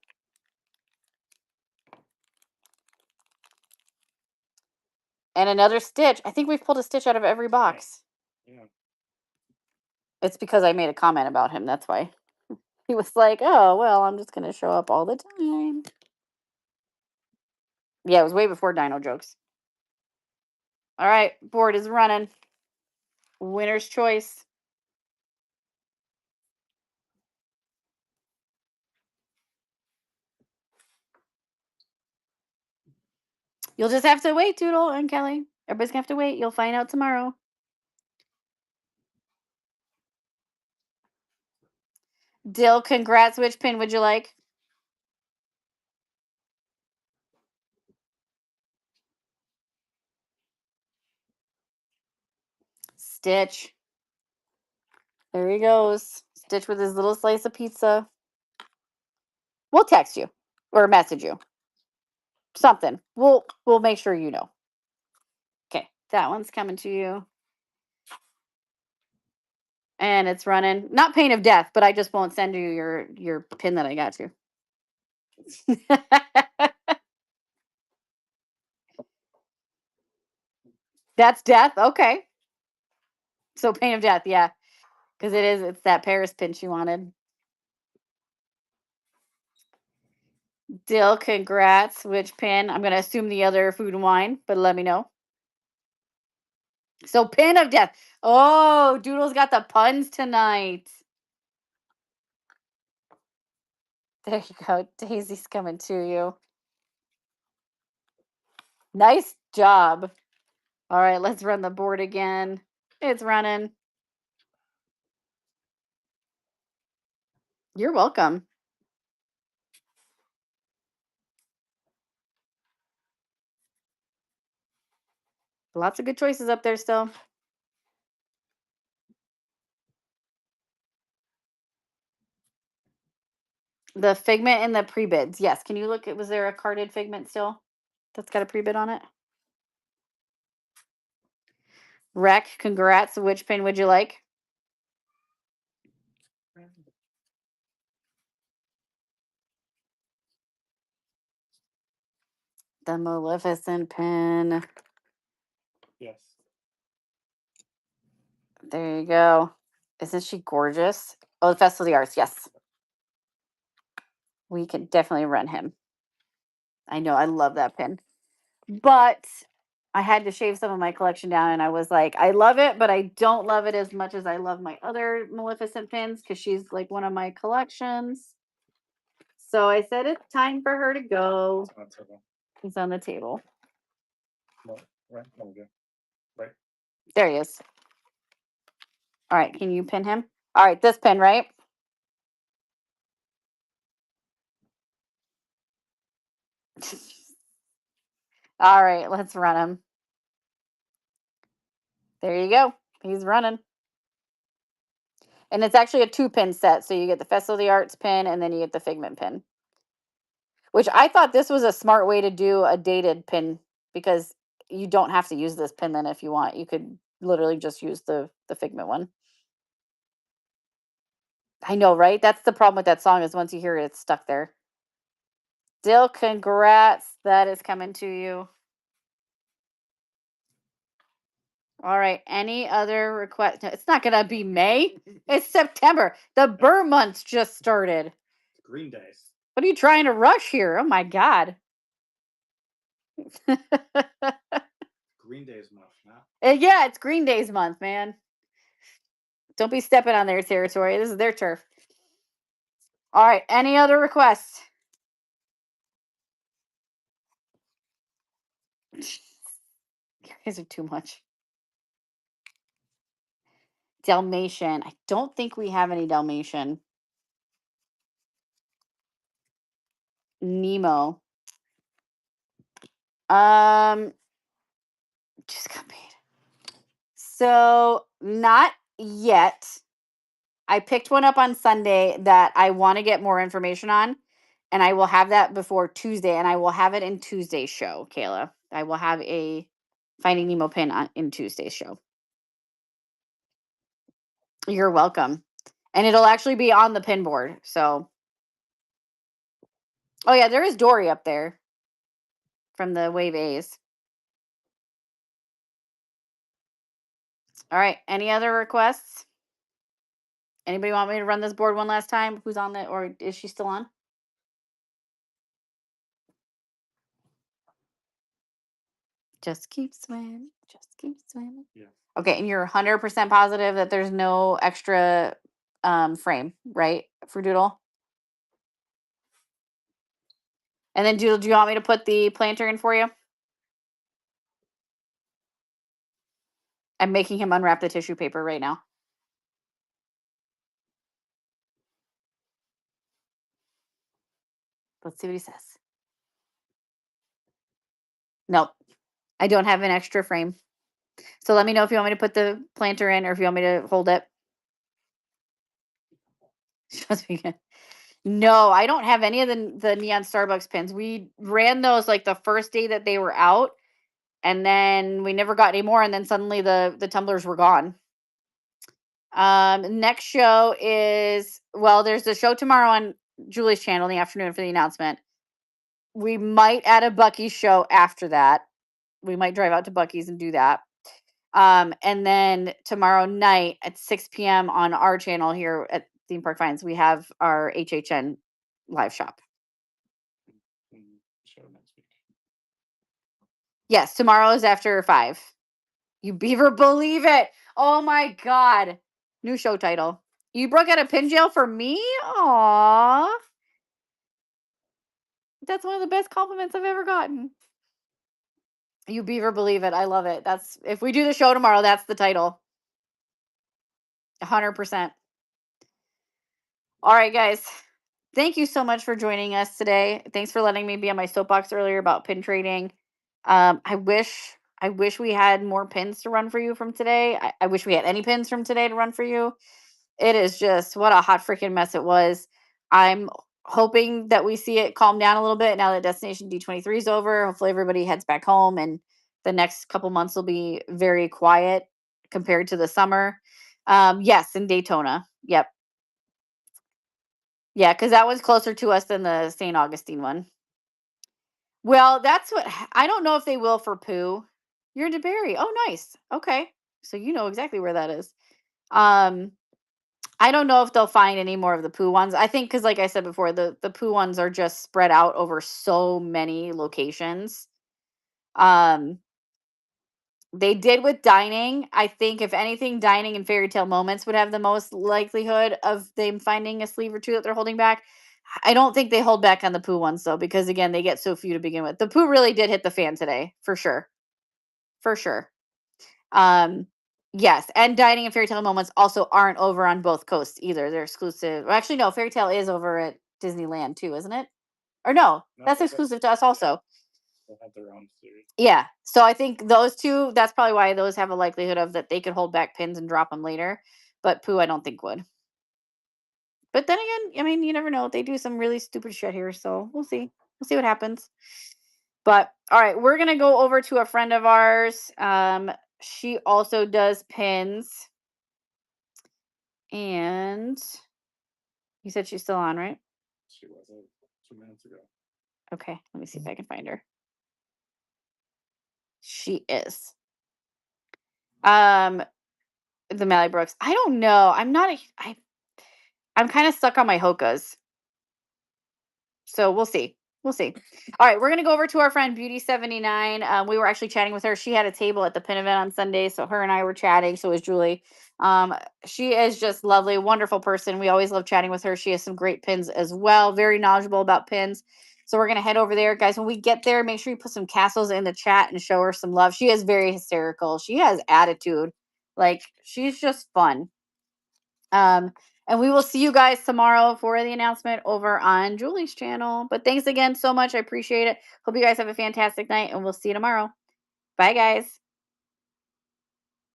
And another Stitch. I think we've pulled a Stitch out of every box. Yeah. It's because I made a comment about him. That's why. He was like, "Oh, well, I'm just going to show up all the time." Yeah, it was way before Dino Jokes. All right, board is running. Winner's choice. You'll just have to wait, Doodle and Kelly. Everybody's gonna have to wait. You'll find out tomorrow. Dill, congrats. Which pin would you like? Stitch. There he goes. Stitch with his little slice of pizza. We'll text you or message you. Something. We'll make sure you know. Okay, that one's coming to you. And it's running. Not pain of death, but I just won't send you your pin that I got you. That's death. Okay. So pain of death, yeah. Because it's that Paris pin she wanted. Dill, congrats. Which pin? I'm gonna assume the other food and wine, but let me know. So pin of death. Oh, Doodle's got the puns tonight. There you go. Daisy's coming to you. Nice job. All right, let's run the board again. It's running. You're welcome. Lots of good choices up there still. The Figment and the pre-bids. Yes. Can you look at, was there a carded Figment still that's got a pre-bid on it? Rec, congrats. Which pin would you like? The Maleficent pin. Yes. There you go. Isn't she gorgeous? Oh, the Festival of the Arts. Yes. We can definitely run him. I know. I love that pin. But I had to shave some of my collection down, and I was like, I love it, but I don't love it as much as I love my other Maleficent pins because she's like one of my collections. So I said it's time for her to go. It's on the table. He's on the table. No, right? Oh, yeah. Right. There he is. All right, can you pin him? All right, this pin, right? All right, let's run him. There you go. He's running. And it's actually a 2-pin set. So you get the Festival of the Arts pin and then you get the Figment pin. Which I thought this was a smart way to do a dated pin because you don't have to use this pin then if you want. You could literally just use the Figment one. I know, right? That's the problem with that song is once you hear it, it's stuck there. Dill, congrats. That is coming to you. All right. Any other request? No, it's not going to be May. It's September. The Burr months just started. Green Days. What are you trying to rush here? Oh my God. Green Days month now. Yeah, it's Green Days month, man. Don't be stepping on their territory. This is their turf. All right. Any other requests? You guys are too much. Dalmatian. I don't think we have any Dalmatian. Nemo. Just got paid. So not yet. I picked one up on Sunday that I want to get more information on, and I will have that before Tuesday, and I will have it in Tuesday's show, Kayla. I will have a Finding Nemo pin in Tuesday's show. You're welcome. And it'll actually be on the pin board. So, oh yeah, there is Dory up there from the Wave A's. All right. Any other requests? Anybody want me to run this board one last time? Who's on the, or is she still on? Just keep swimming. Just keep swimming. Yeah. Okay, and you're 100% positive that there's no extra frame, right, for Doodle? And then Doodle, do you want me to put the planter in for you? I'm making him unwrap the tissue paper right now. Let's see what he says. Nope. I don't have an extra frame. So let me know if you want me to put the planter in or if you want me to hold it. No, I don't have any of the neon Starbucks pins. We ran those like the first day that they were out, and then we never got any more, and then suddenly the tumblers were gone. Next show is, well, there's the show tomorrow on Julie's channel in the afternoon for the announcement. We might add a Bucky's show after that. We might drive out to Bucky's and do that. And then tomorrow night at 6 p.m. on our channel here at Theme Park Finds, we have our HHN live shop. Show next week. Yes, tomorrow is after 5. You beaver believe it. Oh my God. New show title. You broke out of pin jail for me? Aww. That's one of the best compliments I've ever gotten. You beaver believe it. I love it. That's, if we do the show tomorrow, that's the title. 100%. All right, guys. Thank you so much for joining us today. Thanks for letting me be on my soapbox earlier about pin trading. I wish we had more pins to run for you from today. I wish we had any pins from today to run for you. It is just what a hot freaking mess it was. I'm hoping that we see it calm down a little bit now that Destination D23 is over. Hopefully everybody heads back home and the next couple months will be very quiet compared to the summer. Yes, in Daytona. Yep. Yeah, because that was closer to us than the St. Augustine one. Well, that's what I don't know if they will for Pooh. You're in DeBerry. Oh, nice. Okay. So you know exactly where that is. I don't know if they'll find any more of the Pooh ones. I think because, like I said before, the Pooh ones are just spread out over so many locations. They did with dining. I think if anything, dining and fairy tale moments would have the most likelihood of them finding a sleeve or two that they're holding back. I don't think they hold back on the Pooh ones though, because again, they get so few to begin with. The Pooh really did hit the fan today, for sure. For sure. Yes, and dining and fairy tale moments also aren't over on both coasts either. They're exclusive. Well, actually, no, fairy tale is over at Disneyland too, isn't it? Or no, No, that's they exclusive to us also. have their own series. Yeah. So I think those two, that's probably why those have a likelihood of that they could hold back pins and drop them later. But Pooh, I don't think would. But then again, I mean, you never know. They do some really stupid shit here. So we'll see. We'll see what happens. But all right, we're going to go over to a friend of ours. She also does pins. And you said she's still on, right? She was 2 minutes ago. Okay. Let me see if I can find her. She is. The Mally Brooks. I don't know. I'm kind of stuck on my Hokas. So we'll see. We'll see. All right, we're gonna go over to our friend Beauty79. We were actually chatting with her. She had a table at the pin event on Sunday, so her and I were chatting. So was Julie. She is just lovely, wonderful person. We always love chatting with her. She has some great pins as well. Very knowledgeable about pins. So we're gonna head over there, guys. When we get there, make sure you put some castles in the chat and show her some love. She is very hysterical. She has attitude. Like she's just fun. And we will see you guys tomorrow for the announcement over on Julie's channel. But thanks again so much. I appreciate it. Hope you guys have a fantastic night, and we'll see you tomorrow. Bye, guys.